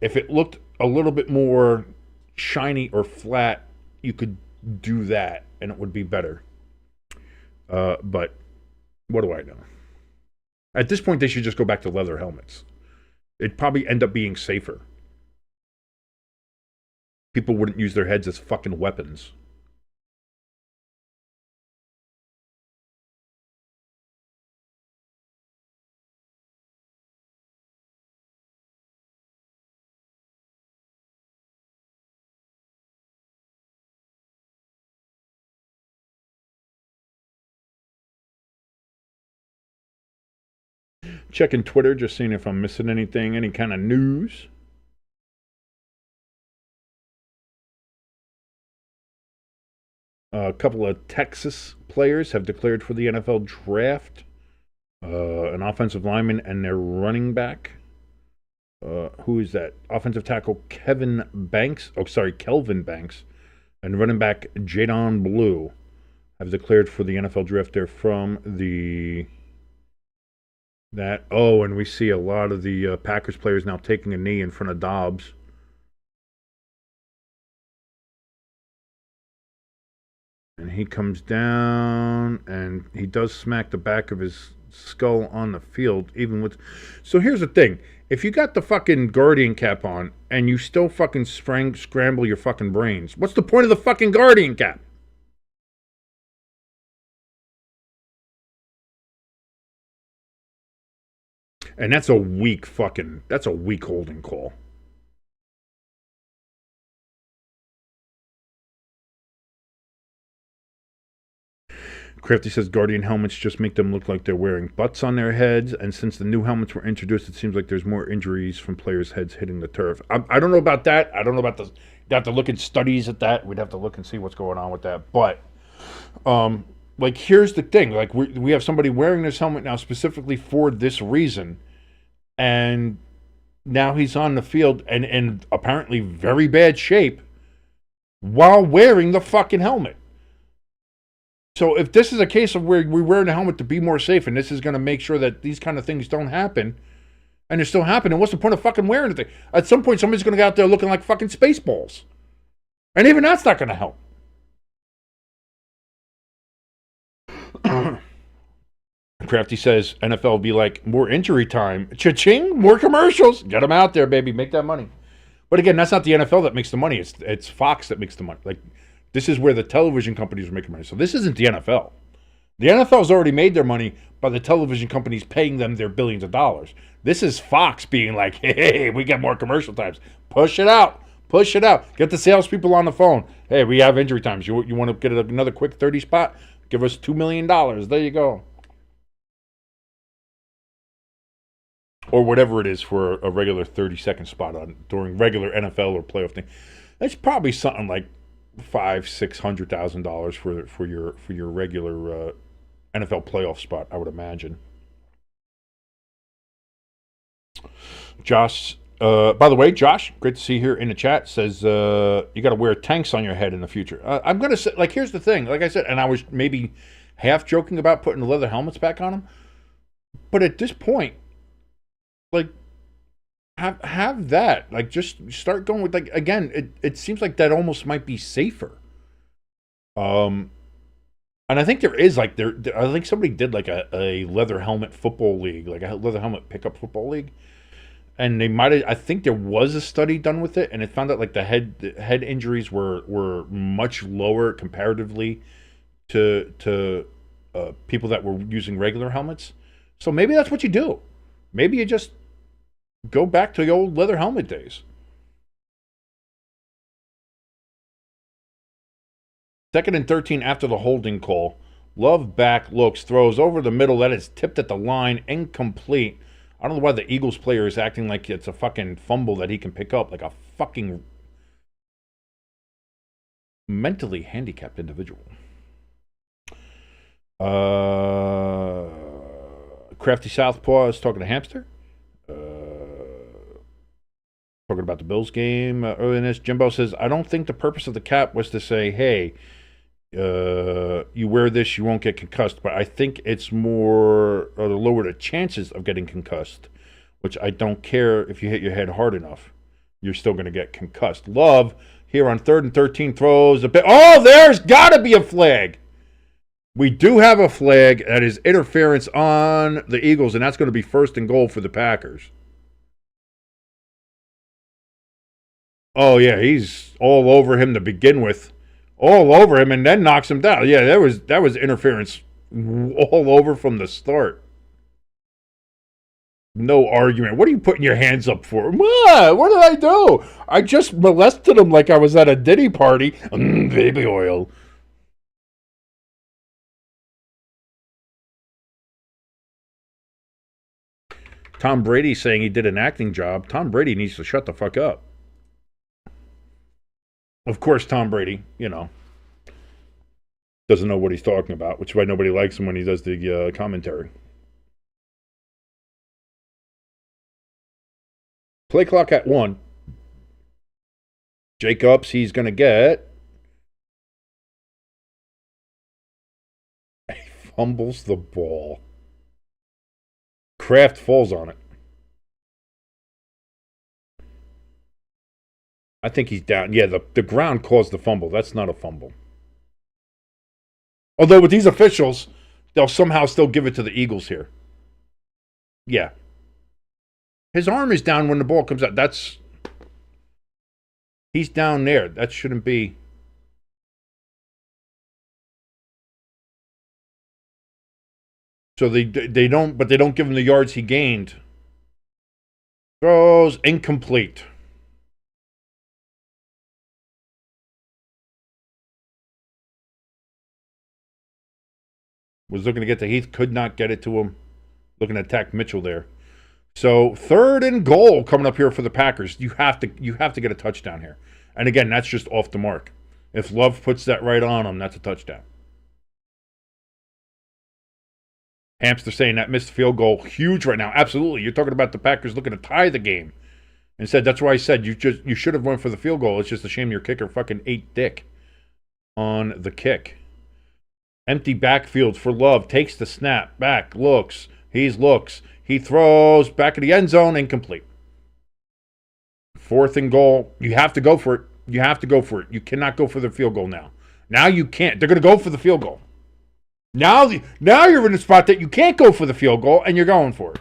If it looked a little bit more shiny or flat, you could do that, and it would be better. But what do I know? At this point, they should just go back to leather helmets. It'd probably end up being safer. People wouldn't use their heads as fucking weapons. Checking Twitter, just seeing if I'm missing anything, any kind of news. A couple of Texas players have declared for the NFL draft. An offensive lineman and their running back. Who is that? Offensive tackle Kelvin Banks, and running back Jadon Blue have declared for the NFL draft. They're from and we see a lot of the Packers players now taking a knee in front of Dobbs. And he comes down, and he does smack the back of his skull on the field, even with... So here's the thing. If you got the fucking Guardian cap on, and you still fucking scramble your fucking brains, what's the point of the fucking Guardian cap? And that's a weak holding call. Crafty says Guardian helmets just make them look like they're wearing butts on their heads, and since the new helmets were introduced, it seems like there's more injuries from players' heads hitting the turf. I don't know about that. I don't know about the... You'd have to look at studies at that. We'd have to look and see what's going on with that. But, like, here's the thing. Like, we have somebody wearing this helmet now specifically for this reason, and now he's on the field and in apparently very bad shape while wearing the fucking helmet. So if this is a case of where we're wearing a helmet to be more safe, and this is going to make sure that these kind of things don't happen, and they're still happening, what's the point of fucking wearing it? At some point, somebody's going to get out there looking like fucking Spaceballs. And even that's not going to help. Crafty says NFL will be like, more injury time. Cha-ching, more commercials. Get them out there, baby. Make that money. But again, that's not the NFL that makes the money. It's Fox that makes the money. Like, this is where the television companies are making money. So this isn't the NFL. The NFL's already made their money by the television companies paying them their billions of dollars. This is Fox being like, hey, we got more commercial times. Push it out. Push it out. Get the salespeople on the phone. Hey, we have injury times. You want to get another quick 30 spot? Give us $2 million. There you go. Or whatever it is for a regular 30-second spot during regular NFL or playoff thing. That's probably something like $500,000-$600,000 for your regular NFL playoff spot, I would imagine. Josh, by the way, Josh, great to see you here in the chat, says you got to wear tanks on your head in the future. I'm going to say, like, here's the thing. Like I said, and I was maybe half joking about putting the leather helmets back on them. But at this point, like, have that. Like, just start going with, like, again, it seems like that almost might be safer. And I think there is, like, I think somebody did, like, a leather helmet football league, like a leather helmet pickup football league. And they might have, I think there was a study done with it, and it found that, like, the head injuries were much lower comparatively to people that were using regular helmets. So maybe that's what you do. Maybe you just go back to the old leather helmet days. Second and 13 after the holding call. Love back looks, throws over the middle. That is tipped at the line, incomplete. I don't know why the Eagles player is acting like it's a fucking fumble that he can pick up, like a fucking mentally handicapped individual. Crafty Southpaw is talking to Hamster. Talking about the Bills game earlier in this. Jimbo says, I don't think the purpose of the cap was to say, hey, you wear this, you won't get concussed. But I think it's more to lower the chances of getting concussed, which I don't care if you hit your head hard enough. You're still going to get concussed. Love here on 3rd and 13, throws a bit. Oh, there's got to be a flag. We do have a flag that is interference on the Eagles, and that's going to be 1st and goal for the Packers. Oh, yeah, he's all over him to begin with. All over him and then knocks him down. Yeah, that was interference all over from the start. No argument. What are you putting your hands up for? What did I do? I just molested him like I was at a Diddy party. Baby oil. Tom Brady saying he did an acting job. Tom Brady needs to shut the fuck up. Of course, Tom Brady, doesn't know what he's talking about, which is why nobody likes him when he does the commentary. Play clock at 1. Jacobs, he's going to get. He fumbles the ball. Kraft falls on it. I think he's down. Yeah, the ground caused the fumble. That's not a fumble. Although with these officials, they'll somehow still give it to the Eagles here. Yeah. His arm is down when the ball comes out. He's down there. That shouldn't be. So they don't give him the yards he gained. Throws incomplete. Was looking to get to Heath, could not get it to him. Looking to attack Mitchell there. So 3rd and goal coming up here for the Packers. You have to get a touchdown here. And again, that's just off the mark. If Love puts that right on him, that's a touchdown. Hamster saying that missed field goal huge right now. Absolutely. You're talking about the Packers looking to tie the game. And said that's why I said you should have went for the field goal. It's just a shame your kicker fucking ate dick on the kick. Empty backfield for Love. Takes the snap. Back. Looks. He throws. Back of the end zone. Incomplete. 4th and goal. You have to go for it. You cannot go for the field goal now. Now you can't. They're going to go for the field goal. Now you're in a spot that you can't go for the field goal, and you're going for it.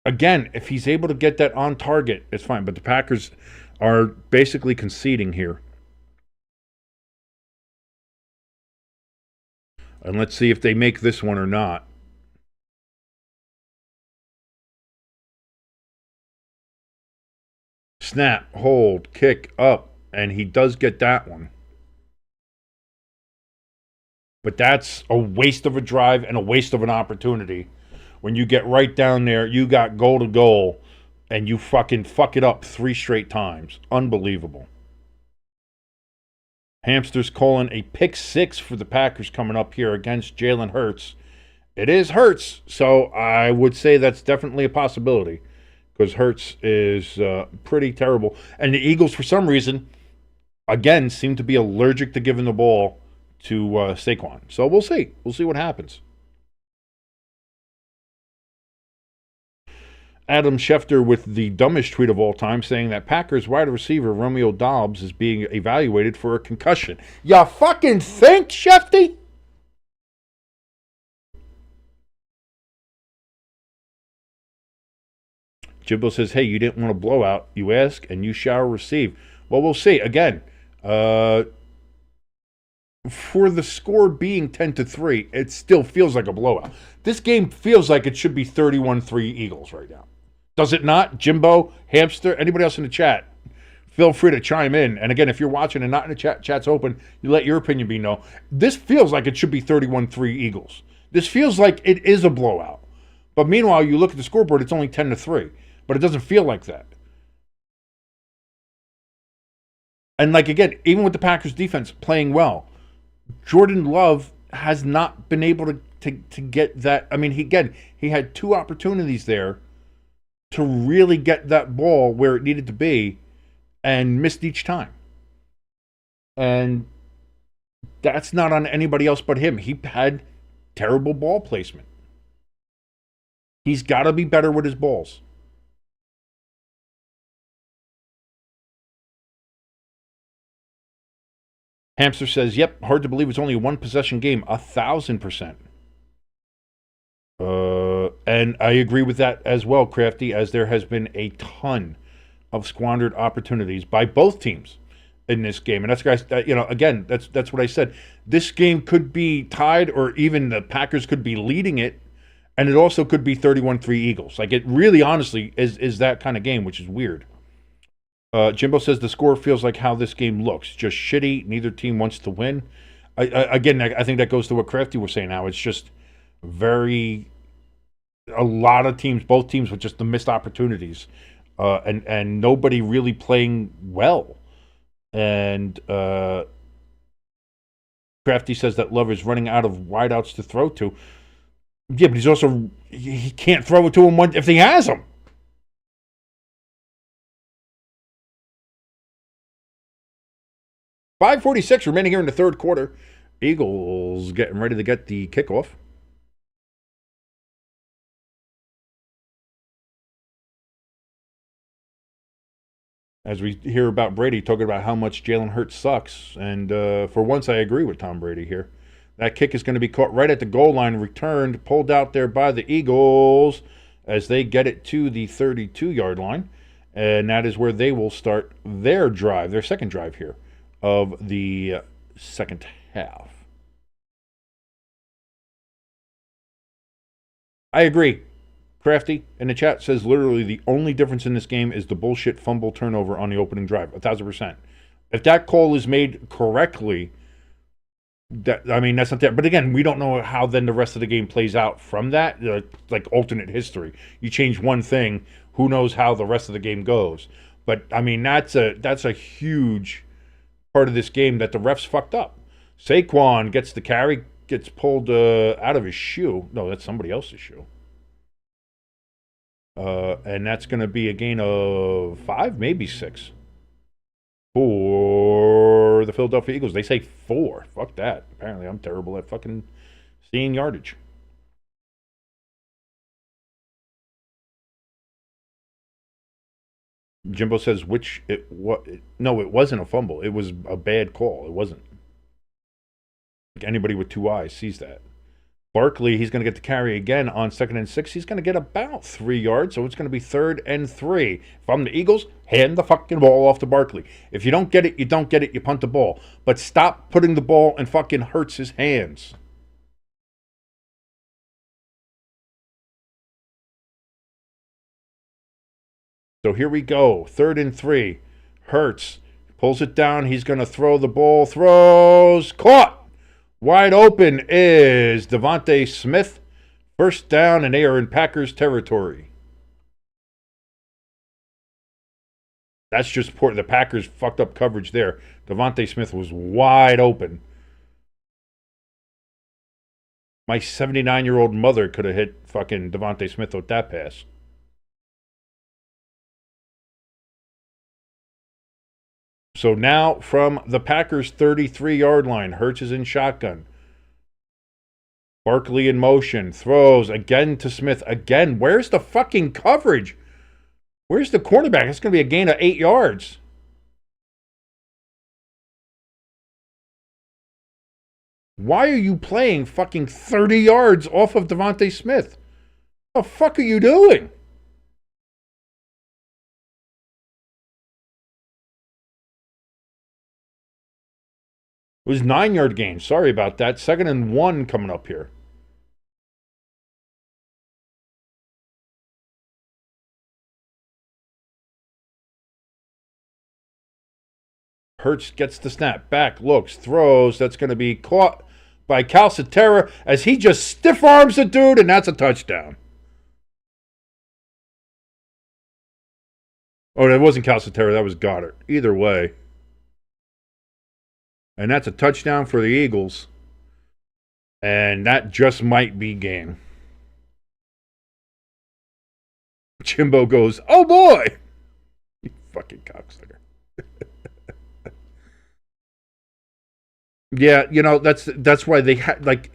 Again, if he's able to get that on target, it's fine. But the Packers are basically conceding here. And let's see if they make this one or not. Snap, hold, kick, up. And he does get that one. But that's a waste of a drive and a waste of an opportunity. When you get right down there, you got goal to goal, and you fucking fuck it up 3 straight times. Unbelievable. Hamster's calling a pick 6 for the Packers coming up here against Jalen Hurts. It is Hurts, so I would say that's definitely a possibility because Hurts is pretty terrible. And the Eagles, for some reason, again, seem to be allergic to giving the ball to Saquon. So we'll see. We'll see what happens. Adam Schefter with the dumbest tweet of all time saying that Packers wide receiver Romeo Doubs is being evaluated for a concussion. Ya fucking think, Shefty? Jimbo says, hey, you didn't want a blowout. You ask and you shall receive. Well, we'll see. Again, for the score being 10-3, it still feels like a blowout. This game feels like it should be 31-3 Eagles right now. Does it not? Jimbo, Hamster, anybody else in the chat, feel free to chime in. And again, if you're watching and not in the chat, chat's open, you let your opinion be known. This feels like it should be 31-3 Eagles. This feels like it is a blowout. But meanwhile, you look at the scoreboard, it's only 10-3. But it doesn't feel like that. And like, again, even with the Packers defense playing well, Jordan Love has not been able to get that. I mean, he had 2 opportunities there to really get that ball where it needed to be and missed each time. And that's not on anybody else but him. He had terrible ball placement. He's got to be better with his balls. Hamster says, yep, hard to believe it's only a one-possession game. 1,000%. And I agree with that as well, Crafty, as there has been a ton of squandered opportunities by both teams in this game. And that's, guys, again, that's what I said. This game could be tied, or even the Packers could be leading it, and it also could be 31-3 Eagles. Like, it really, honestly, is that kind of game, which is weird. Jimbo says the score feels like how this game looks. Just shitty. Neither team wants to win. I think that goes to what Crafty was saying now. It's just a lot of teams, both teams, with just the missed opportunities. And nobody really playing well. And Crafty says that Love is running out of wideouts to throw to. Yeah, but he can't throw it to him if he has them. .546 remaining here in the third quarter. Eagles getting ready to get the kickoff. As we hear about Brady talking about how much Jalen Hurts sucks. And for once, I agree with Tom Brady here. That kick is going to be caught right at the goal line, returned, pulled out there by the Eagles as they get it to the 32-yard line. And that is where they will start their drive, their second drive here of the second half. I agree. Crafty in the chat says literally the only difference in this game is the bullshit fumble turnover on the opening drive. 1,000%. If that call is made correctly, that's not that. But again, we don't know how then the rest of the game plays out from that. Like alternate history. You change one thing, who knows how the rest of the game goes. But that's a huge part of this game that the refs fucked up. Saquon gets the carry, gets pulled out of his shoe. No, that's somebody else's shoe. And that's going to be a gain of 5, maybe 6 for the Philadelphia Eagles. They say 4. Fuck that. Apparently, I'm terrible at fucking seeing yardage. Jimbo says no, it wasn't a fumble. It was a bad call. It wasn't. Anybody with 2 eyes sees that. Barkley, he's going to get the carry again on 2nd and 6. He's going to get about 3 yards, so it's going to be 3rd and 3. If I'm the Eagles, hand the fucking ball off to Barkley. If you don't get it, you don't get it. You punt the ball. But stop putting the ball in fucking Hurts' hands. So here we go. 3rd and 3. Hurts pulls it down. He's going to throw the ball. Throws. Caught. Wide open is Devontae Smith. First down, and they are in Packers territory. That's just important. The Packers fucked up coverage there. Devontae Smith was wide open. My 79-year-old mother could have hit fucking Devontae Smith with that pass. So now from the Packers' 33-yard line, Hurts is in shotgun. Barkley in motion, throws again to Smith again. Where's the fucking coverage? Where's the cornerback? It's going to be a gain of 8 yards. Why are you playing fucking 30 yards off of Devontae Smith? What the fuck are you doing? It was 9-yard gain. Sorry about that. 2nd and 1 coming up here. Hurts gets the snap back, looks, throws. That's going to be caught by Calcaterra as he just stiff arms the dude, and that's a touchdown. Oh, that wasn't Calcaterra. That was Goddard. Either way. And that's a touchdown for the Eagles. And that just might be game. Jimbo goes, oh boy! You fucking cocksucker. Yeah, that's why they had, like,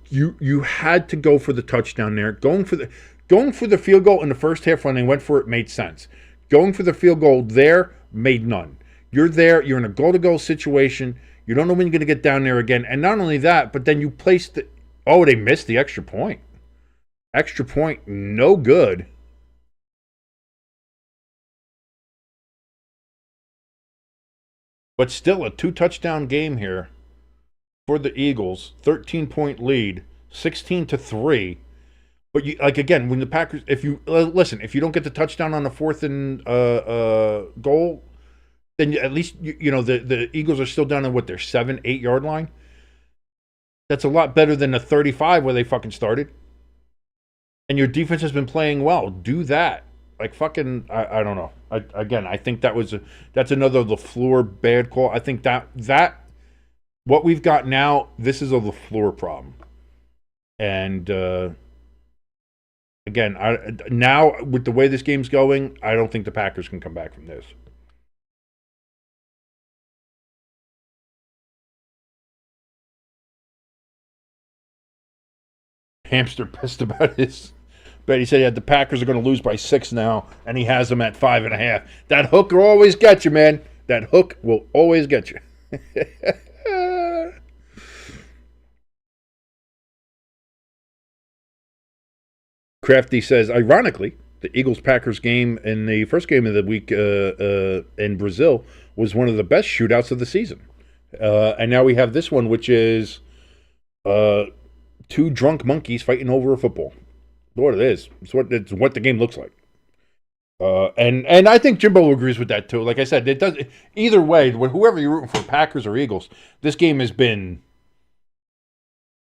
You had to go for the touchdown there. Going for the field goal in the first half when they went for it made sense. Going for the field goal there made none. You're there. You're in a goal-to-goal situation. You don't know when you're going to get down there again. And not only that, but then you placed the. Oh, they missed the extra point. Extra point, no good. But still, a 2-touchdown game here for the Eagles. 13-point lead, 16-3. But you, like again, when the Packers, if you listen, if you don't get the touchdown on the fourth and goal, then at least you know the Eagles are still down on what their 7-8 yard line. That's a lot better than the 35 where they fucking started. And your defense has been playing well. Do that. Like fucking, I don't know. I think that's another LaFleur bad call. I think that what we've got now, this is a LaFleur problem. And again, now with the way this game's going, I don't think the Packers can come back from this. Hamster pissed about his bet. He said the Packers are going to lose by 6 now, and he has them at 5.5. That hook will always get you, man. That hook will always get you. Crafty says, ironically, the Eagles-Packers game in the first game of the week in Brazil was one of the best shootouts of the season. And now we have this one, which is two drunk monkeys fighting over a football. What it is. It's what the game looks like. And I think Jimbo agrees with that too. Like I said, it does either way. Whoever you're rooting for, Packers or Eagles, this game has been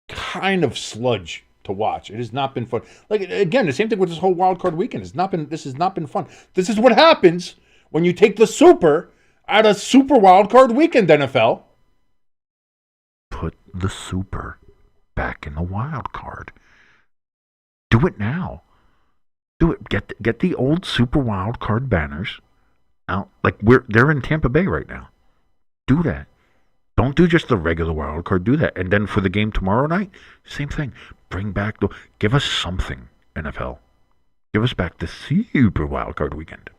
kind of sludge to watch. It has not been fun. Like again, the same thing with this whole wild card weekend. This has not been fun. This is what happens when you take the super out of super wild card weekend, NFL. Put the super back in the wild card. Do it now. Do it. Get the old super wild card banners out. Like they're in Tampa Bay right now. Do that. Don't do just the regular wild card. Do that. And then for the game tomorrow night, same thing. Bring back give us something, NFL. Give us back the super wild card weekend.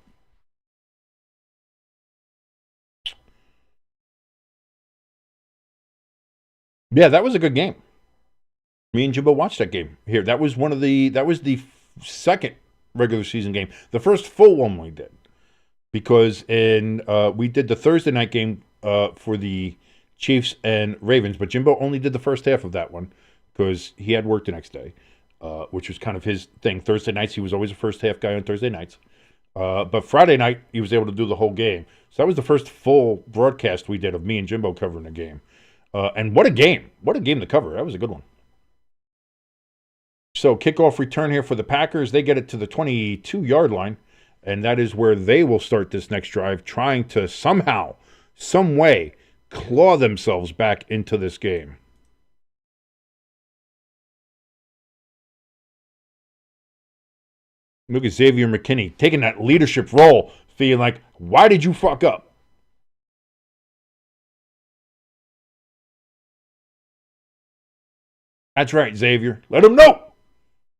Yeah, that was a good game. Me and Jimbo watched that game here. That was the second regular season game. The first full one we did. Because we did the Thursday night game for the Chiefs and Ravens, but Jimbo only did the first half of that one because he had work the next day, which was kind of his thing. Thursday nights, he was always a first half guy on Thursday nights. But Friday night, he was able to do the whole game. So that was the first full broadcast we did of me and Jimbo covering the game. And what a game. What a game to cover. That was a good one. So kickoff return here for the Packers. They get it to the 22-yard line, and that is where they will start this next drive, trying to somehow, some way, claw themselves back into this game. Look at Xavier McKinney taking that leadership role, feeling like, why did you fuck up? That's right, Xavier. Let him know.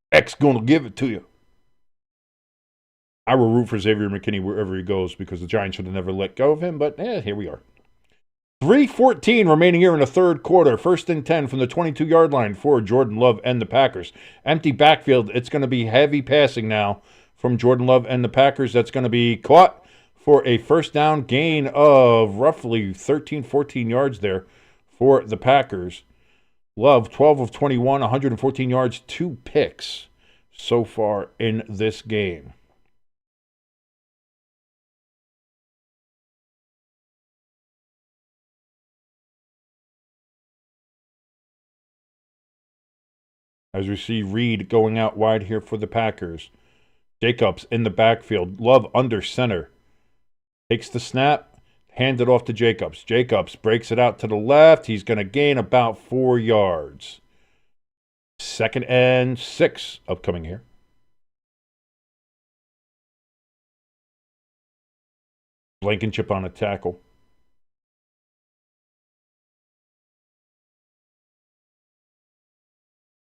X gonna give it to you. I will root for Xavier McKinney wherever he goes because the Giants should have never let go of him, but here we are. 3:14 remaining here in the third quarter. 1st and 10 from the 22-yard line for Jordan Love and the Packers. Empty backfield. It's going to be heavy passing now from Jordan Love and the Packers. That's going to be caught for a first down gain of roughly 13, 14 yards there for the Packers. Love, 12 of 21, 114 yards, 2 picks so far in this game. As we see Reed going out wide here for the Packers. Jacobs in the backfield. Love under center. Takes the snap. Hands it off to Jacobs. Jacobs breaks it out to the left. He's going to gain about 4 yards. 2nd and 6 upcoming here. Blankenship on a tackle.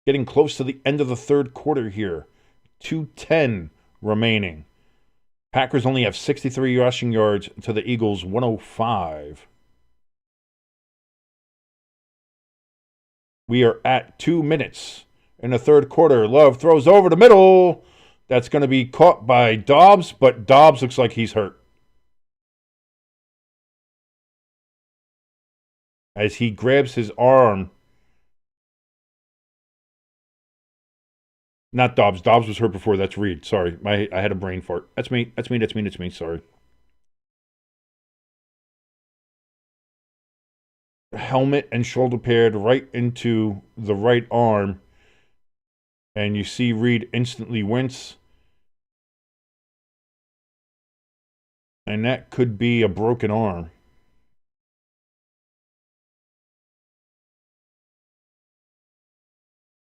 Getting close to the end of the third quarter here. 2:10 remaining. Packers only have 63 rushing yards to the Eagles' 105. We are at 2 minutes in the third quarter. Love throws over the middle. That's going to be caught by Dobbs, but Dobbs looks like he's hurt. As he grabs his arm. Not Dobbs. Dobbs was hurt before. That's Reed. Sorry. I had a brain fart. That's me. Sorry. Helmet and shoulder pad right into the right arm. And you see Reed instantly wince. And that could be a broken arm.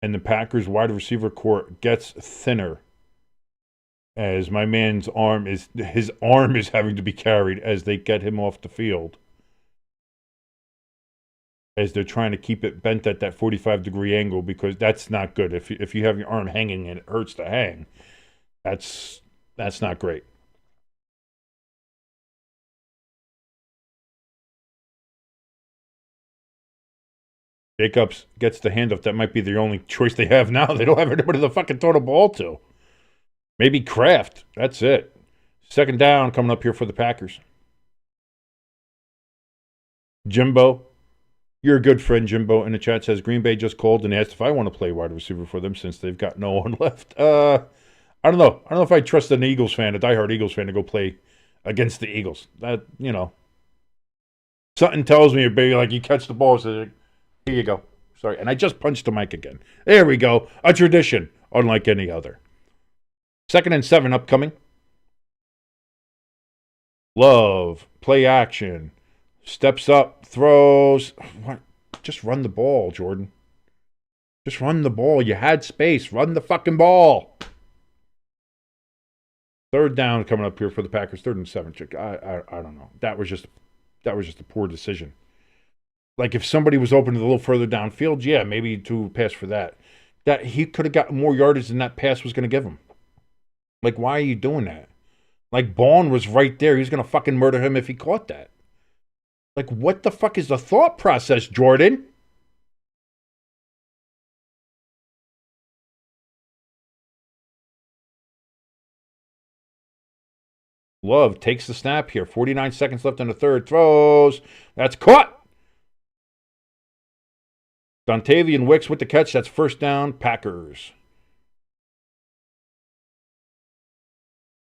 And the Packers wide receiver core gets thinner as my man's arm is having to be carried as they get him off the field. As they're trying to keep it bent at that 45-degree angle, because that's not good. If you have your arm hanging and it hurts to hang, that's not great. Jacobs gets the handoff. That might be the only choice they have now. They don't have anybody to fucking throw the ball to. Maybe Kraft. That's it. Second down coming up here for the Packers. Jimbo. You're a good friend, Jimbo, in the chat says Green Bay just called and asked if I want to play wide receiver for them since they've got no one left. I don't know. I don't know if I trust an Eagles fan, a diehard Eagles fan, to go play against the Eagles. That, something tells me, baby, like you catch the ball, so here you go. Sorry. And I just punched the mic again. There we go. A tradition, unlike any other. 2nd and 7 upcoming. Love. Play action. Steps up. Throws. What? Just run the ball, Jordan. Just run the ball. You had space. Run the fucking ball. 3rd down coming up here for the Packers. 3rd and 7. I don't know. That was just a poor decision. Like if somebody was open a little further downfield, yeah, maybe to pass for that. That he could have gotten more yardage than that pass was going to give him. Like, why are you doing that? Like, Baun was right there. He was going to fucking murder him if he caught that. Like, what the fuck is the thought process, Jordan? Love takes the snap here. 49 seconds left in the third. Throws. That's caught. Dontavian Wicks with the catch. That's first down, Packers.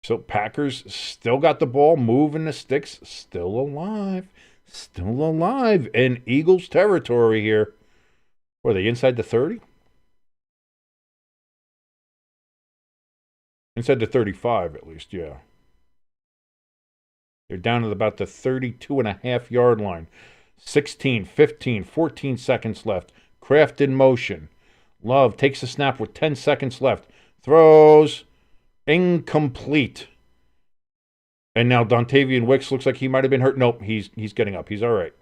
So Packers still got the ball, moving the sticks, still alive in Eagles territory here. What are they, inside the 30? Inside the 35 at least, yeah. They're down at about the 32.5-yard line. 16, 15, 14 seconds left. Kraft in motion. Love takes the snap with 10 seconds left. Throws. Incomplete. And now Dontavian Wicks looks like he might have been hurt. Nope, he's getting up. He's all right.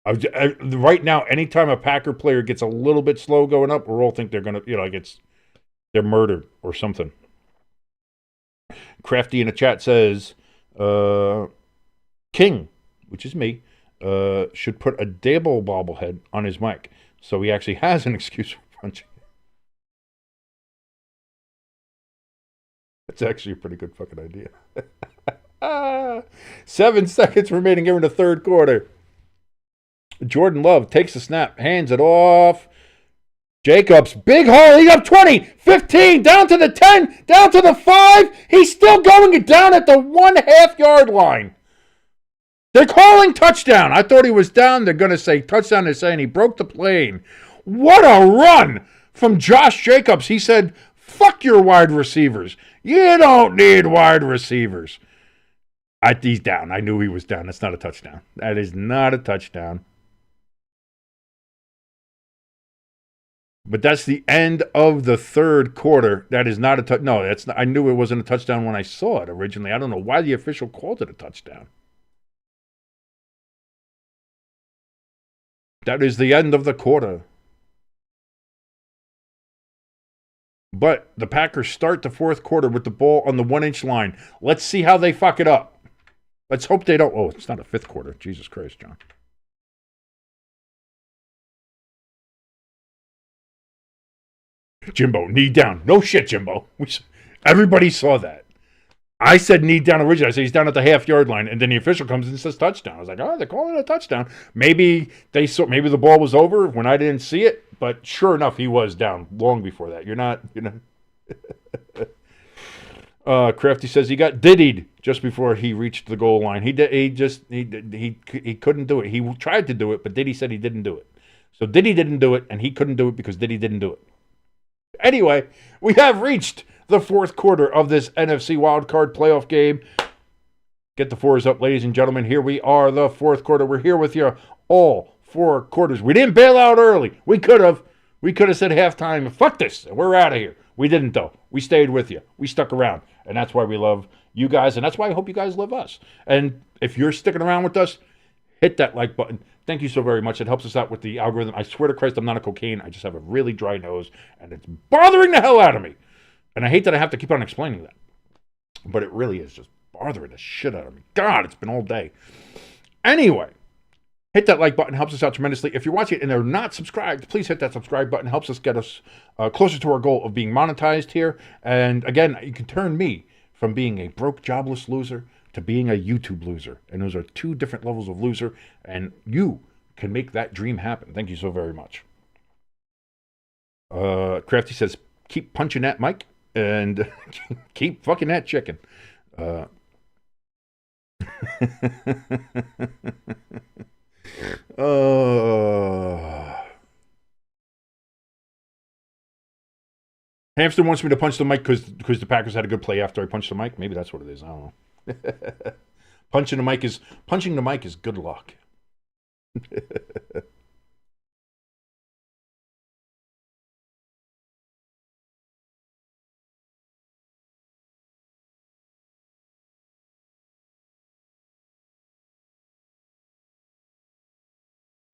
Right now, anytime a Packer player gets a little bit slow going up, we all think they're going to, like they're murdered or something. Crafty in the chat says, King, which is me, should put a Dable bobblehead on his mic, so he actually has an excuse for punching. That's actually a pretty good fucking idea. 7 seconds remaining here in the third quarter. Jordan Love takes the snap, hands it off. Jacobs, big hole, he's up 20, 15, down to the 10, down to the 5. He's still going down at the 1.5-yard line. They're calling touchdown. I thought he was down. They're going to say touchdown. They're saying he broke the plane. What a run from Josh Jacobs. He said, fuck your wide receivers. You don't need wide receivers. He's down. I knew he was down. That's not a touchdown. That is not a touchdown. But that's the end of the third quarter. That is not a touchdown. No, that's not. I knew it wasn't a touchdown when I saw it originally. I don't know why the official called it a touchdown. That is the end of the quarter. But the Packers start the fourth quarter with the ball on the 1-inch line. Let's see how they fuck it up. Let's hope they don't. Oh, it's not a fifth quarter. Jesus Christ, John. Jimbo, knee down. No shit, Jimbo. Everybody saw that. I said knee down originally. I said he's down at the half-yard line, and then the official comes and says touchdown. I was like, oh, they're calling it a touchdown. Maybe maybe the ball was over when I didn't see it, but sure enough, he was down long before that. You're not. Crafty says he got diddied just before he reached the goal line. He couldn't do it. He tried to do it, but Diddy said he didn't do it. So Diddy didn't do it, and he couldn't do it because Diddy didn't do it. Anyway, we have reached the fourth quarter of this NFC wildcard playoff game. Get the fours up, ladies and gentlemen. Here we are, the fourth quarter. We're here with you all 4 quarters. We didn't bail out early. We could have. We could have said halftime, fuck this, we're out of here. We didn't, though. We stayed with you. We stuck around. And that's why we love you guys, and that's why I hope you guys love us. And if you're sticking around with us, hit that like button. Thank you so very much. It helps us out with the algorithm. I swear to Christ, I'm not a cocaine. I just have a really dry nose, and it's bothering the hell out of me. And I hate that I have to keep on explaining that. But it really is just bothering the shit out of me. God, it's been all day. Anyway, hit that like button. Helps us out tremendously. If you're watching it and they're not subscribed, please hit that subscribe button. Helps us get us closer to our goal of being monetized here. And again, you can turn me from being a broke, jobless loser to being a YouTube loser. And those are 2 different levels of loser. And you can make that dream happen. Thank you so very much. Crafty says, keep punching that mic and keep fucking that chicken. Hamster wants me to punch the mic because the Packers had a good play after I punched the mic. Maybe that's what it is. I don't know. Punching the mic is good luck.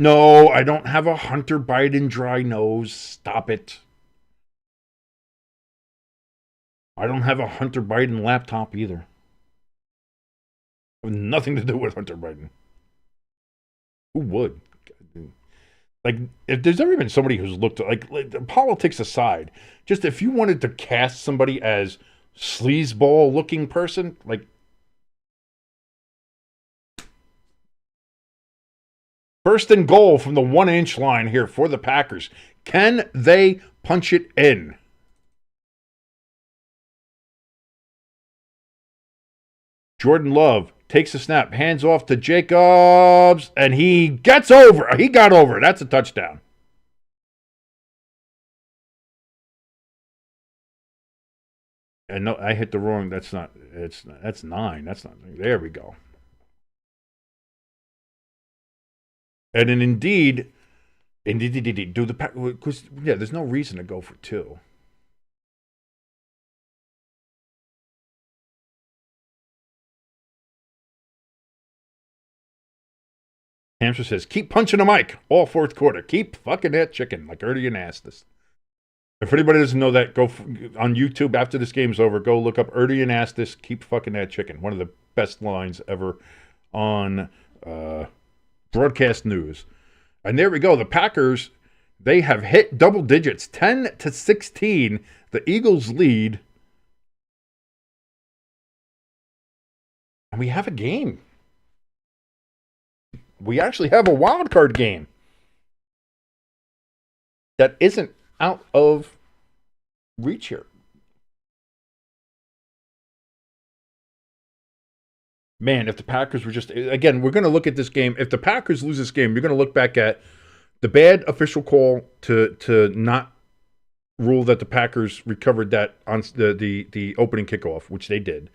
No, I don't have a Hunter Biden dry nose. Stop it. I don't have a Hunter Biden laptop either. I have nothing to do with Hunter Biden. Who would? Like, if there's ever been somebody who's looked like politics aside, just if you wanted to cast somebody as sleazeball looking person, like first and goal from the 1-inch line here for the Packers. Can they punch it in? Jordan Love takes a snap, hands off to Jacobs, and he gets over. He got over. That's a touchdown. And no, I hit the wrong. That's 9. That's not. There we go. And then indeed, do the pack because there's no reason to go for 2. Hamster says, keep punching the mic all fourth quarter. Keep fucking that chicken like Ernie Anastas. If anybody doesn't know that, go on YouTube after this game's over. Go look up Ernie Anastas. Keep fucking that chicken. One of the best lines ever on broadcast news. And there we go. The Packers, they have hit double digits, 10-16. The Eagles lead. And we have a game. We actually have a wild card game that isn't out of reach here. Man, if the Packers were just, again, we're going to look at this game. If the Packers lose this game, you're going to look back at the bad official call to not rule that the Packers recovered that on the opening kickoff, which they did.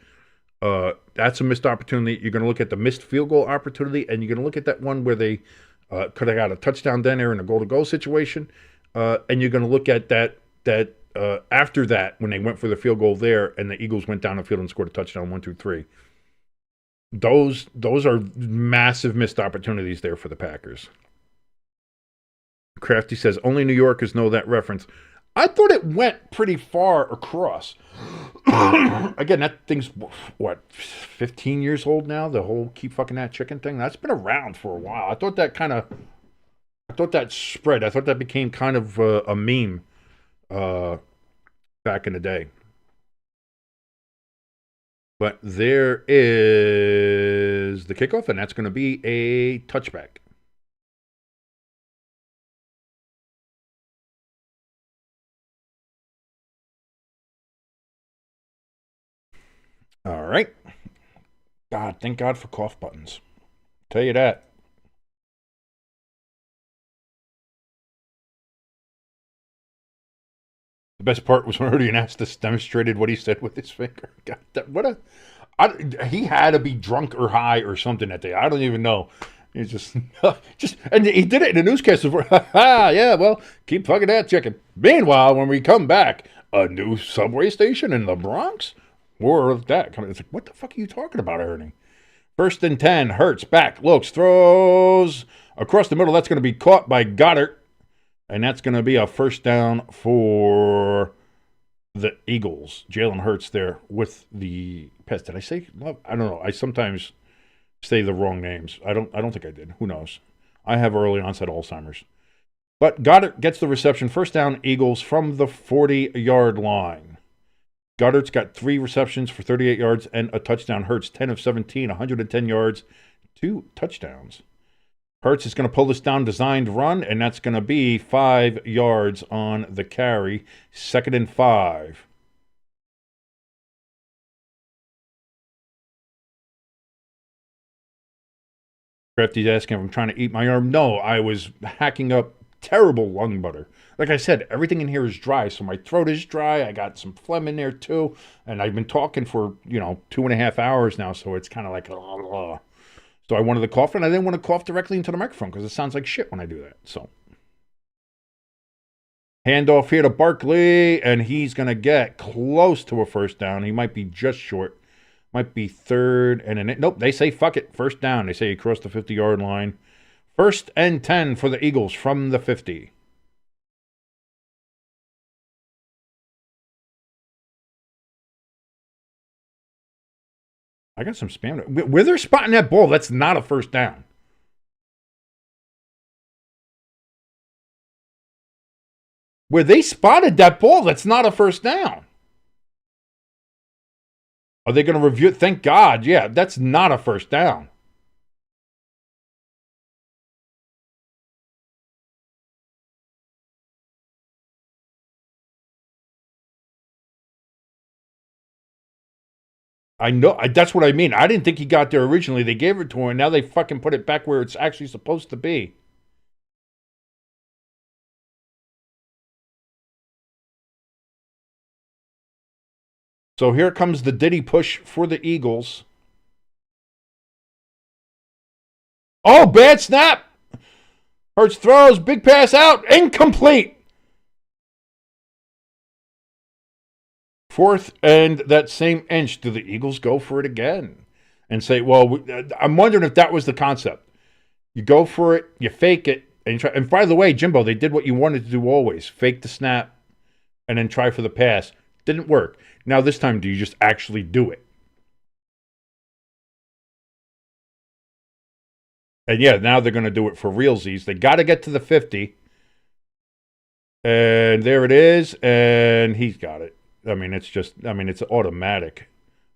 That's a missed opportunity. You're going to look at the missed field goal opportunity, and you're going to look at that one where they could have got a touchdown down there in a goal-to-goal situation. And you're going to look at that after that when they went for the field goal there, and the Eagles went down the field and scored a touchdown, 1, 2, 3. Those are massive missed opportunities there for the Packers. Crafty says, only New Yorkers know that reference. I thought it went pretty far across. Again, that thing's, what, 15 years old now? The whole keep fucking that chicken thing? That's been around for a while. I thought that spread. I thought that became kind of a meme back in the day. But there is the kickoff, and that's going to be a touchback. All right. God, thank God for cough buttons. Tell you that. The best part was when Ernie Anastas demonstrated what he said with his finger. God, he had to be drunk or high or something that day. I don't even know. He's just, and he did it in the newscast before. Yeah, well, keep fucking that chicken. Meanwhile, when we come back, a new subway station in the Bronx? More of that. It's like, what the fuck are you talking about, Ernie? 1st and 10, Hurts back, looks, throws across the middle. That's going to be caught by Goddard. And that's going to be a first down for the Eagles. Jalen Hurts there with the pass. Did I say love? I don't know. I sometimes say the wrong names. I don't think I did. Who knows? I have early onset Alzheimer's. But Goddard gets the reception. First down, Eagles from the 40-yard line. Goddard's got 3 receptions for 38 yards and a touchdown. Hurts 10 of 17, 110 yards, 2 touchdowns. Hurts is going to pull this down, designed run, and that's going to be 5 yards on the carry. 2nd and 5. Crafty's asking if I'm trying to eat my arm. No, I was hacking up terrible lung butter. Like I said, everything in here is dry, so my throat is dry. I got some phlegm in there too, and I've been talking for 2.5 hours now, so it's kind of like So I wanted to cough, and I didn't want to cough directly into the microphone because it sounds like shit when I do that. So handoff here to Barkley, and he's going to get close to a first down. He might be just short. Might be 3rd and an... Nope, they say fuck it. First down. They say he crossed the 50-yard line. 1st and 10 for the Eagles from the 50. I got some spam. Where they're spotting that ball, that's not a first down. Where they spotted that ball, that's not a first down. Are they going to review it? Thank God. Yeah, that's not a first down. I know. That's what I mean. I didn't think he got there originally. They gave it to him, and now they fucking put it back where it's actually supposed to be. So here comes the Diddy push for the Eagles. Oh, bad snap. Hurts throws, big pass out, incomplete. 4th and that same inch. Do the Eagles go for it again and say, well, I'm wondering if that was the concept. You go for it, you fake it, and you try. And by the way, Jimbo, they did what you wanted to do always. Fake the snap and then try for the pass. Didn't work. Now this time, do you just actually do it? And yeah, now they're going to do it for realsies. They got to get to the 50. And there it is. And he's got it. It's automatic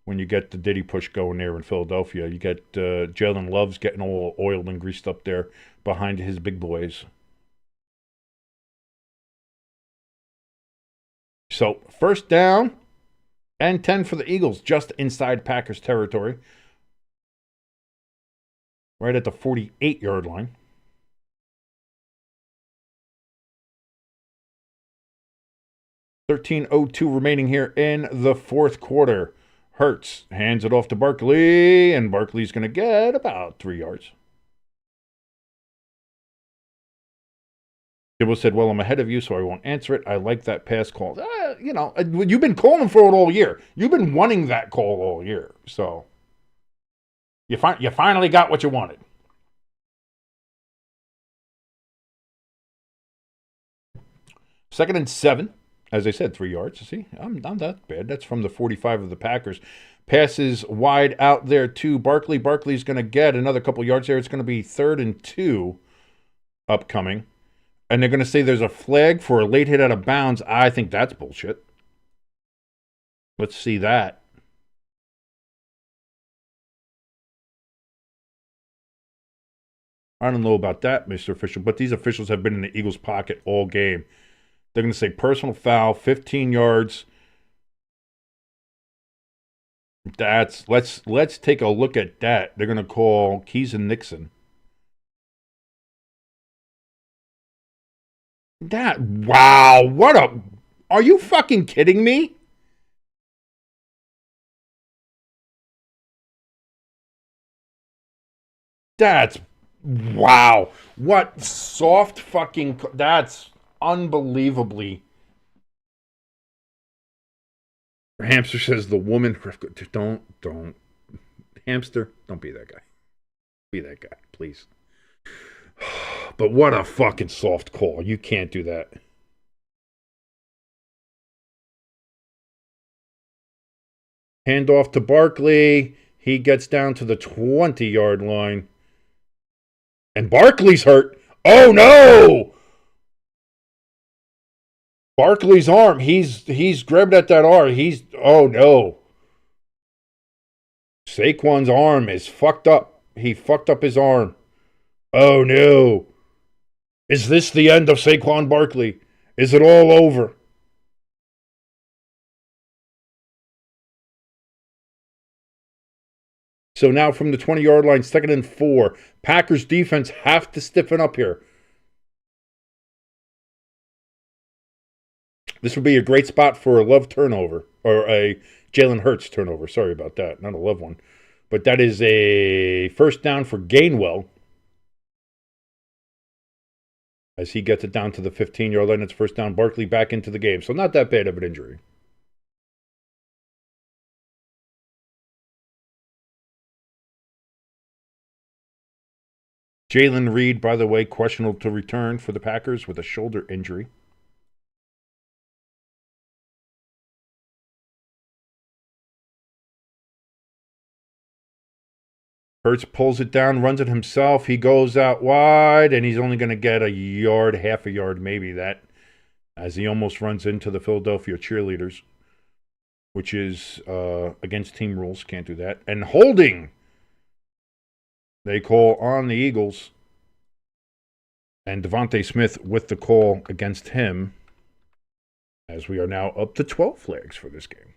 when you get the Diddy push going there in Philadelphia. You get Jalen Love's getting all oiled and greased up there behind his big boys. So, first down and 10 for the Eagles, just inside Packers territory. Right at the 48-yard line. .13:02 remaining here in the 4th quarter. Hurts hands it off to Barkley, and Barkley's going to get about 3 yards. Gibbo said, well, I'm ahead of you, so I won't answer it. I like that pass call. You've been calling for it all year. You've been wanting that call all year. So you finally got what you wanted. Second and 7. As I said, 3 yards. See, I'm not that bad. That's from the 45 of the Packers. Passes wide out there to Barkley. Barkley's going to get another couple yards there. It's going to be 3rd and 2 upcoming. And they're going to say there's a flag for a late hit out of bounds. I think that's bullshit. Let's see that. I don't know about that, Mr. Official, but these officials have been in the Eagles' pocket all game. They're going to say personal foul, 15 yards. Let's take a look at that. They're going to call Keys and Nixon. Wow, are you fucking kidding me? Wow. What soft fucking, that's unbelievably. Hamster says the woman, don't. Hamster, don't be that guy. Be that guy, please. But what a fucking soft call. You can't do that. Hand off to Barkley. He gets down to the 20-yard line. And Barkley's hurt. Oh, no! Barkley's arm. He's grabbed at that arm. Oh, no. Saquon's arm is fucked up. He fucked up his arm. Oh, no. Is this the end of Saquon Barkley? Is it all over? So now from the 20-yard line, 2nd and 4. Packers defense have to stiffen up here. This would be a great spot for a Love turnover, or a Jalen Hurts turnover. Sorry about that. Not a Love one. But that is a first down for Gainwell. As he gets it down to the 15-yard line, it's first down. Barkley back into the game. So not that bad of an injury. Jalen Reed, by the way, questionable to return for the Packers with a shoulder injury. Hurts pulls it down, runs it himself. He goes out wide, and he's only going to get a yard, half a yard, maybe that, as he almost runs into the Philadelphia cheerleaders, which is against team rules. Can't do that. And holding, they call on the Eagles. And Devontae Smith with the call against him, as we are now up to 12 flags for this game.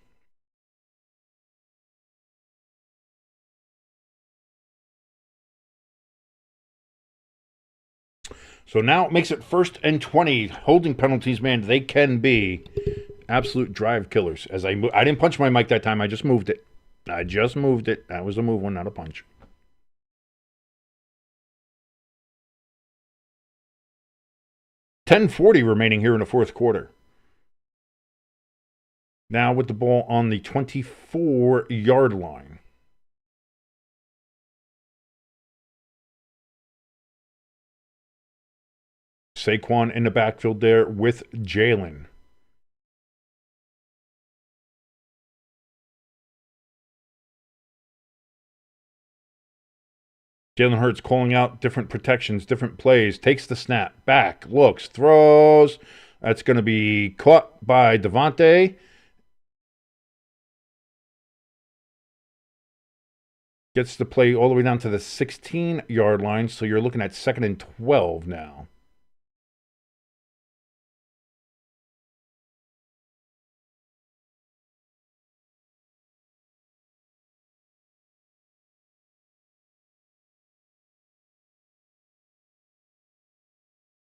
So now it makes it 1st and 20. Holding penalties, man, they can be absolute drive killers. As I didn't punch my mic that time. I just moved it. That was a move one, not a punch. $10:40 remaining here in the fourth quarter. Now with the ball on the 24-yard line. Saquon in the backfield there with Jalen. Jalen Hurts calling out different protections, different plays, takes the snap, back, looks, throws. That's going to be caught by Devontae. Gets the play all the way down to the 16-yard line, so you're looking at 2nd and 12 now.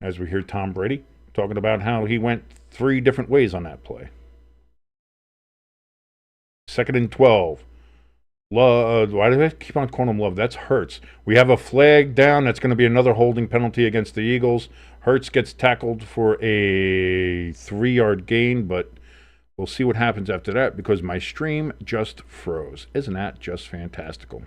As we hear Tom Brady talking about how he went 3 different ways on that play. 2nd and 12. Love, why do I keep on calling him Love? That's Hurts. We have a flag down. That's going to be another holding penalty against the Eagles. Hurts gets tackled for a 3-yard gain, but we'll see what happens after that because my stream just froze. Isn't that just fantastical?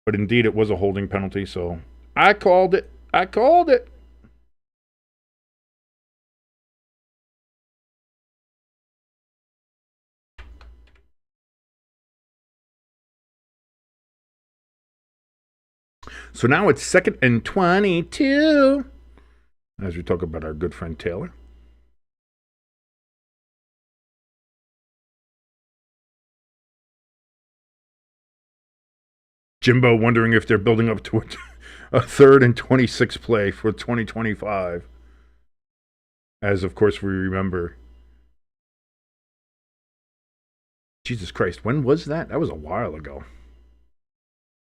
But indeed, it was a holding penalty, so I called it. I called it. So now it's 2nd and 22 as we talk about our good friend Taylor. Jimbo wondering if they're building up to a 3rd and 26 play for 2025. As, of course, we remember. Jesus Christ, when was that? That was a while ago.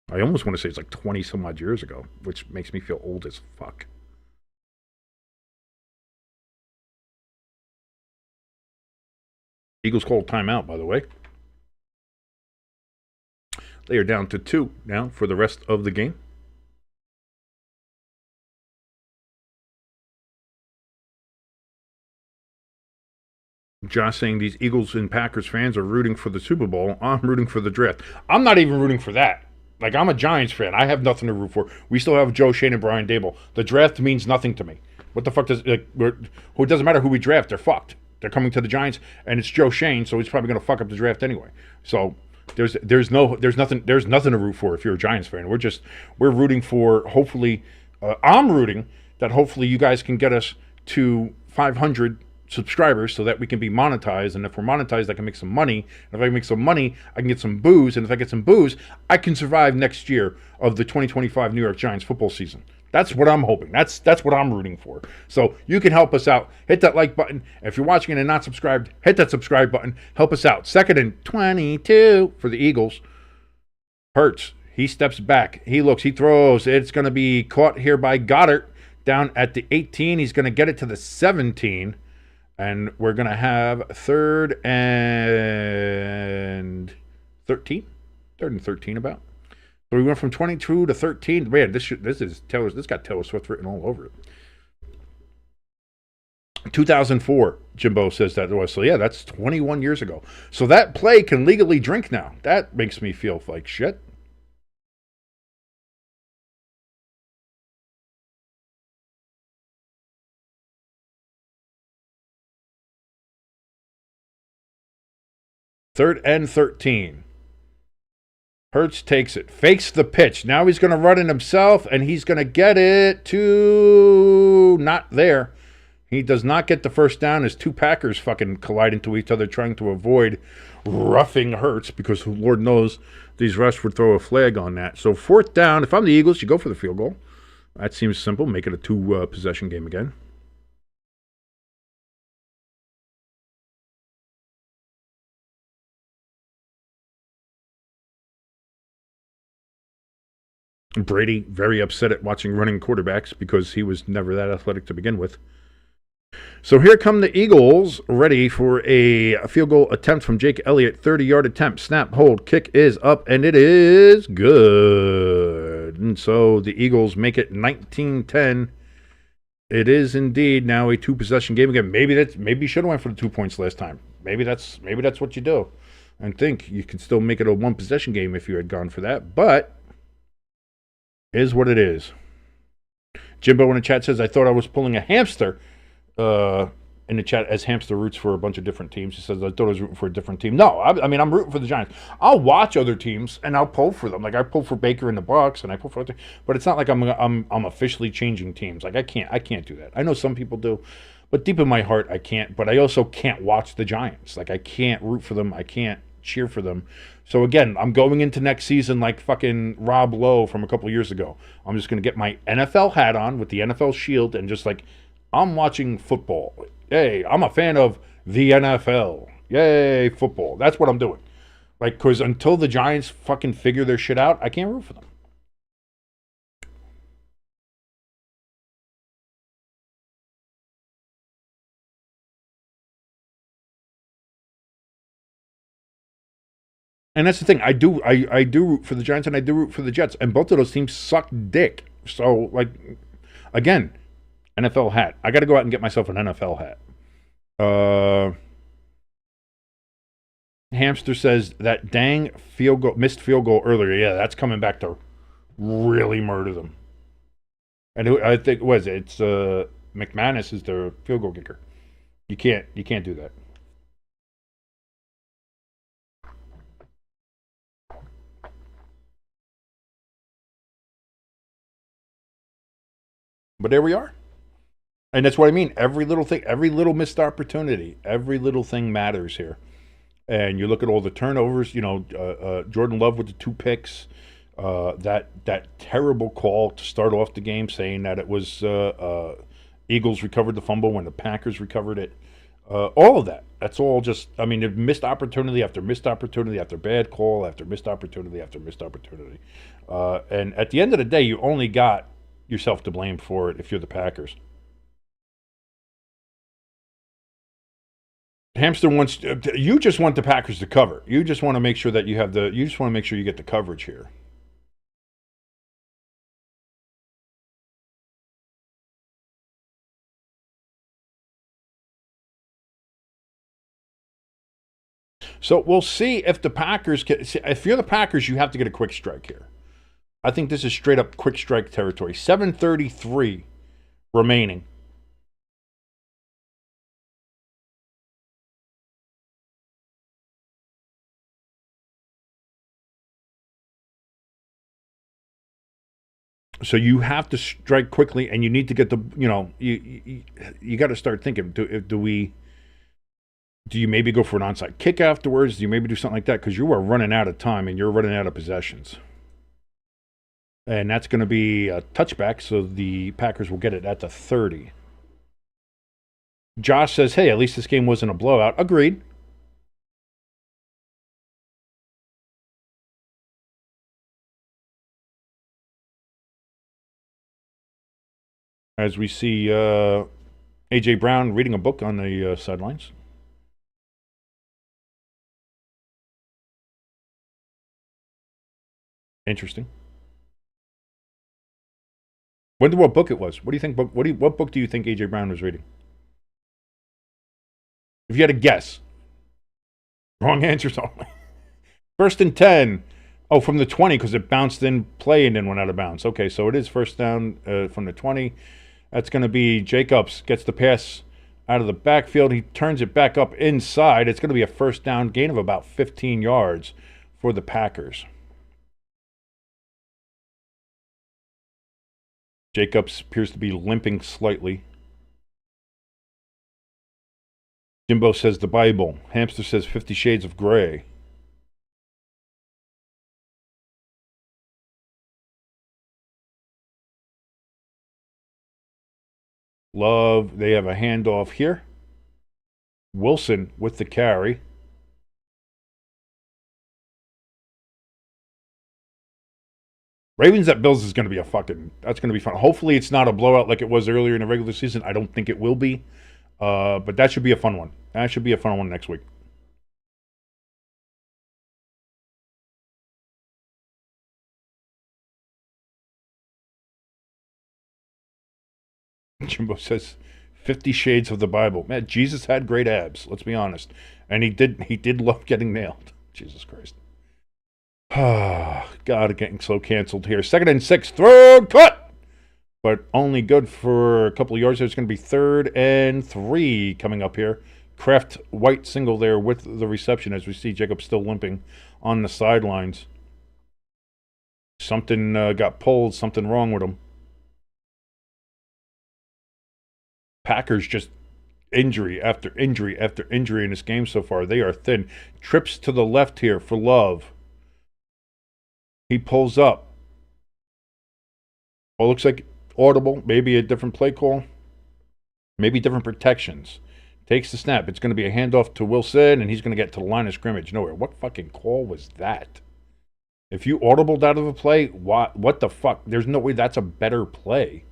I almost want to say it's like 20 some odd years ago, which makes me feel old as fuck. Eagles called timeout, by the way. They are down to 2 now for the rest of the game. Josh saying these Eagles and Packers fans are rooting for the Super Bowl. I'm rooting for the draft. I'm not even rooting for that. Like, I'm a Giants fan. I have nothing to root for. We still have Joe Shane and Brian Dable. The draft means nothing to me. What the fuck does it doesn't matter who we draft. They're fucked. They're coming to the Giants, and it's Joe Shane, so he's probably going to fuck up the draft anyway. So there's nothing to root for if you're a Giants fan. We're rooting for, hopefully, I'm rooting that hopefully you guys can get us to 500 subscribers so that we can be monetized, and if we're monetized I can make some money, and if I can make some money I can get some booze, and if I get some booze I can survive next year of the 2025 New York Giants football season. That's what I'm hoping. That's what I'm rooting for. So you can help us out. Hit that like button. If you're watching and not subscribed, hit that subscribe button. Help us out. 2nd and 22 for the Eagles. Hurts. He steps back. He looks. He throws. It's going to be caught here by Goddard down at the 18. He's going to get it to the 17. And we're going to have 3rd and 13. 3rd and 13 about. So we went from 22 to 13. Man, this got Taylor Swift written all over it. 2004, Jimbo says that it was. So yeah, that's 21 years ago. So that play can legally drink now. That makes me feel like shit. Third and 13. Hurts takes it, fakes the pitch. Now he's going to run it himself, and he's going to get it to not there. He does not get the first down as 2 Packers fucking collide into each other trying to avoid roughing Hurts, because Lord knows these refs would throw a flag on that. So 4th down. If I'm the Eagles, you go for the field goal. That seems simple. Make it a 2-possession game again. Brady, very upset at watching running quarterbacks because he was never that athletic to begin with. So here come the Eagles, ready for a field goal attempt from Jake Elliott. 30-yard attempt, snap, hold, kick is up, and it is good. And so the Eagles make it 19-10. It is indeed now a 2-possession game again. Maybe you should have went for the 2 points last time. Maybe that's what you do. And think you can still make it a 1-possession game if you had gone for that, but is what it is. Jimbo in the chat says, I thought I was pulling a hamster in the chat, as hamster roots for a bunch of different teams. He says, I thought I was rooting for a different team. No, I mean, I'm rooting for the Giants. I'll watch other teams, and I'll pull for them. Like, I pull for Baker in the Bucs, and I pull for other, but it's not like I'm officially changing teams. Like, I can't do that. I know some people do, but deep in my heart, I can't. But I also can't watch the Giants. Like, I can't root for them. I can't cheer for them. So again, I'm going into next season like fucking Rob Lowe from a couple years ago. I'm just going to get my NFL hat on with the NFL shield and just like, I'm watching football. Hey, I'm a fan of the NFL. Yay, football. That's what I'm doing. Like, because until the Giants fucking figure their shit out, I can't root for them. And that's the thing. I do root for the Giants and I do root for the Jets. And both of those teams suck dick. So, like, again, NFL hat. I got to go out and get myself an NFL hat. Hamster says that dang missed field goal earlier. Yeah, that's coming back to really murder them. And I think it's McManus is their field goal kicker. You can't do that. But there we are. And that's what I mean. Every little thing, every little missed opportunity, every little thing matters here. And you look at all the turnovers. Jordan Love with the 2 picks. That terrible call to start off the game, saying that it was Eagles recovered the fumble when the Packers recovered it. All of that. That's all just. I mean, missed opportunity after missed opportunity after bad call after missed opportunity after missed opportunity. And at the end of the day, you only got yourself to blame for it if you're the Packers. Hamster wants. You just want the Packers to cover. You just want to make sure that you have the. You just want to make sure you get the coverage here. So we'll see if the Packers can. If you're the Packers, you have to get a quick strike here. I think this is straight up quick strike territory. 7:33 remaining. So you have to strike quickly, and you need to get the. You got to start thinking. Do you maybe go for an onside kick afterwards? Do you maybe do something like that? Because you are running out of time and you're running out of possessions. And that's going to be a touchback, so the Packers will get it at the 30. Josh says, hey, at least this game wasn't a blowout. Agreed. As we see A.J. Brown reading a book on the sidelines. Interesting. Wonder what book it was. What do you think? What book do you think A.J. Brown was reading? If you had a guess. Wrong answer. First and 10. Oh, from the 20 because it bounced in play and then went out of bounds. Okay, so it is first down from the 20. That's going to be Jacobs gets the pass out of the backfield. He turns it back up inside. It's going to be a first down gain of about 15 yards for the Packers. Jacobs appears to be limping slightly. Jimbo says the Bible. Hamster says 50 Shades of Grey. Love, they have a handoff here. Wilson with the carry. Ravens at Bills is going to be that's going to be fun. Hopefully it's not a blowout like it was earlier in the regular season. I don't think it will be. But that should be a fun one. That should be a fun one next week. Jimbo says 50 Shades of the Bible. Man, Jesus had great abs, let's be honest. And he did love getting nailed. Jesus Christ. God, getting so canceled here. 2nd and 6, throw, cut! But only good for a couple of yards. There's going to be 3rd and 3 coming up here. Kraft White single there with the reception as we see Jacob still limping on the sidelines. Something got pulled, something wrong with him. Packers just injury after injury after injury in this game so far. They are thin. Trips to the left here for Love. He pulls up. Oh, looks like audible. Maybe a different play call. Maybe different protections. Takes the snap. It's going to be a handoff to Wilson, and he's going to get to the line of scrimmage. Nowhere. What fucking call was that? If you audibled out of a play, what the fuck? There's no way that's a better play.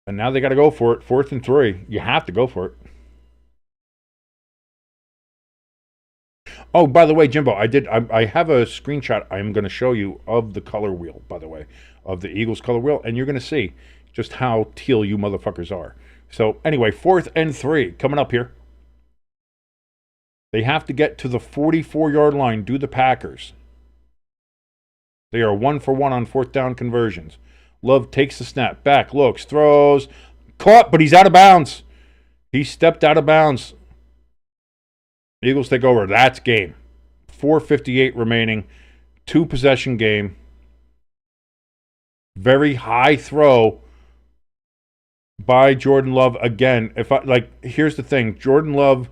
And now they got to go for it. 4th and 3. You have to go for it. Oh, by the way, Jimbo, I have a screenshot I'm going to show you of the color wheel, by the way, of the Eagles color wheel, and you're going to see just how teal you motherfuckers are. So, anyway, 4th and 3 coming up here. They have to get to the 44-yard line, do the Packers. They are 1 for 1 on fourth down conversions. Love takes the snap, back, looks, throws, caught, but he's out of bounds. He stepped out of bounds. Eagles take over. That's game. 4:58 remaining. 2-possession game. Very high throw by Jordan Love again. Here's the thing. Jordan Love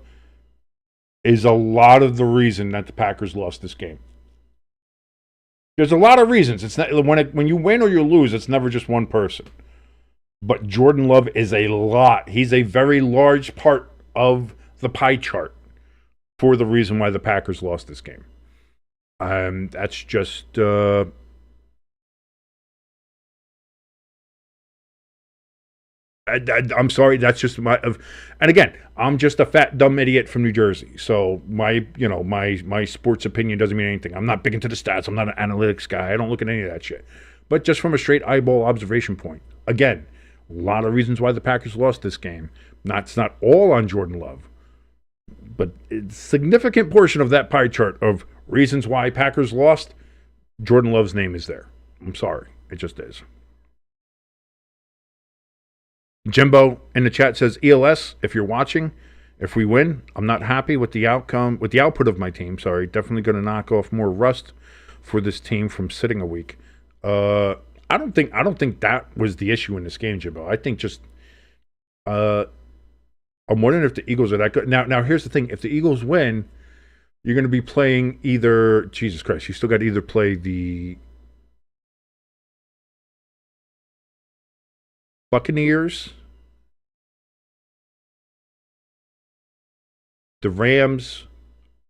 is a lot of the reason that the Packers lost this game. There's a lot of reasons. It's not when you win or you lose, it's never just one person. But Jordan Love is a lot. He's a very large part of the pie chart for the reason why the Packers lost this game. That's just I'm sorry. That's just and again, I'm just a fat dumb idiot from New Jersey. So my sports opinion doesn't mean anything. I'm not big into the stats. I'm not an analytics guy. I don't look at any of that shit. But just from a straight eyeball observation point, again, a lot of reasons why the Packers lost this game. It's not all on Jordan Love, but a significant portion of that pie chart of reasons why Packers lost, Jordan Love's name is there. I'm sorry. It just is. Jimbo in the chat says, ELS, if you're watching, if we win, I'm not happy with the output of my team. Sorry, definitely going to knock off more rust for this team from sitting a week. I don't think that was the issue in this game, Jimbo. I think just I'm wondering if the Eagles are that good. Now here's the thing: if the Eagles win, you're going to be playing either Jesus Christ. You still got to either play the Buccaneers, the Rams,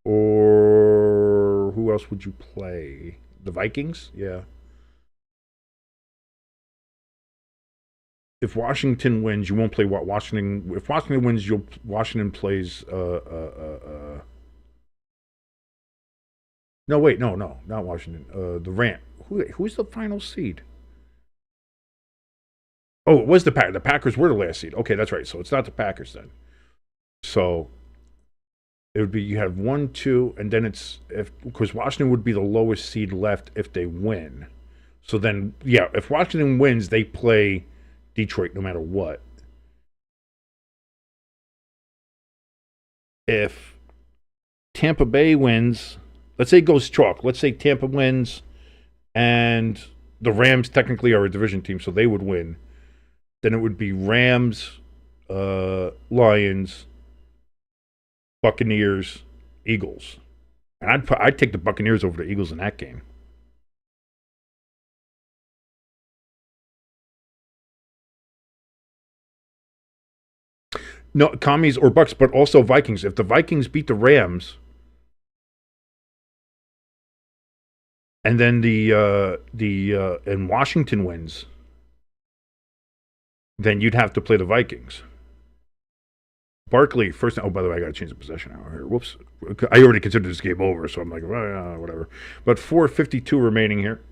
or who else would you play? The Vikings? Yeah. If Washington wins, you won't play Washington. If Washington wins, Washington plays. No, wait, no, not Washington. The Rams. Who's the final seed? Oh, it was the Packers. The Packers were the last seed. Okay, that's right. So it's not the Packers then. So it would be you have 1, 2, and then because Washington would be the lowest seed left if they win. So then, yeah, if Washington wins, they play Detroit no matter what. If Tampa Bay wins, let's say it goes chalk. Let's say Tampa wins, and the Rams technically are a division team, so they would win. Then it would be Rams, Lions, Buccaneers, Eagles. And I'd take the Buccaneers over the Eagles in that game. No, Commies or Bucks, but also Vikings. If the Vikings beat the Rams, and then and Washington wins, then you'd have to play the Vikings. Barkley, first. Oh, by the way, I got to change the possession hour here. Whoops. I already considered this game over, so I'm like, whatever. But 4:52 remaining here.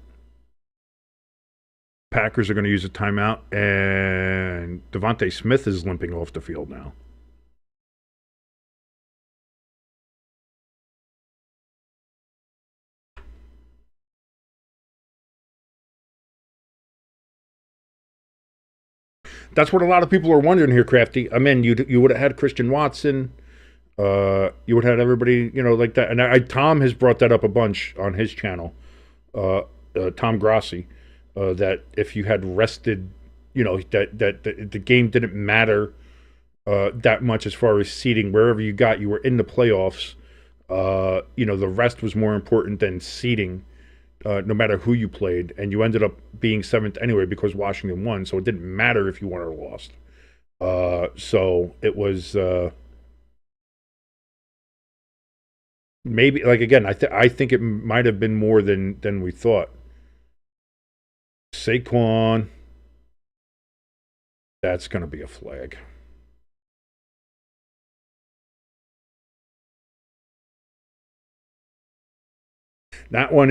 Packers are going to use a timeout, and Devontae Smith is limping off the field now. That's what a lot of people are wondering here, Crafty. I mean, you would have had Christian Watson. You would have had everybody, like that. And Tom has brought that up a bunch on his channel, Tom Grassi, that if you had rested, that the game didn't matter that much as far as seeding. Wherever you got, you were in the playoffs. The rest was more important than seeding. No matter who you played, and you ended up being 7th anyway because Washington won, so it didn't matter if you won or lost. So it was maybe, like, again, I think it might have been more than we thought. Saquon, that's going to be a flag. That one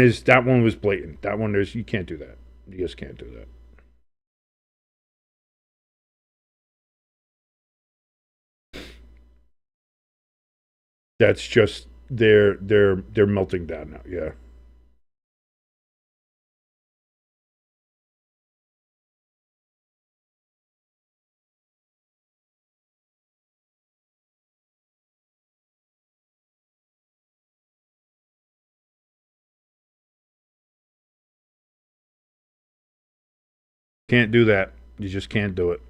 was blatant. That one, you can't do that. You just can't do that. That's just they're melting down now. Yeah. Can't do that. You just can't do it.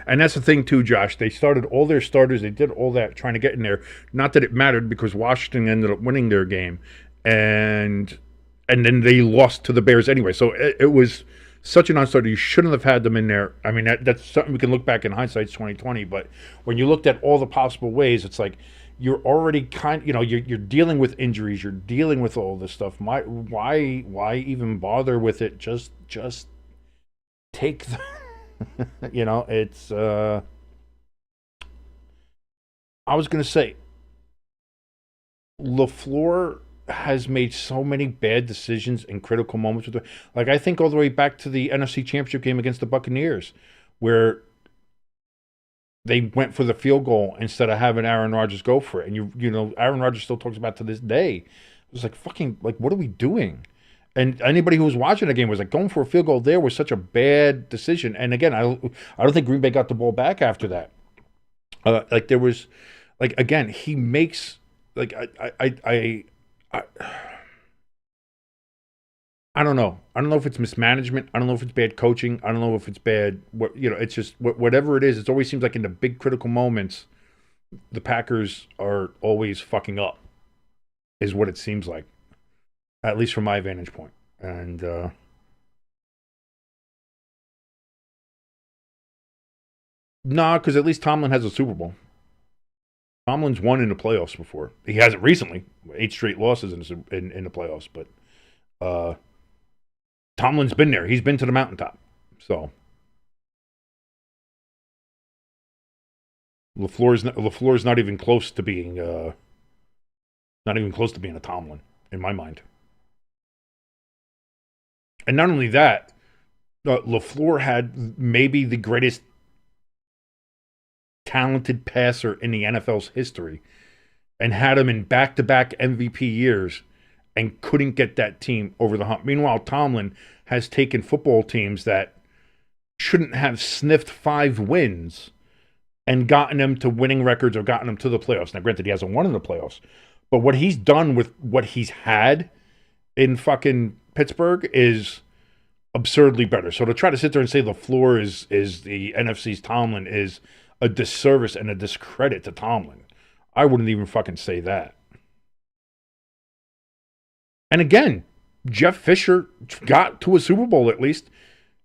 And that's the thing too, Josh. They started all their starters. They did all that trying to get in there. Not that it mattered because Washington ended up winning their game, and then they lost to the Bears anyway. So it was such a non-starter. You shouldn't have had them in there. I mean, that's something we can look back in hindsight, it's 2020. But when you looked at all the possible ways, it's like you're already you're dealing with injuries. You're dealing with all this stuff. Why even bother with it? Just take the it's I was gonna say LaFleur has made so many bad decisions in critical moments with like I think all the way back to the NFC Championship game against the Buccaneers, where they went for the field goal instead of having Aaron Rodgers go for it. And Aaron Rodgers still talks about to this day. It was like fucking like what are we doing? And anybody who was watching the game was like, going for a field goal there was such a bad decision. And again, I don't think Green Bay got the ball back after that. Like there was, like again, he makes like I don't know. I don't know if it's mismanagement. I don't know if it's bad coaching. I don't know if it's bad. It's just whatever it is. It always seems like in the big critical moments, the Packers are always fucking up. Is what it seems like. At least from my vantage point. And nah, because at least Tomlin has a Super Bowl. Tomlin's won in the playoffs before. He hasn't recently. 8 straight losses in the playoffs. But Tomlin's been there. He's been to the mountaintop. So LaFleur's not even close to being a Tomlin in my mind. And not only that, LaFleur had maybe the greatest talented passer in the NFL's history and had him in back-to-back MVP years and couldn't get that team over the hump. Meanwhile, Tomlin has taken football teams that shouldn't have sniffed 5 wins and gotten them to winning records or gotten them to the playoffs. Now, granted, he hasn't won in the playoffs, but what he's done with what he's had in fucking Pittsburgh is absurdly better. So to try to sit there and say LaFleur is the NFC's Tomlin is a disservice and a discredit to Tomlin. I wouldn't even fucking say that. And again, Jeff Fisher got to a Super Bowl at least.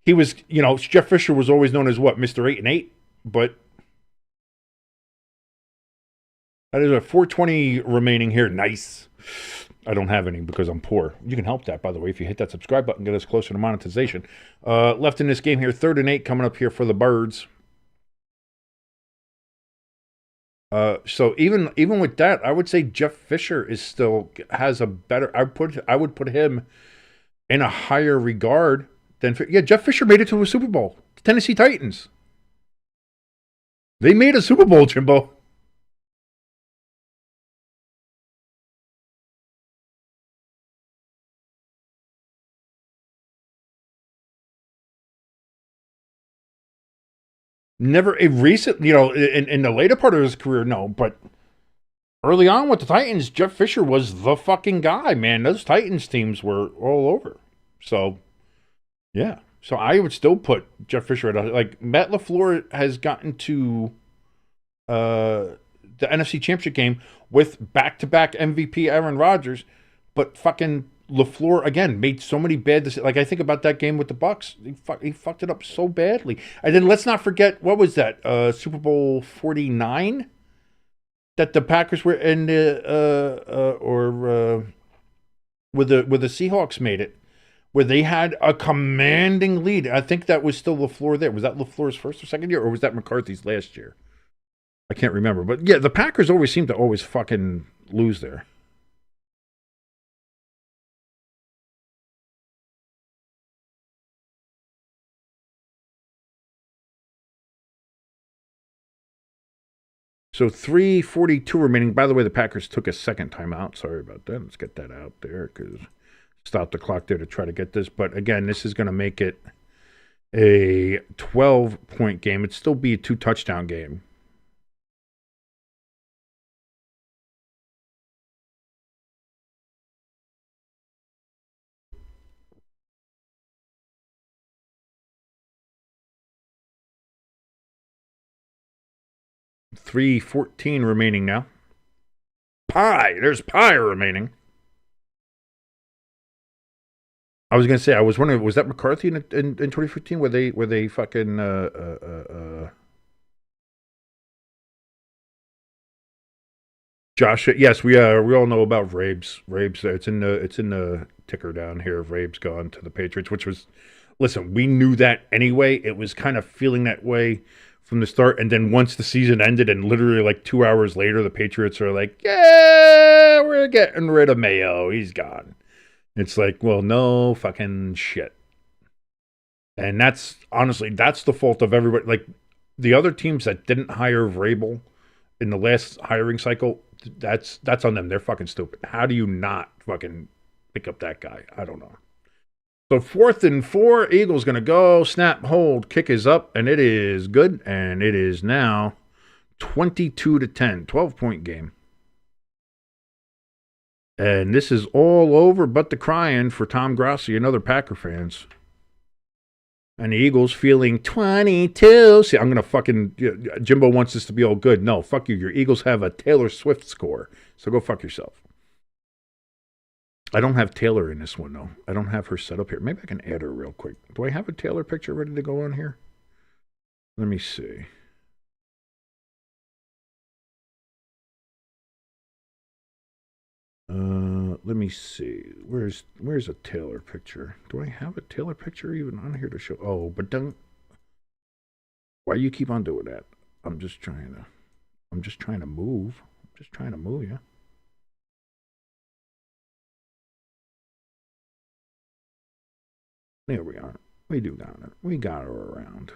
He was, Jeff Fisher was always known as what, Mr. 8-8, but that is a 420 remaining here. Nice. I don't have any because I'm poor. You can help that, by the way, if you hit that subscribe button, get us closer to monetization. Left in this game here, 3rd and 8 coming up here for the Birds. So even with that, I would say Jeff Fisher is still has a better. I would put him in a higher regard than Jeff Fisher made it to a Super Bowl. The Tennessee Titans. They made a Super Bowl, Jimbo. Never a recent, in the later part of his career, no, but early on with the Titans, Jeff Fisher was the fucking guy, man. Those Titans teams were all over. So, yeah. So I would still put Jeff Fisher at Matt LaFleur has gotten to the NFC Championship game with back-to-back MVP Aaron Rodgers, but fucking LaFleur again made so many bad decisions. Like I think about that game with the Bucks, he fucked it up so badly. And then let's not forget, what was that Super Bowl 49 that the Packers were in where the Seahawks made it, where they had a commanding lead. I think that was still LaFleur there. Was that LaFleur's first or second year, or was that McCarthy's last year? I can't remember. But yeah, the Packers always seem to always fucking lose there. So 3:42 remaining. By the way, the Packers took a second timeout. Sorry about that. Let's get that out there because stop the clock there to try to get this. But again, this is going to make it a 12-point game. It'd still be a 2-touchdown game. $3:14 remaining now. There's pie remaining. I was gonna say, I was wondering, was that McCarthy in 2015? Where they fucking Josh? Yes, we all know about Rabes. It's in the ticker down here. Rabes gone to the Patriots, which was, listen, we knew that anyway. It was kind of feeling that way from the start, and then once the season ended, and literally like 2 hours later, the Patriots are like, "Yeah, we're getting rid of Mayo. He's gone." It's like, well, no fucking shit. And that's honestly, that's the fault of everybody. Like the other teams that didn't hire Vrabel in the last hiring cycle, that's on them. They're fucking stupid. How do you not fucking pick up that guy? I don't know. So 4th and 4, Eagles gonna go. Snap, hold, kick is up, and it is good. And it is now 22-10, 12-point game. And this is all over but the crying for Tom Grossi and other Packer fans. And the Eagles feeling 22. See, I'm going to fucking... Jimbo wants this to be all good. No, fuck you. Your Eagles have a Taylor Swift score. So go fuck yourself. I don't have Taylor in this one, though. I don't have her set up here. Maybe I can add her real quick. Do I have a Taylor picture ready to go on here? Let me see. Let me see. Where's a Taylor picture? Do I have a Taylor picture even on here to show? Oh, but don't. Why you keep on doing that? I'm just trying to move. I'm just trying to move you. There we are. We do got it. We got her around.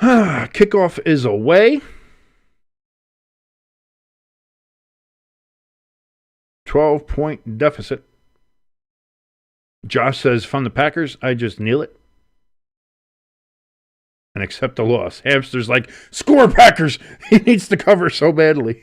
Kickoff is away. 12-point deficit. Josh says, from the Packers, I just kneel it and accept the loss. Hamster's like, score Packers. He needs to cover so badly.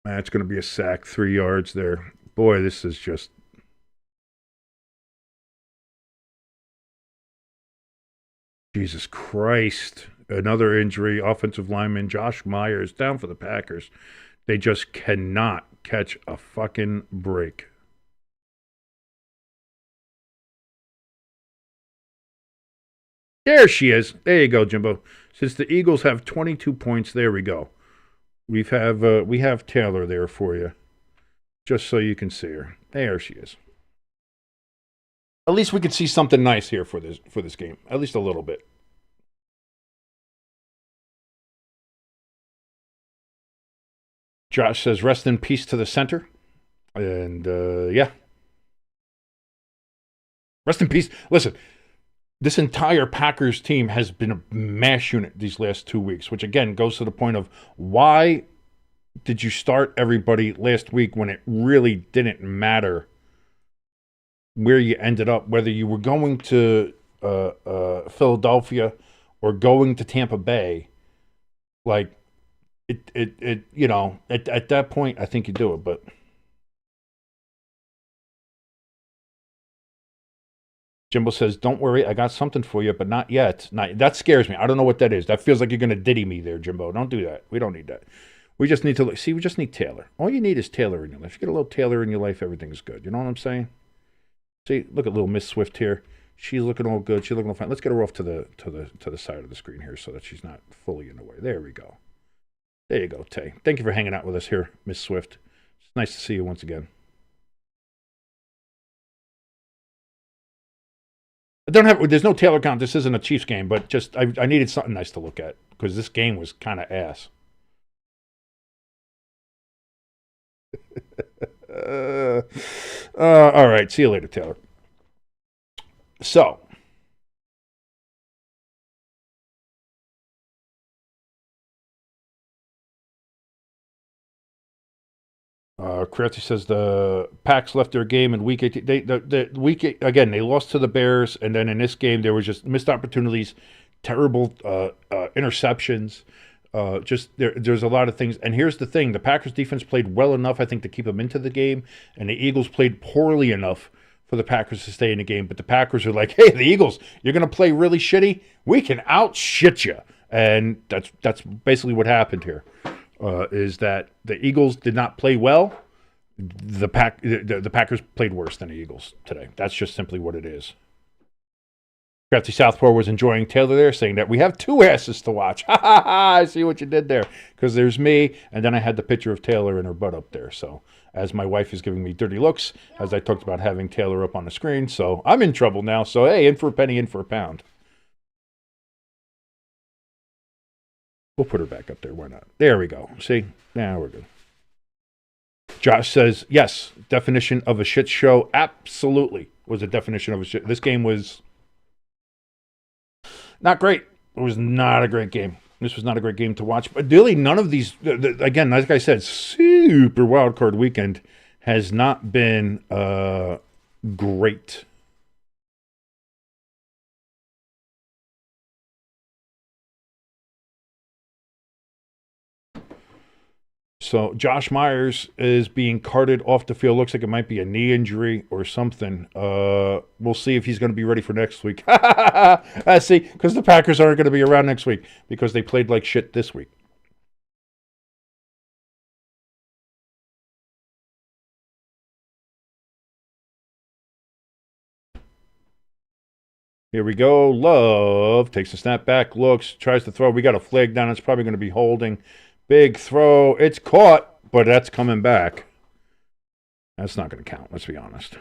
That's going to be a sack, 3 yards there. Boy, this is just... Jesus Christ. Another injury. Offensive lineman Josh Myers down for the Packers. They just cannot catch a fucking break. There she is. There you go, Jimbo. Since the Eagles have 22 points, there we go. We have Taylor there for you, just so you can see her. There she is. At least we can see something nice here for this game. At least a little bit. Josh says, "Rest in peace to the center," and yeah, rest in peace. Listen, this entire Packers team has been a mash unit these last 2 weeks, which again goes to the point of why did you start everybody last week when it really didn't matter where you ended up, whether you were going to Philadelphia or going to Tampa Bay. Like it you know, at that point I think you do it, but Jimbo says, "Don't worry, I got something for you, but not yet." That scares me. I don't know what that is. That feels like you're going to diddy me there, Jimbo. Don't do that. We don't need that. We just need to look. See, we just need Taylor. All you need is Taylor in your life. You get a little Taylor in your life, everything's good. You know what I'm saying? See, look at little Miss Swift here. She's looking all good. She's looking all fine. Let's get her off to the side of the screen here so that she's not fully in the way. There we go. There you go, Tay. Thank you for hanging out with us here, Miss Swift. It's nice to see you once again. There's no Taylor count. This isn't a Chiefs game, but just I needed something nice to look at because this game was kind of ass. All right. See you later, Taylor. So, Crafty says the Packs left their game in week 18. Again, they lost to the Bears, and then in this game there was just missed opportunities, terrible interceptions. There's a lot of things. And here's the thing: the Packers defense played well enough, I think, to keep them into the game, and the Eagles played poorly enough for the Packers to stay in the game. But the Packers are like, "Hey, the Eagles, you're going to play really shitty. We can out-shit you," and that's basically what happened here. Is that the Eagles did not play well. The Packers played worse than the Eagles today. That's just simply what it is. Crafty Southpaw was enjoying Taylor there, saying that we have two asses to watch. Ha ha ha! I see what you did there. Because there's me, and then I had the picture of Taylor and her butt up there. So, as my wife is giving me dirty looks, as I talked about having Taylor up on the screen, so I'm in trouble now. So, hey, in for a penny, in for a pound. We'll put her back up there. Why not? There we go. See? Now we're good. Josh says, yes, definition of a shit show. Absolutely was a definition of a shit. This game was not great. It was not a great game. This was not a great game to watch. But really, none of these, again, like I said, super wild card weekend has not been great. So Josh Myers is being carted off the field. Looks like it might be a knee injury or something. We'll see if he's going to be ready for next week. I see, because the Packers aren't going to be around next week because they played like shit this week. Here we go. Love takes a snap back, looks, tries to throw. We got a flag down. It's probably going to be holding. Big throw. It's caught, but that's coming back. That's not going to count, let's be honest.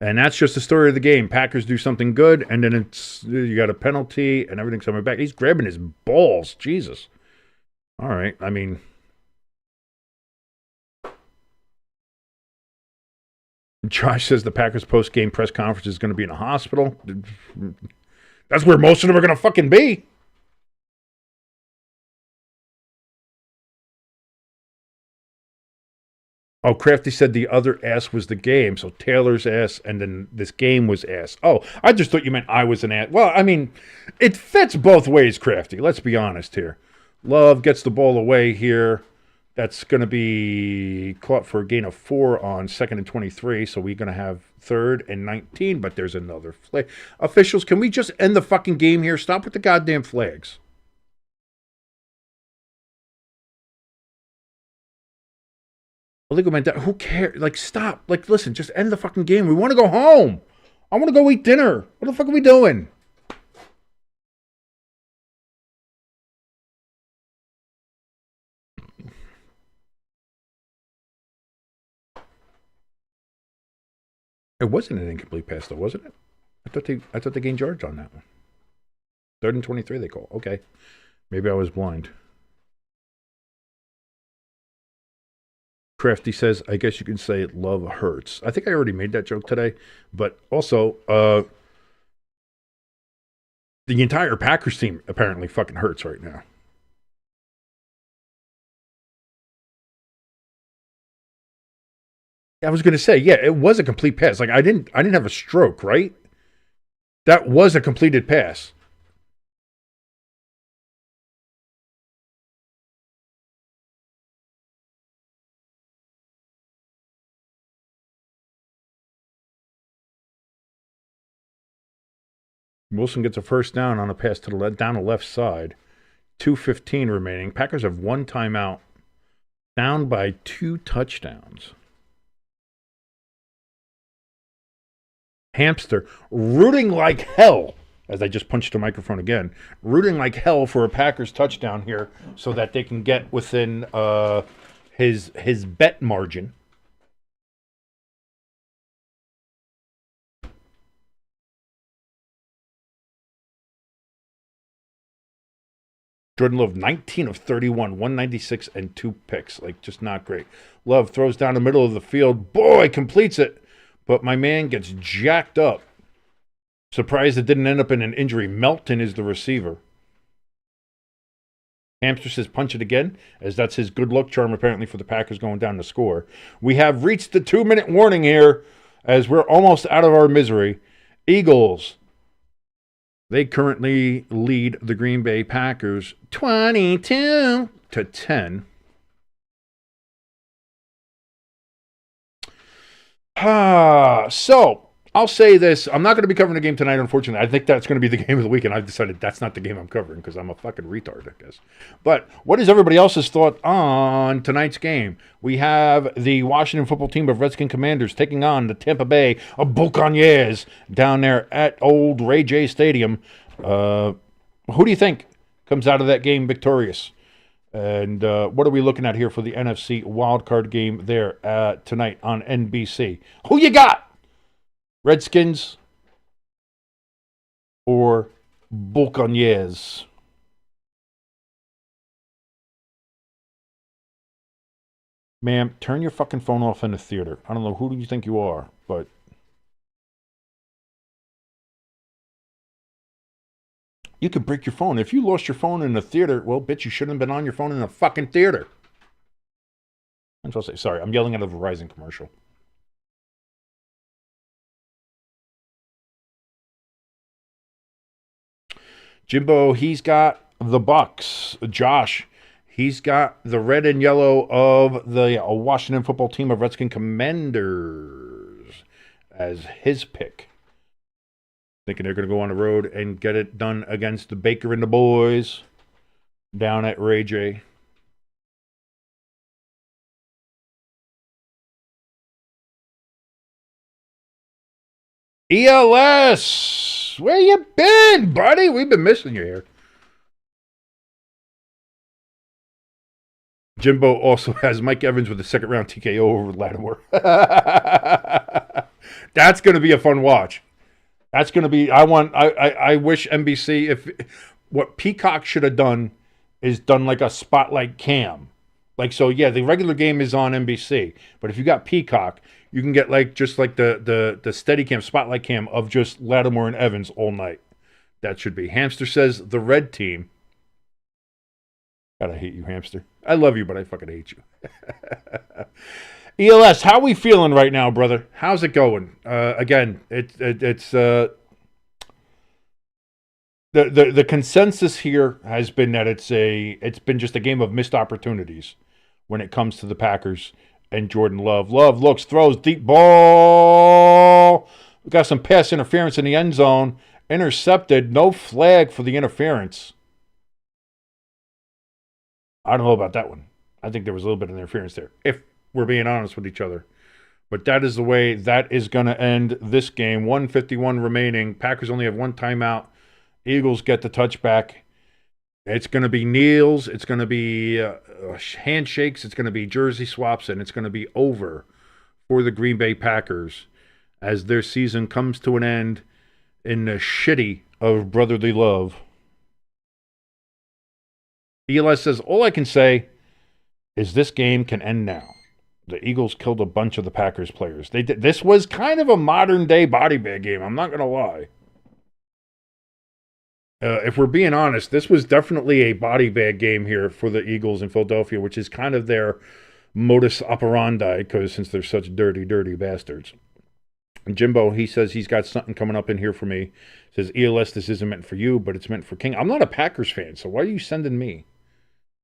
And that's just the story of the game. Packers do something good, and then you got a penalty, and everything's coming back. He's grabbing his balls. Jesus. All right. I mean, Josh says the Packers post-game press conference is going to be in a hospital. That's where most of them are going to fucking be. Oh, Crafty said the other ass was the game. So Taylor's ass and then this game was ass. Oh, I just thought you meant I was an ass. Well, I mean, it fits both ways, Crafty. Let's be honest here. Love gets the ball away here. That's going to be caught for a gain of 4 on 2nd and 23. So we're going to have 3rd and 19, but there's another flag. Officials, can we just end the fucking game here? Stop with the goddamn flags. Who cares? Like, stop. Like, listen, just end the fucking game. We want to go home. I want to go eat dinner. What the fuck are we doing? It wasn't an incomplete pass, though, wasn't it? I thought they gained yards on that one. 3rd and 23, they call. Okay. Maybe I was blind. Crafty says, I guess you can say love hurts. I think I already made that joke today. But also, the entire Packers team apparently fucking hurts right now. I was going to say, yeah, it was a complete pass. Like I didn't have a stroke, right? That was a completed pass. Wilson gets a first down on a pass to down the left side. 2:15 remaining. Packers have one timeout. Down by 2 touchdowns. Hamster rooting like hell, as I just punched the microphone again, rooting like hell for a Packers touchdown here so that they can get within his bet margin. Jordan Love, 19 of 31, 196 and 2 picks. Like, just not great. Love throws down the middle of the field. Boy, completes it. But my man gets jacked up. Surprised it didn't end up in an injury. Melton is the receiver. Hamster says punch it again, as that's his good luck charm apparently for the Packers going down to score. We have reached the 2-minute warning here, as we're almost out of our misery. Eagles, they currently lead the Green Bay Packers 22-10. So, I'll say this. I'm not going to be covering the game tonight, unfortunately. I think that's going to be the game of the week, and I've decided that's not the game I'm covering because I'm a fucking retard, I guess. But what is everybody else's thought on tonight's game? We have the Washington football team of Redskin Commanders taking on the Tampa Bay Buccaneers down there at old Ray J Stadium. Who do you think comes out of that game victorious? And what are we looking at here for the NFC wildcard game there tonight on NBC? Who you got? Redskins or Buccaneers? Ma'am, turn your fucking phone off in the theater. I don't know who do you think you are, but you could break your phone. If you lost your phone in the theater, well, bitch, you shouldn't have been on your phone in the fucking theater. I'm supposed to say, sorry, I'm yelling at a Verizon commercial. Jimbo, he's got the Bucks. Josh, he's got the red and yellow of the Washington football team of Redskin Commanders as his pick. Thinking they're going to go on the road and get it done against the Baker and the boys down at Ray J. ELS, where you been, buddy? We've been missing you here. Jimbo also has Mike Evans with a second-round TKO over Lattimore. That's going to be a fun watch. That's going to be. I wish NBC, if what Peacock should have done is done like a spotlight cam. Like, so yeah, the regular game is on NBC, but if you got Peacock, you can get like just like the steady cam, spotlight cam of just Lattimore and Evans all night. That should be. Hamster says the red team. God, I hate you, Hamster. I love you, but I fucking hate you. ELS, how we feeling right now, brother? How's it going? Again, it's the consensus here has been that it's been just a game of missed opportunities when it comes to the Packers and Jordan Love. Love looks, throws, deep ball. We got some pass interference in the end zone. Intercepted, no flag for the interference. I don't know about that one. I think there was a little bit of interference there, if we're being honest with each other. But that is the way that is going to end this game. 1:51 remaining. Packers only have one timeout. Eagles get the touchback. It's going to be kneels. It's going to be handshakes. It's going to be jersey swaps. And it's going to be over for the Green Bay Packers as their season comes to an end in the shitty of brotherly love. ELS says, all I can say is this game can end now. The Eagles killed a bunch of the Packers players. They did. This was kind of a modern-day body bag game. I'm not going to lie. If we're being honest, this was definitely a body bag game here for the Eagles in Philadelphia, which is kind of their modus operandi, because since they're such dirty, dirty bastards. And Jimbo, he says he's got something coming up in here for me. Says, ELS, this isn't meant for you, but it's meant for King. I'm not a Packers fan, so why are you sending me?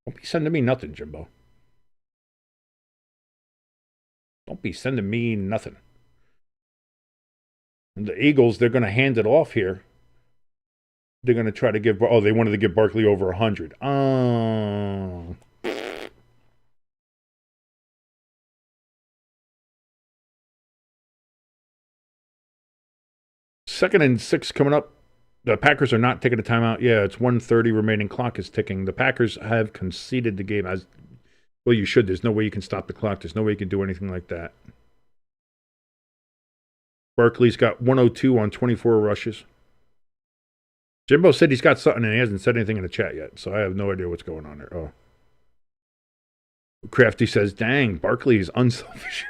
Don't be sending me nothing, Jimbo. Don't be sending me nothing. And the Eagles, they're going to hand it off here they're going to try to give. Oh, they wanted to give Barkley over 100. Oh. Second and 6 coming up. The Packers are not taking a timeout. Yeah, it's 1:30 remaining. Clock is ticking. The Packers have conceded the game. As well, you should. There's no way you can stop the clock. There's no way you can do anything like that. Barkley's got 102 on 24 rushes. Jimbo said he's got something, and he hasn't said anything in the chat yet, so I have no idea what's going on there. Oh. Crafty says, dang, Barkley is unselfish.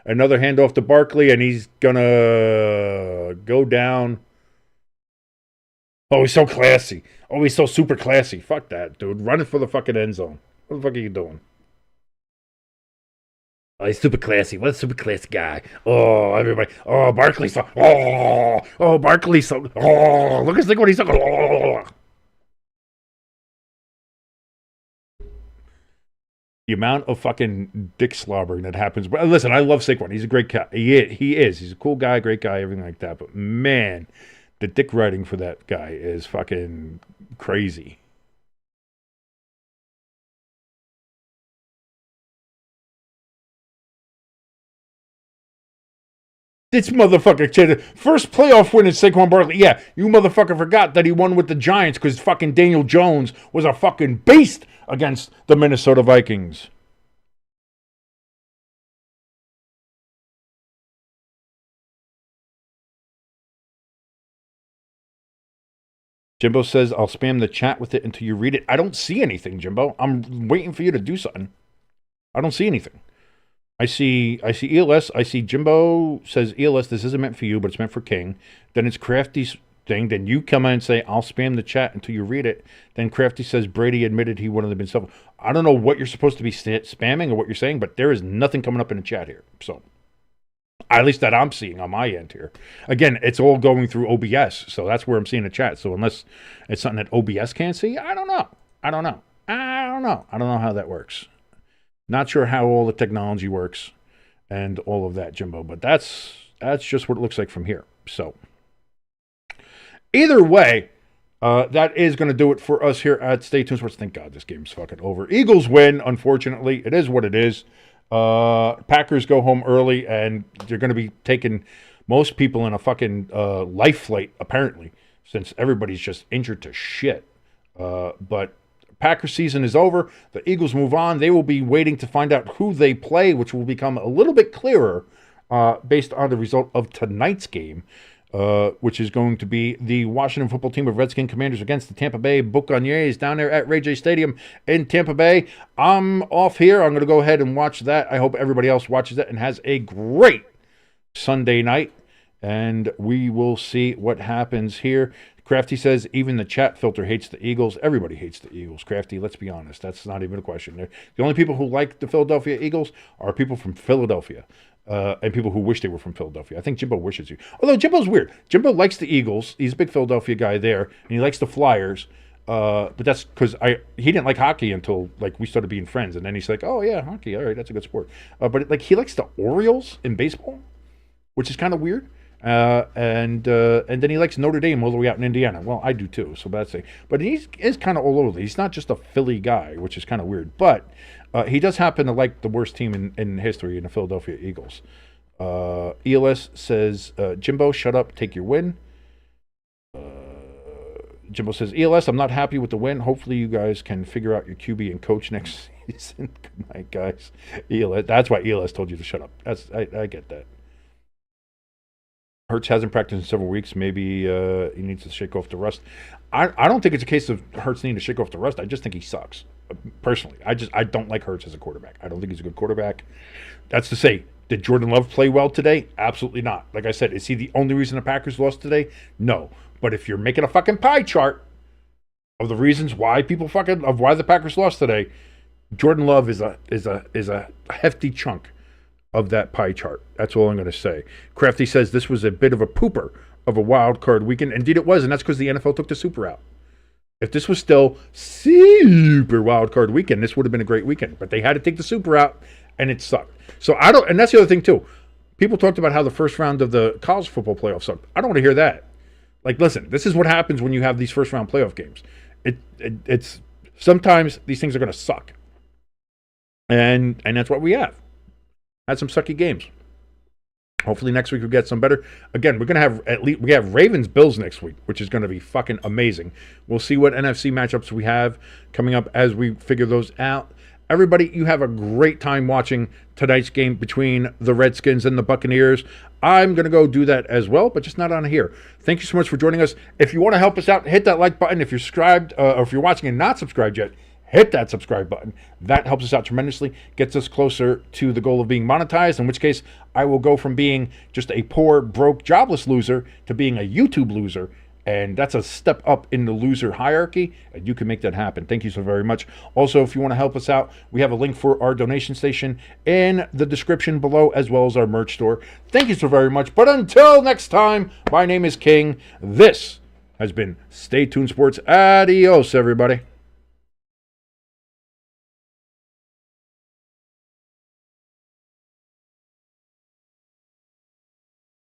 Another handoff to Barkley, and he's going to go down. Oh, he's so classy. Oh, he's so super classy. Fuck that, dude. Running for the fucking end zone. What the fuck are you doing? Oh, he's super classy. What a super classy guy. Oh, everybody. Oh, Barkley's so. Oh, Barkley's so. Oh, look what he's so. Oh. The amount of fucking dick slobbering that happens. But listen, I love Saquon. He's a great guy. He is. He's a cool guy, great guy, everything like that. But man, the dick riding for that guy is fucking crazy. This motherfucker, first playoff win is Saquon Barkley. Yeah, you motherfucker forgot that he won with the Giants because fucking Daniel Jones was a fucking beast against the Minnesota Vikings. Jimbo says, I'll spam the chat with it until you read it. I don't see anything, Jimbo. I'm waiting for you to do something. I don't see anything. I see ELS. I see Jimbo says, ELS, this isn't meant for you, but it's meant for King. Then it's Crafty's thing. Then you come in and say, I'll spam the chat until you read it. Then Crafty says, Brady admitted he wanted to be self. I don't know what you're supposed to be spamming or what you're saying, but there is nothing coming up in the chat here. So, at least that I'm seeing on my end here. Again, it's all going through OBS, so that's where I'm seeing the chat. So unless it's something that OBS can't see, I don't know. I don't know how that works. Not sure how all the technology works and all of that, Jimbo. But that's just what it looks like from here. So either way, that is going to do it for us here at Stay Tuned Sports. Thank God this game's fucking over. Eagles win, unfortunately. It is what it is. Packers go home early, and they're going to be taking most people in a fucking life flight, apparently, since everybody's just injured to shit. But Packers season is over. The Eagles move on. They will be waiting to find out who they play, which will become a little bit clearer based on the result of tonight's game, which is going to be the Washington football team of Redskin Commanders against the Tampa Bay Buccaneers down there at Ray J Stadium in Tampa Bay. I'm off here. I'm going to go ahead and watch that. I hope everybody else watches it and has a great Sunday night, and we will see what happens here. Crafty says, even the chat filter hates the Eagles. Everybody hates the Eagles, Crafty. Let's be honest. That's not even a question. The only people who like the Philadelphia Eagles are people from Philadelphia and people who wish they were from Philadelphia. I think Jimbo wishes you. Although Jimbo's weird. Jimbo likes the Eagles. He's a big Philadelphia guy there, and he likes the Flyers. But that's because he didn't like hockey until like we started being friends, and then he's like, oh yeah, hockey, all right, that's a good sport. But like he likes the Orioles in baseball, which is kind of weird. And then he likes Notre Dame all the way out in Indiana. Well, I do too, so that's it. But he is kind of all over. He's not just a Philly guy, which is kind of weird. But he does happen to like the worst team in history, in the Philadelphia Eagles. ELS says, Jimbo, shut up, take your win. Jimbo says, ELS, I'm not happy with the win. Hopefully you guys can figure out your QB and coach next season. Good night, guys. ELS, that's why ELS told you to shut up. I get that. Hurts hasn't practiced in several weeks. Maybe he needs to shake off the rust. I don't think it's a case of Hurts needing to shake off the rust. I just think he sucks. Personally, I don't like Hurts as a quarterback. I don't think he's a good quarterback. That's to say, did Jordan Love play well today? Absolutely not. Like I said, is he the only reason the Packers lost today? No. But if you're making a fucking pie chart of the reasons why why the Packers lost today, Jordan Love is a hefty chunk of that pie chart. That's all I'm going to say. Crafty says this was a bit of a pooper of a wild card weekend. Indeed it was, and that's because the NFL took the Super out. If this was still super wild card weekend, this would have been a great weekend. But they had to take the Super out, and it sucked. So and that's the other thing too. People talked about how the first round of the college football playoff sucked. I don't want to hear that. Like, listen, this is what happens when you have these first round playoff games. It's sometimes these things are going to suck, and that's what we have. Had some sucky games. Hopefully next week we'll get some better. Again, we're going to have Ravens Bills next week, which is going to be fucking amazing. We'll see what NFC matchups we have coming up as we figure those out. Everybody, you have a great time watching tonight's game between the Redskins and the Buccaneers. I'm going to go do that as well, but just not on here. Thank you so much for joining us. If you want to help us out, hit that like button. If you're subscribed, or if you're watching and not subscribed yet, hit that subscribe button. That helps us out tremendously, gets us closer to the goal of being monetized, in which case I will go from being just a poor, broke, jobless loser to being a YouTube loser. And that's a step up in the loser hierarchy, and you can make that happen. Thank you so very much. Also, if you want to help us out, we have a link for our donation station in the description below, as well as our merch store. Thank you so very much. But until next time, my name is King. This has been Stay Tuned Sports. Adios, everybody.